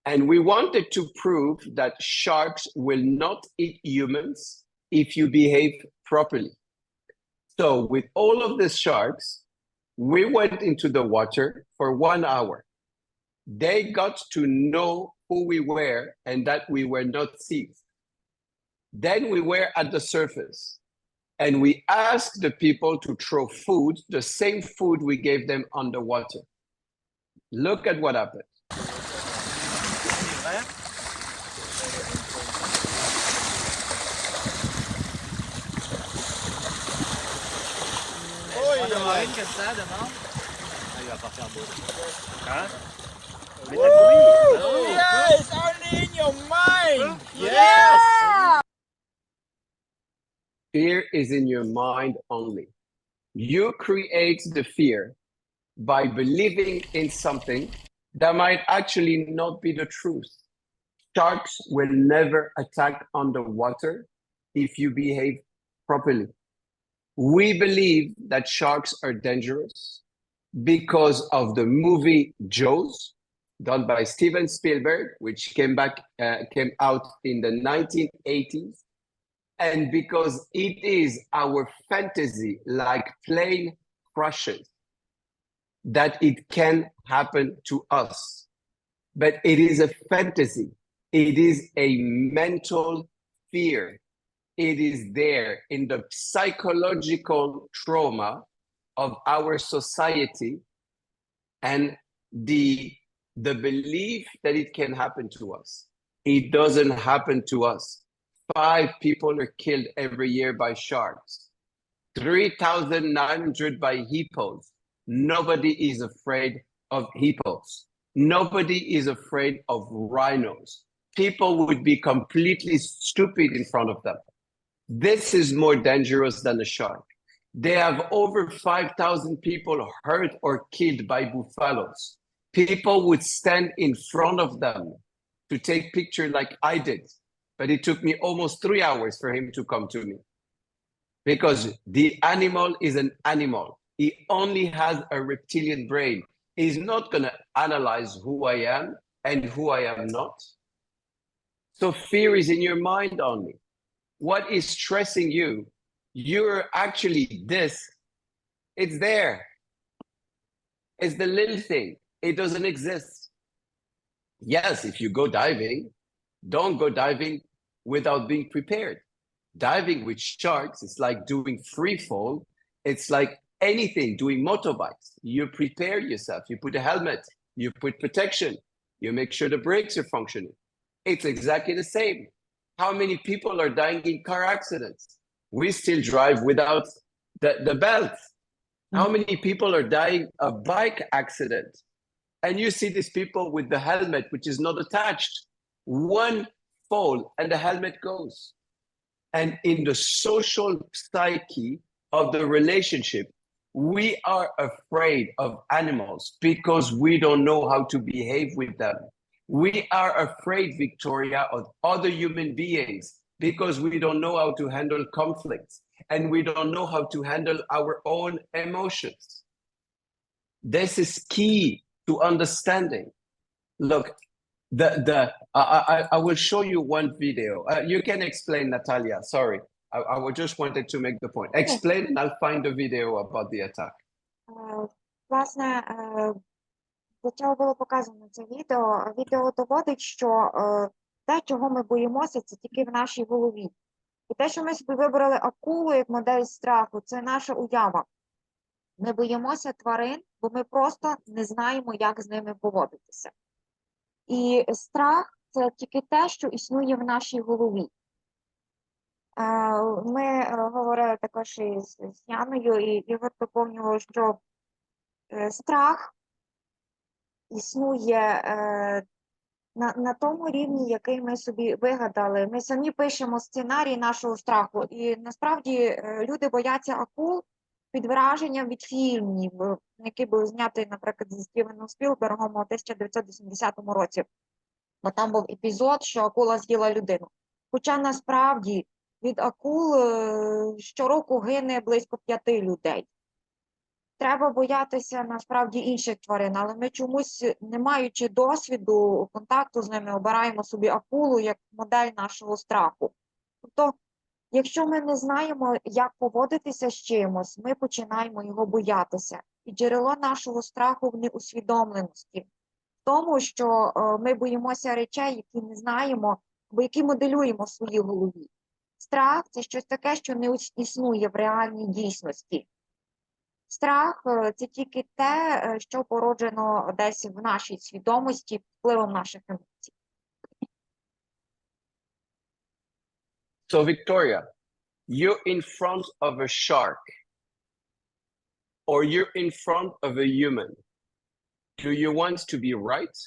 And we wanted to prove that sharks will not eat humans if you behave properly. So with all of the sharks, we went into the water for 1 hour. They got to know who we were and that we were not thieves. Then we were at the surface and we asked the people to throw food, the same food we gave them underwater. Look at what happened. Yes, only in your mind. Yes. Fear is in your mind only. You create the fear by believing in something that might actually not be the truth. Sharks will never attack underwater if you behave properly. We believe that sharks are dangerous because of the movie Jaws, done by Steven Spielberg, which came out in the 1980s, and because it is our fantasy, like plane crashes, that it can happen to us. But it is a fantasy. It is a mental fear. It is there in the psychological trauma of our society and the belief that it can happen to us. It doesn't happen to us. 5 people are killed every year by sharks. 3,900 by hippos. Nobody is afraid of hippos. Nobody is afraid of rhinos. People would be completely stupid in front of them. This is more dangerous than a shark. They have over 5,000 people hurt or killed by buffaloes. People would stand in front of them to take pictures like I did. But it took me almost 3 hours for him to come to me. Because the animal is an animal. He only has a reptilian brain. He's not going to analyze who I am and who I am not. So fear is in your mind only. What is stressing you? You're actually this. It's there. It's the little thing. It doesn't exist. Yes, if you go diving, don't go diving without being prepared. Diving with sharks, it's like doing free fall. It's like anything, doing motorbikes. You prepare yourself. You put a helmet. You put protection. You make sure the brakes are functioning. It's exactly the same. How many people are dying in car accidents? We still drive without the belt. How many people are dying a bike accident? And you see these people with the helmet, which is not attached. One fall and the helmet goes. And in the social psyche of the relationship, we are afraid of animals because we don't know how to behave with them. We are afraid, Victoria, of other human beings because we don't know how to handle conflicts and we don't know how to handle our own emotions. This is key to understanding. Look, I will show you one video. You can explain, Natalia. Sorry, I just wanted to make the point. Explain, and I'll find the video about the attack. Власне, для чого було показано це відео? Відео доводить, що те, чого ми боїмося, це тільки в нашій голові. І те, що ми собі вибрали акулу як модель страху, це наша уява. Ми боїмося тварин, бо ми просто не знаємо, як з ними поводитися. І страх – це тільки те, що існує в нашій голові. Ми говорили також із Яною, і Ігор доповнював, що страх існує на тому рівні, який ми собі вигадали. Ми самі пишемо сценарій нашого страху. І насправді люди бояться акул під враженням від фільмів, які були зняті, наприклад, зі Стівеном Спілбергом у 1980 році. Бо там був епізод, що акула з'їла людину. Хоча насправді від акул щороку гине близько 5 людей. Треба боятися насправді інших тварин, але ми чомусь, не маючи досвіду, контакту з ними, обираємо собі акулу як модель нашого страху. Тобто, якщо ми не знаємо, як поводитися з чимось, ми починаємо його боятися. І джерело нашого страху в неусвідомленості. В тому, що ми боїмося речей, які не знаємо, або які моделюємо в своїй голові. Страх – це щось таке, що не існує в реальній дійсності. Страх – це тільки те, що породжено десь в нашій свідомості впливом наших емоцій. So, Victoria, you're in front of a shark or you're in front of a human. Do you want to be right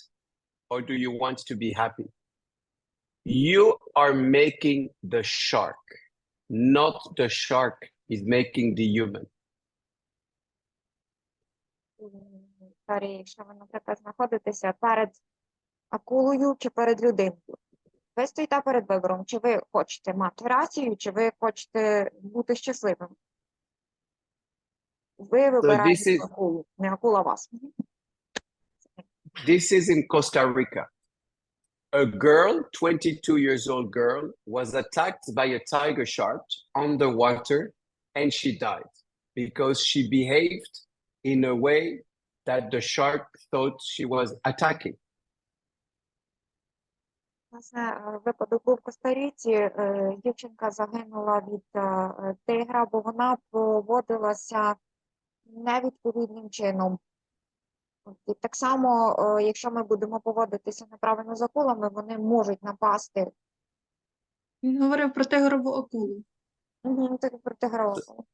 or do you want to be happy? You are making the shark, not the shark is making the human. Якщо ви, наприклад, знаходитеся перед акулою чи перед людиною, ви стоїте перед вибором, чи ви хочете мати рацію, чи ви хочете бути щасливим. Ви вибираєте акулу, не акула вас. This is in Costa Rica. A girl, 22 years old girl, was attacked by a tiger shark underwater and she died because she behaved in a way that the shark thought she was attacking. Власне, випадок був в Коста-Ріці. Дівчинка загинула від тигра, бо вона поводилася невідповідним чином. І так само, якщо ми будемо поводитися неправильно з акулами, вони можуть напасти. Він говорив про тигрову акулу. Про тигрову акулу.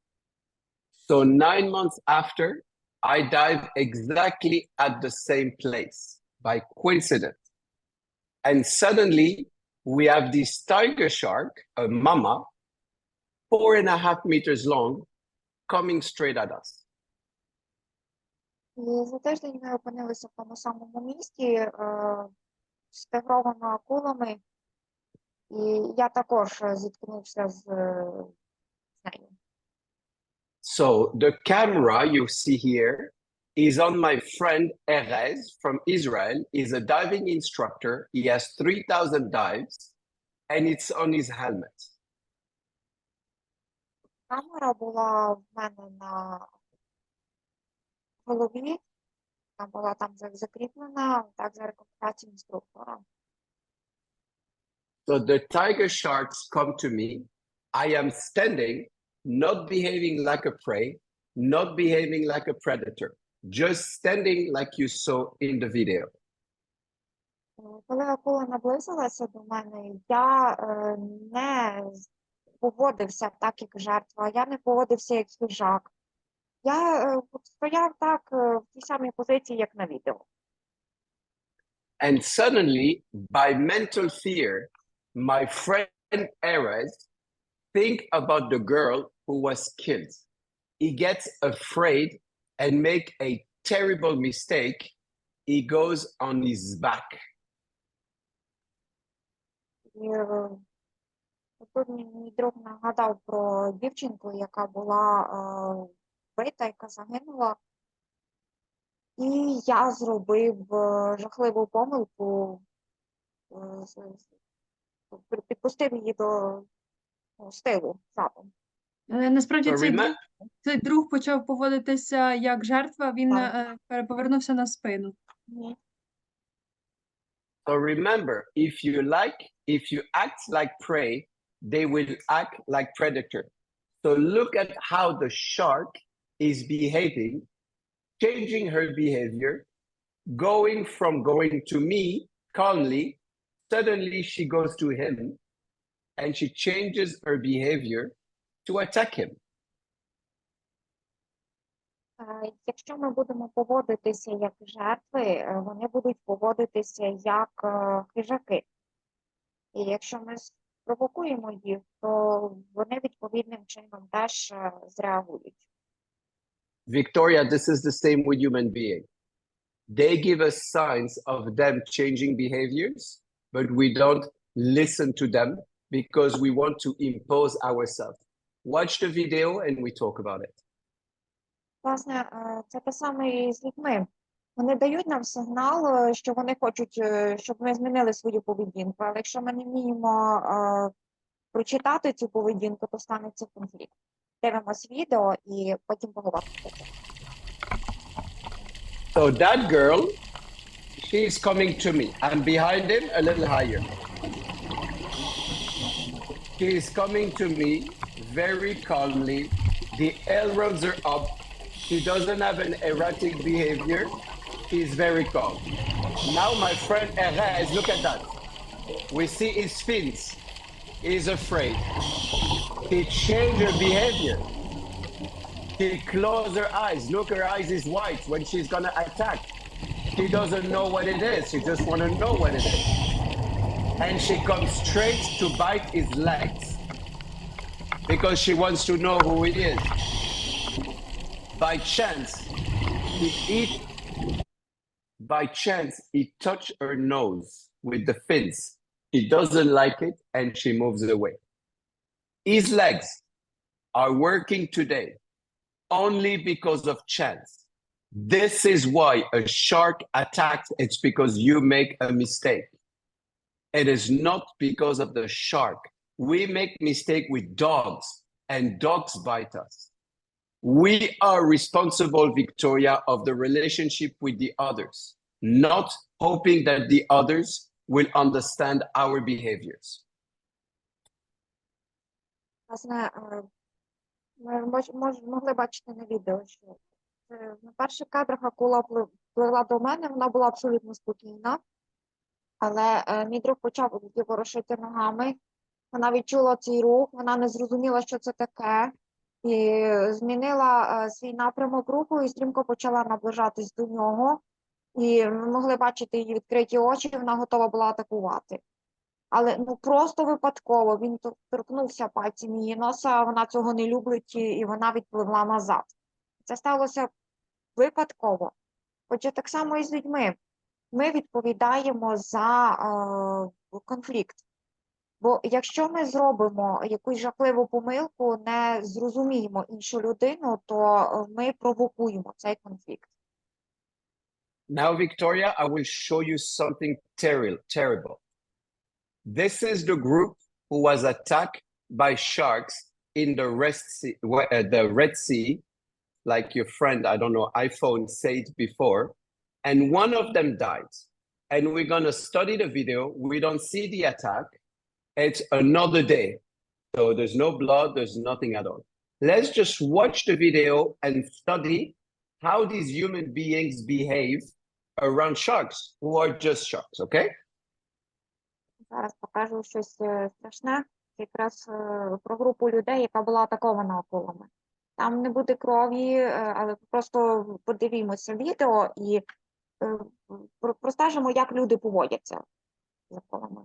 So 9 months after, I dived exactly at the same place by coincidence. And suddenly we have this tiger shark, a mama, 4.5 meters long, coming straight at us. І за тиждень ми опинилися в тому самому місті з тигровими акулами. І я також зіткнувся з нею. So the camera you see here is on my friend Erez from Israel. He's a diving instructor. He has 3,000 dives and it's on his helmet. Камера була в мене на голові. Вона була там закріплена, так, за рекомендацією інструктора. So the tiger sharks come to me. I am standing, not behaving like a prey, not behaving like a predator, just standing like you saw in the video. Коли акула наблизилася до мене, я не поводився так, як жертва, я не поводився як хижак. Я стояв так в тій самій позиції, як на відео. And suddenly, by mental fear, my friend Erez think about the girl who was killed. He gets afraid and make a terrible mistake. He goes on his back. І тут мій друг нагадав про дівчинку, яка була вбита, яка загинула. І я зробив жахливу помилку, підпустив її до стилу задом. Насправді цей друг почав поводитися як жертва, він повернувся на спину. So remember, if you act like prey, they will act like predator. So look at how the shark is behaving, changing her behavior, going to me calmly, suddenly she goes to him and she changes her behavior to attack him. Якщо ми будемо поводитися як жертви, вони будуть поводитися як хижаки. І якщо ми спровокуємо їх, то вони відповідним чином теж зреагують. Victoria, this is the same with human beings. They give us signs of them changing behaviors, but we don't listen to them because we want to impose ourselves. Watch the video and we talk about it. Власне, це те саме і з людьми. Вони дають нам сигнал, що вони хочуть, щоб ми змінили свою поведінку. Але якщо ми не вміємо прочитати цю поведінку, то станеться конфлікт. Дивимось відео і потім поговоримо про це. So that girl, she's coming to me. I'm behind him a little higher. She's coming to me very calmly. The elbows are up. She doesn't have an erratic behavior. She's very calm. Now my friend Erez, look at that. We see his fins. He's afraid. She changed her behavior. She closed her eyes. Look, her eyes is white when she's gonna attack. She doesn't know what it is. She just wanna know what it is. And she comes straight to bite his legs because she wants to know who he is. By chance, he touched her nose with the fins. She doesn't like it and she moves away. His legs are working today only because of chance. This is why a shark attacks. It's because you make a mistake. It is not because of the shark. We make mistake with dogs and dogs bite us. We are responsible, Victoria, of the relationship with the others, not hoping that the others will understand our behaviors. Власне, ми могли бачити на відео, що на перших кадрах акула пливла до мене, вона була абсолютно спокійна, але мій друг почав ворушити ногами, вона відчула цей рух, вона не зрозуміла, що це таке, і змінила свій напрямок руху і стрімко почала наближатись до нього, і ми могли бачити її відкриті очі, вона готова була атакувати. Але просто випадково він торкнувся пальцем її носа, а вона цього не любить, і вона відпливла назад. Це сталося випадково. Отже, так само і з людьми. Ми відповідаємо за конфлікт. Бо якщо ми зробимо якусь жахливу помилку, не зрозуміємо іншу людину, то ми провокуємо цей конфлікт. Now, Victoria, I will show you something terrible. This is the group who was attacked by sharks in the Red Sea, like your friend, I don't know, iPhone said before, and one of them died. And we're going to study the video. We don't see the attack. It's another day. So there's no blood, there's nothing at all. Let's just watch the video and study how these human beings behave around sharks, who are just sharks, okay? Зараз покажу щось страшне, якраз про групу людей, яка була атакована акулами. Там не буде крові, але просто подивімося відео і простежимо, як люди поводяться з акулами.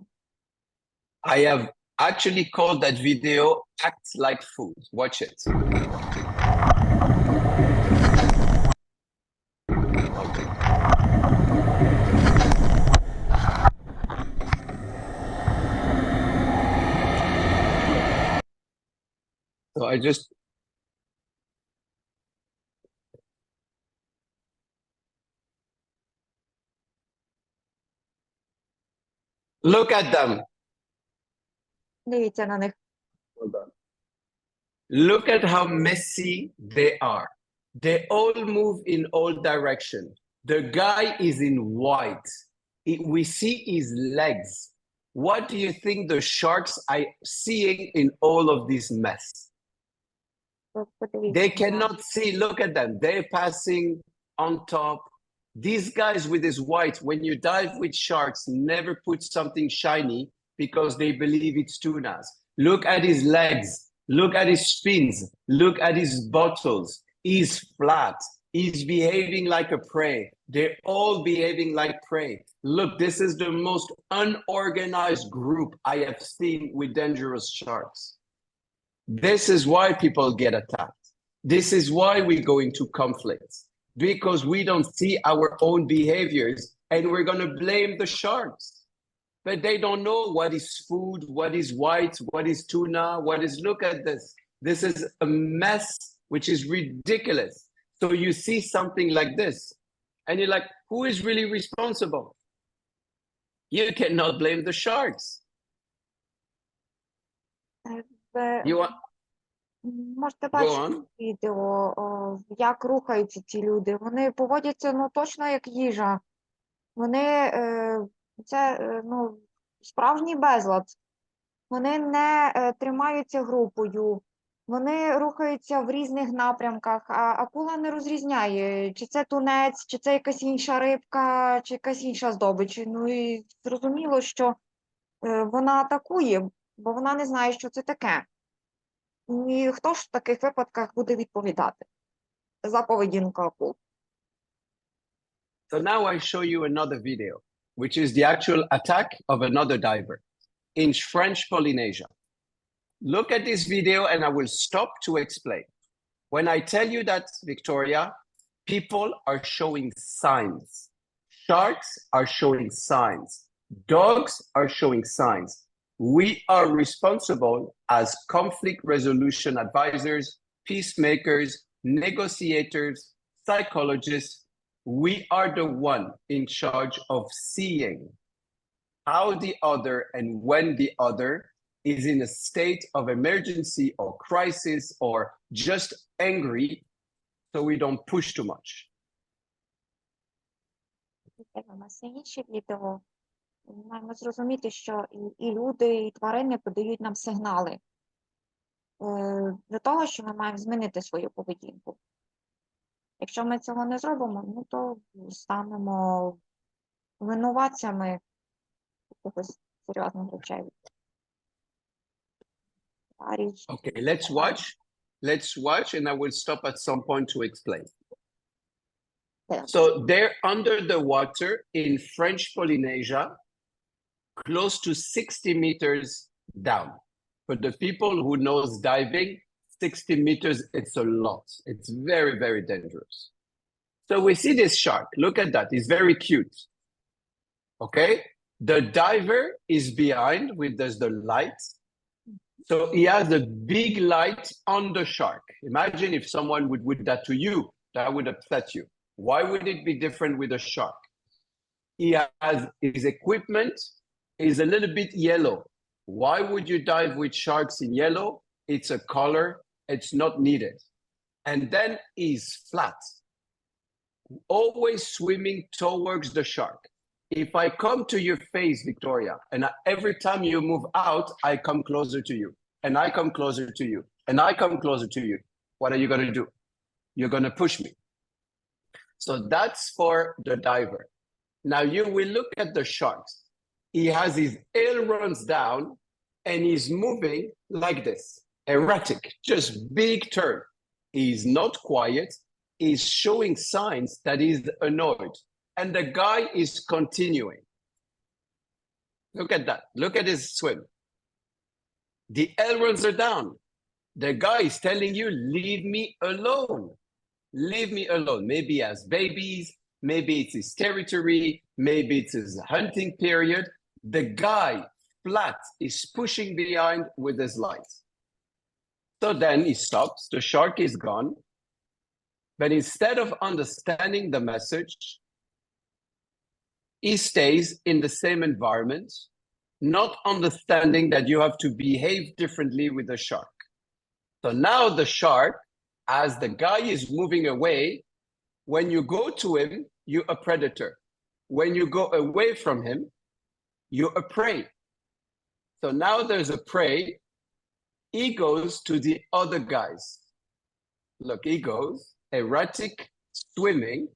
I have actually called that video Act Like Food. Watch it. Okay. So I just look at them. Дивіться на них. Hold on. Look at how messy they are. They all move in all directions. The guy is in white. We see his legs. What do you think the sharks are seeing in all of this mess? They cannot see. Look at them. They're passing on top. These guys with this white, when you dive with sharks, never put something shiny because they believe it's tunas. Look at his legs. Look at his fins. Look at his bottles. He's flat. He's behaving like a prey. They're all behaving like prey. Look, this is the most unorganized group I have seen with dangerous sharks. This is why people get attacked. This is why we go into conflicts, because we don't see our own behaviors and we're going to blame the sharks. But they don't know what is food, what is white, what is tuna, what is, look at this. This is a mess, which is ridiculous. So you see something like this and you're like, who is really responsible? You cannot blame the sharks. You want, Можете go бачити on. відео, як рухаються ці люди. Вони поводяться, ну, точно як їжа. Вони, це, ну, справжній безлад. Вони не тримаються групою. Вони рухаються в різних напрямках, а акула не розрізняє, чи це тунець, чи це якась інша рибка, чи якась інша здобич. Ну і зрозуміло, що вона атакує, бо вона не знає, що це таке. І хто ж в таких випадках буде відповідати за поведінку акул? So now I show you another video, which is the actual attack of another diver in French Polynesia. Look at this video and I will stop to explain. When I tell you that, Victoria, people are showing signs. Sharks are showing signs. Dogs are showing signs. We are responsible as conflict resolution advisors, peacemakers, negotiators, psychologists. We are the one in charge of seeing how the other and when the other is in a state of emergency or crisis or just angry, so we don't push too much. У нас є інші відео. Ми маємо зрозуміти, що і люди, і тварини подають нам сигнали для того, що ми маємо змінити свою поведінку. Якщо ми цього не зробимо, ну, то станемо винуватцями якихось серйозних речей. Okay, let's watch. Let's watch, and I will stop at some point to explain. So they're under the water in French Polynesia, close to 60 meters down. For the people who knows diving, 60 meters, it's a lot. It's very, very dangerous. So we see this shark. Look at that. It's very cute. Okay? The diver is behind with the light. So he has a big light on the shark. Imagine if someone would do that to you, that would upset you. Why would it be different with a shark? He has his equipment is a little bit yellow. Why would you dive with sharks in yellow? It's a color, it's not needed. And then he's flat, always swimming towards the shark. If I come to your face, Victoria, and every time you move out, I come closer to you, and I come closer to you, and I come closer to you, what are you going to do? You're going to push me. So that's for the diver. Now you will look at the sharks. He has his ailerons down, and he's moving like this, erratic, just big turn. He's not quiet. He's showing signs that he's annoyed. And the guy is continuing. Look at that. Look at his swim. The ailerons are down. The guy is telling you, leave me alone. Leave me alone. Maybe he has babies. Maybe it's his territory. Maybe it's his hunting period. The guy flat is pushing behind with his light. So then he stops. The shark is gone. But instead of understanding the message, he stays in the same environment, not understanding that you have to behave differently with the shark. So now the shark, as the guy is moving away, when you go to him, you're a predator. When you go away from him, you're a prey. So now there's a prey. He goes to the other guys. Look, he goes, erratic, swimming.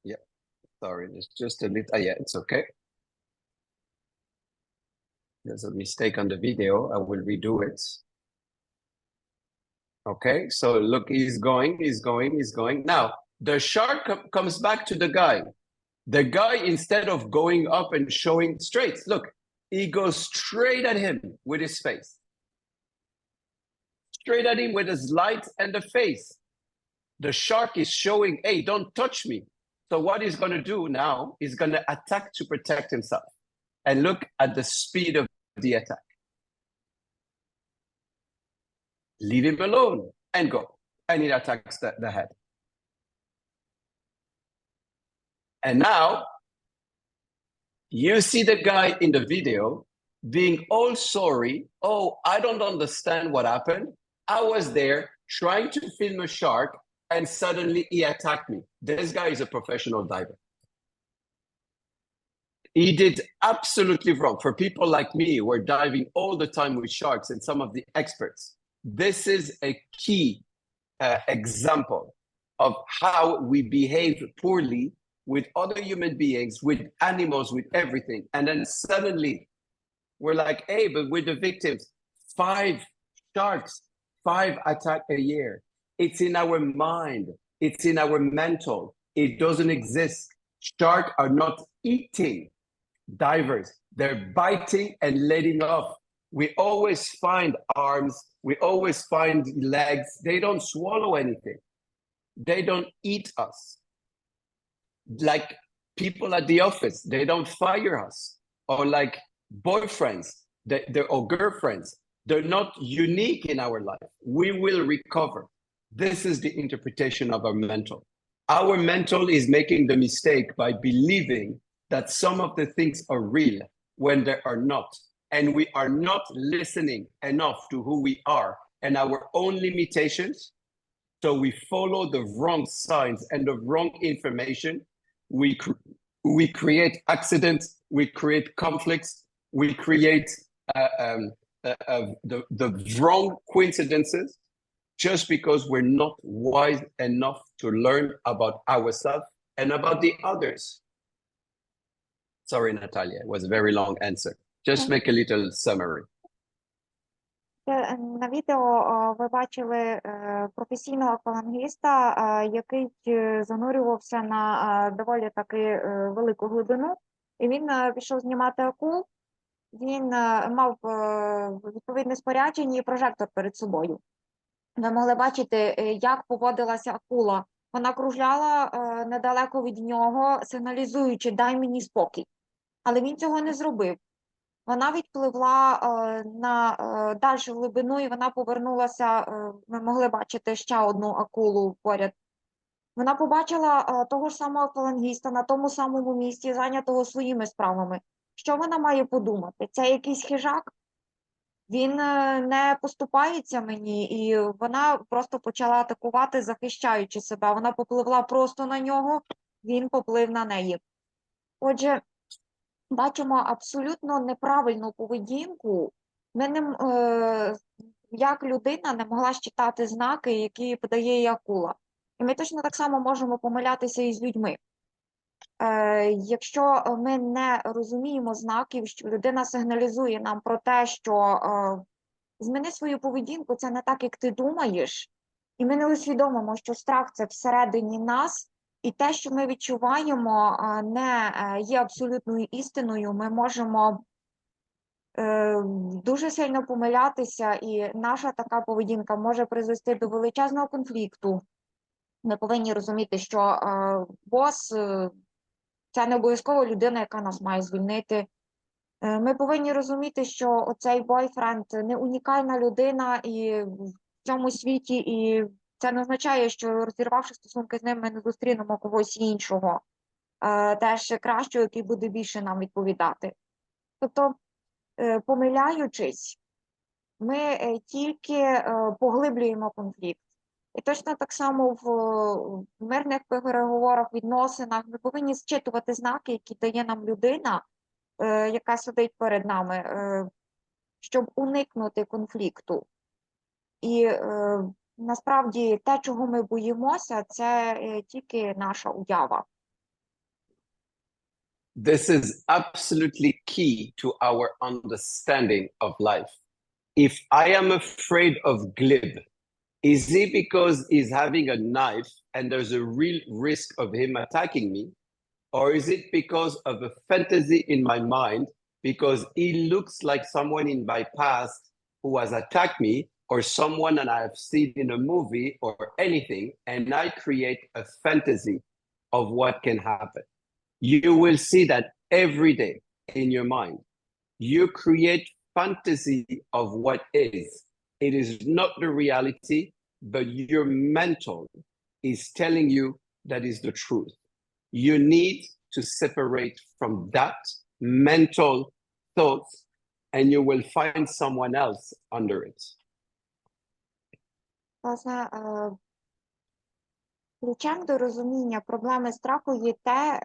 Yeah, sorry, there's just a little, yeah, it's okay. There's a mistake on the video, I will redo it. Okay, so look, he's going. Now, the shark comes back to the guy. The guy, instead of going up and showing straight, look, He goes straight at him with his face. Straight at him with his light and the face. The shark is showing, hey, don't touch me. So what he's going to do now is going to attack to protect himself. And look at the speed of the attack. Leave him alone and go. And it attacks the head. And now, you see the guy in the video being all sorry. Oh, I don't understand what happened. I was there trying to film a shark and suddenly he attacked me. This guy is a professional diver. He did absolutely wrong. For people like me who are diving all the time with sharks and some of the experts, this is a key example of how we behave poorly with other human beings, with animals, with everything. And then suddenly we're like, hey, but we're the victims. 5 sharks, 5 attacks a year. It's in our mind. It's in our mental. It doesn't exist. Sharks are not eating divers. They're biting and letting off. We always find arms. We always find legs. They don't swallow anything. They don't eat us. Like people at the office, they don't fire us. Or like boyfriends or girlfriends. They're not unique in our life. We will recover. This is the interpretation of our mental. Our mental is making the mistake by believing that some of the things are real when they are not. And we are not listening enough to who we are and our own limitations. So we follow the wrong signs and the wrong information. We create accidents, we create conflicts, we create the wrong coincidences just because we're not wise enough to learn about ourselves and about the others. Sorry, Natalia, it was a very long answer. Just make a little summary. На відео ви бачили професійного аквалангіста, який занурювався на доволі таки велику глибину. І він пішов знімати акул. Він мав відповідне спорядження і прожектор перед собою. Ви могли бачити, як поводилася акула. Вона кружляла недалеко від нього, сигналізуючи «дай мені спокій». Але він цього не зробив. Вона відпливла на дальшу глибину і вона повернулася, ми могли бачити ще одну акулу поряд. Вона побачила того ж самого аквалангіста на тому самому місці, зайнятого своїми справами. Що вона має подумати? Це якийсь хижак? Він не поступається мені, і вона просто почала атакувати, захищаючи себе. Вона попливла просто на нього, він поплив на неї. Отже, бачимо абсолютно неправильну поведінку. Ми як людина не могла читати знаки, які подає їй акула. І ми точно так само можемо помилятися і з людьми. Якщо ми не розуміємо знаків, що людина сигналізує нам про те, що зміни свою поведінку, це не так, як ти думаєш, і ми не усвідомимо, що страх – це всередині нас, і те, що ми відчуваємо, не є абсолютною істиною, ми можемо дуже сильно помилятися, і наша така поведінка може призвести до величезного конфлікту. Ми повинні розуміти, що бос – це не обов'язково людина, яка нас має звільнити. Ми повинні розуміти, що оцей бойфренд не унікальна людина і в цьому світі, і це не означає, що розірвавши стосунки з ним, ми не зустрінемо когось іншого, теж кращого, який буде більше нам відповідати. Тобто, помиляючись, ми тільки поглиблюємо конфлікт. І точно так само в мирних переговорах, відносинах ми повинні зчитувати знаки, які дає нам людина, яка сидить перед нами, щоб уникнути конфлікту. І насправді те, чого ми боїмося, це тільки наша уява. This is absolutely key to our understanding of life. If I am afraid of glib, is it because he's having a knife and there's a real risk of him attacking me? Or is it because of a fantasy in my mind because it looks like someone in my past who has attacked me, or someone that I have seen in a movie or anything, and I create a fantasy of what can happen. You will see that every day in your mind. You create fantasy of what is. It is not the reality, but your mental is telling you that is the truth. You need to separate from that mental thoughts, and you will find someone else under it. Власне, ключем до розуміння проблеми страху є те,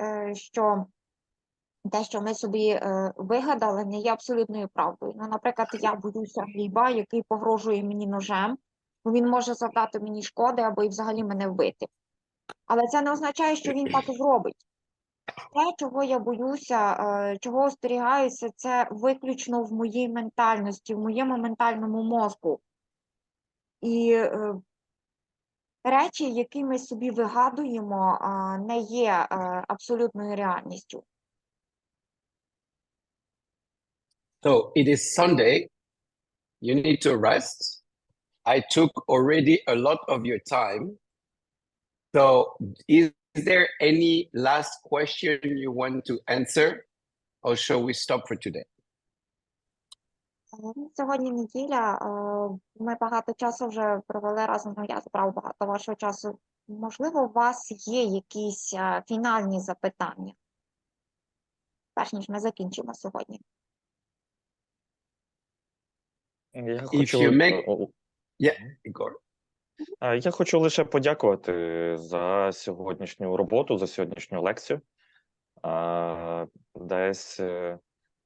що ми собі вигадали, не є абсолютною правдою. Ну, наприклад, я боюся Гліба, який погрожує мені ножем, бо він може завдати мені шкоди або і взагалі мене вбити. Але це не означає, що він так і зробить. Те, чого я боюся, чого остерігаюся, це виключно в моїй ментальності, в моєму ментальному мозку. І речі, які ми собі вигадуємо, не є абсолютною реальністю. So it is Sunday. You need to rest. I took already a lot of your time. So is there any last question you want to answer, or shall we stop for today? Сьогодні неділя, ми багато часу вже провели разом, я забрав багато вашого часу. Можливо, у вас є якісь фінальні запитання, перш ніж ми закінчимо сьогодні. Я хочу лише подякувати за сьогоднішню роботу, за сьогоднішню лекцію. Десь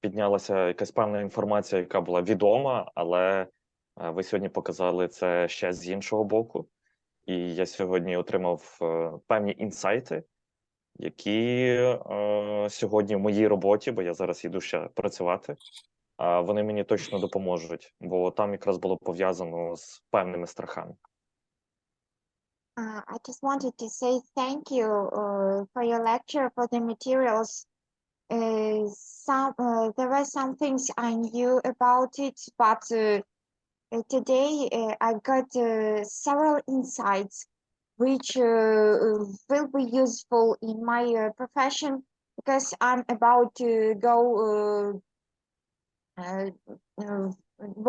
піднялася якась певна інформація, яка була відома, але ви сьогодні показали це ще з іншого боку. І я сьогодні отримав певні інсайти, які сьогодні в моїй роботі, бо я зараз йду ще працювати, вони мені точно допоможуть, бо там якраз було пов'язано з певними страхами. I just wanted to say thank you for your lecture, for the materials. There were some things I knew about it, but today I got several insights which will be useful in my profession, because I'm about to go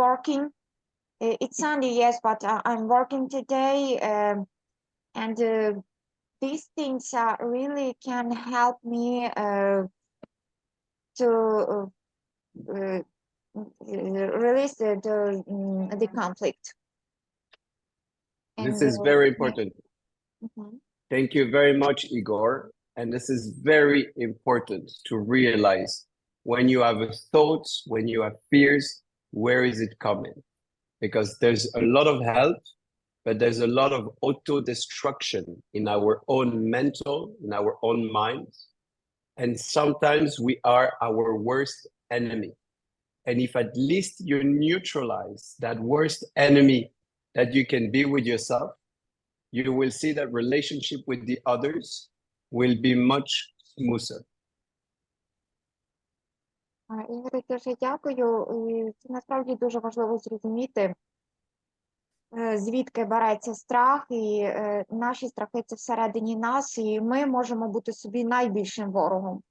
working. It's Sunday, yes, but I'm working today, and these things really can help me to release the conflict. This is very important. Thank you very much, Igor. And this is very important to realize when you have thoughts, when you have fears, where is it coming? Because there's a lot of help, but there's a lot of auto-destruction in our own mental, in our own minds. And sometimes we are our worst enemy. And if at least you neutralize that worst enemy that you can be with yourself, you will see that relationship with the others will be much smoother. Ігор, дуже дякую. Це насправді дуже важливо зрозуміти, звідки береться страх, і наші страхи – це всередині нас, і ми можемо бути собі найбільшим ворогом.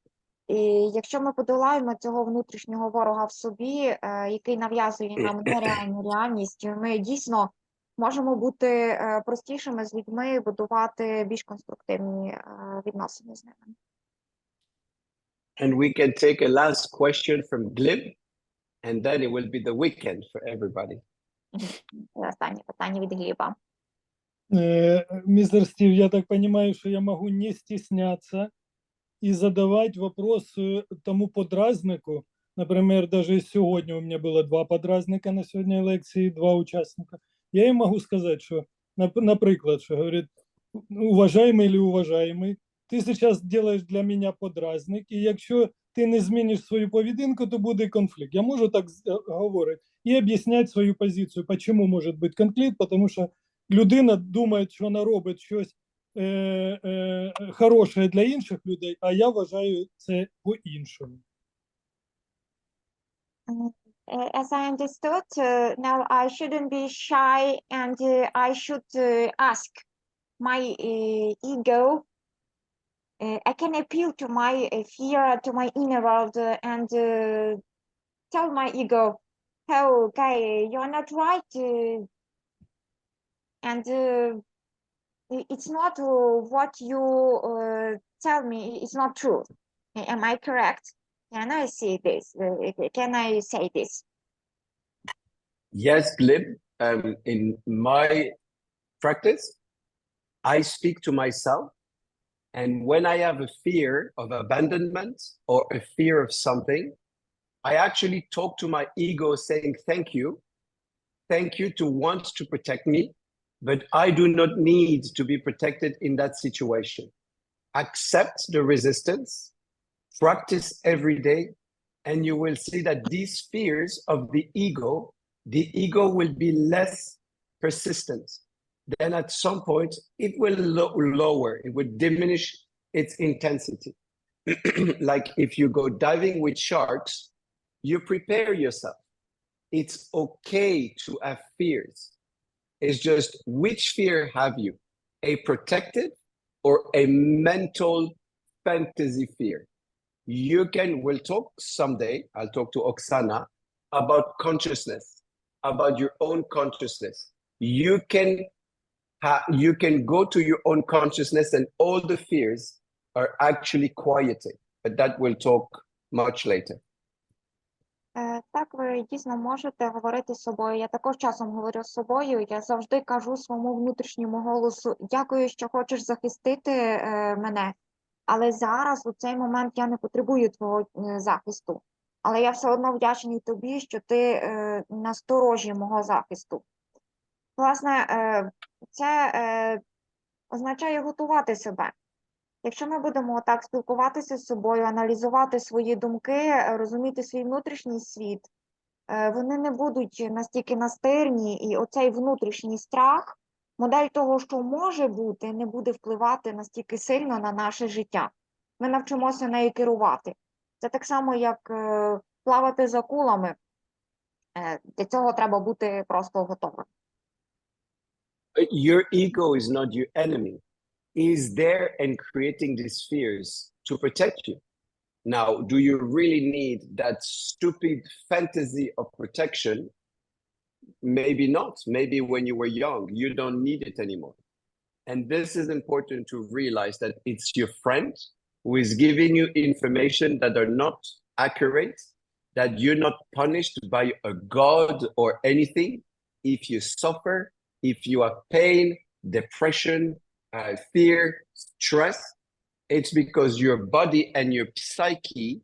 І якщо ми подолаємо цього внутрішнього ворога в собі, який нав'язує нам нереальну реальність, ми дійсно можемо бути простішими з людьми, будувати більш конструктивні відносини з ними. And we can take a last question from Glib, and then it will be the weekend for everybody. Останнє питання від Гліба. Мистер Стив, я так понимаю, что я могу не стесняться и задавать вопрос тому подразнику. Например, даже сегодня у меня было 2 подразника на сегодня лекции, 2 участника. Я им могу сказать, что, например, что говорит, уважаемый или уважаемый, ти зараз робиш для мене подразник, і якщо ти не зміниш свою поведінку, то буде конфлікт. Я можу так говорити і об'ясняти свою позицію, чому може бути конфлікт, тому що людина думає, що вона робить щось хороше для інших людей, а я вважаю це по-іншому. As I understood, now I shouldn't be shy and I should ask my ego. I can appeal to my fear, to my inner world, and tell my ego, "Oh, okay, you're not right, and it's not what you tell me. It's not true. Am I correct? Can I see this? Can I say this?" Yes, Glib. In my practice, I speak to myself. And when I have a fear of abandonment or a fear of something, I actually talk to my ego saying, thank you to want to protect me, but I do not need to be protected in that situation. Accept the resistance, practice every day, and you will see that these fears of the ego will be less persistent. Then at some point, it will lower, it will diminish its intensity. Like if you go diving with sharks, you prepare yourself. It's okay to have fears. It's just which fear have you? A protected or a mental fantasy fear? We'll talk someday, I'll talk to Oksana about consciousness, about your own consciousness. You can go to your own consciousness and all the fears are actually quieted, but that we'll talk much later. Так, ви дійсно можете говорити з собою. Я також часом говорю з собою. Я завжди кажу своєму внутрішньому голосу: дякую, що хочеш захистити мене, але зараз, у цей момент, я не потребую твого захисту. Але я все одно вдячний тобі, що ти насторожі мого захисту. Власне, це означає готувати себе. Якщо ми будемо так спілкуватися з собою, аналізувати свої думки, розуміти свій внутрішній світ, вони не будуть настільки настирні, і оцей внутрішній страх, модель того, що може бути, не буде впливати настільки сильно на наше життя. Ми навчимося нею керувати. Це так само, як плавати за акулами. Для цього треба бути просто готовим. Your ego is not your enemy. Is there and creating these fears to protect you. Now, do you really need that stupid fantasy of protection? Maybe not. Maybe when you were young, you don't need it anymore. And this is important to realize that it's your friend who is giving you information that are not accurate, that you're not punished by a god or anything. If you suffer, if you have pain, depression, fear, stress, it's because your body and your psyche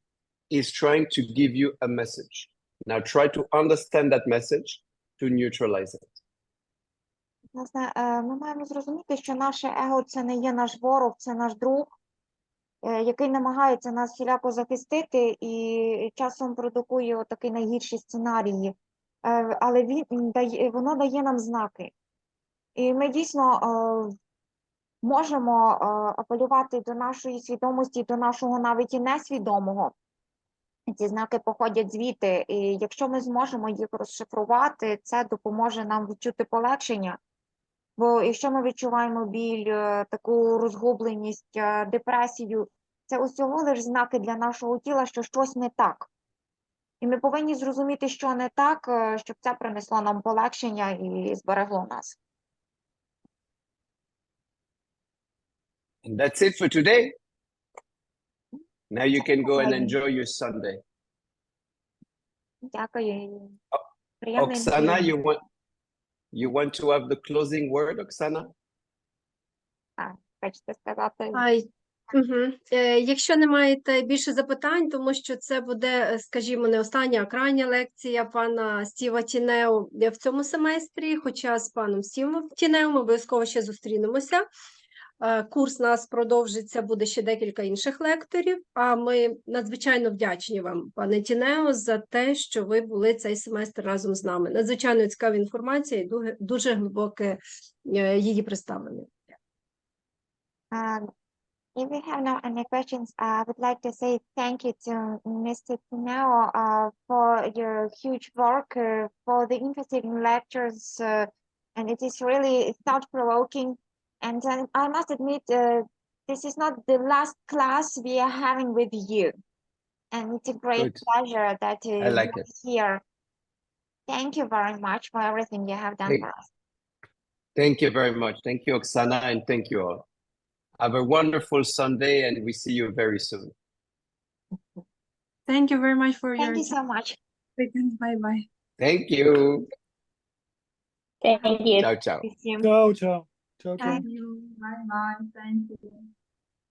is trying to give you a message. Now try to understand that message to neutralize it. Власне, ми маємо зрозуміти, що наше его – це не є наш ворог, це наш друг, який намагається нас всіляко захистити і часом продукує отакі найгірші сценарії. Але воно дає нам знаки. І ми дійсно можемо апелювати до нашої свідомості, до нашого навіть і несвідомого. Ці знаки походять звідти, і якщо ми зможемо їх розшифрувати, це допоможе нам відчути полегшення. Бо якщо ми відчуваємо біль, таку розгубленість, депресію, це усього лиш знаки для нашого тіла, що щось не так. І ми повинні зрозуміти, що не так, щоб це принесло нам полегшення і зберегло нас. And that's it for today. Now you can go and enjoy your Sunday. Дякую. Oksana, you want to have the closing word, Oksana? Хочете сказати? Якщо не маєте більше запитань, тому що це буде, скажімо, не остання, а крайня лекція пана Стіва Тінео в цьому семестрі, хоча з паном Стівом Тінео ми обов'язково ще зустрінемося. Курс у нас продовжиться, буде ще декілька інших лекторів, а ми надзвичайно вдячні вам, пане Тінео, за те, що ви були цей семестр разом з нами. Надзвичайно цікава інформація і дуже глибоке її представлення. If we have no any questions, I would like to say thank you to Mr. TINEO for your huge work, for the interesting lectures, and it is really thought-provoking. And I must admit, this is not the last class we are having with you. And it's a great Good. pleasure that I like you're it. here. Thank you very much for everything you have done Thank- for us. Thank you very much. Thank you, Oksana, and thank you all. Have a wonderful Sunday, and we see you very soon. Thank you very much for Thank your you so much. time. Bye-bye. Thank you. Thank you. Ciao, ciao. See you. Чао, чао. Чао, чао. Bye. Bye-bye. Thank you.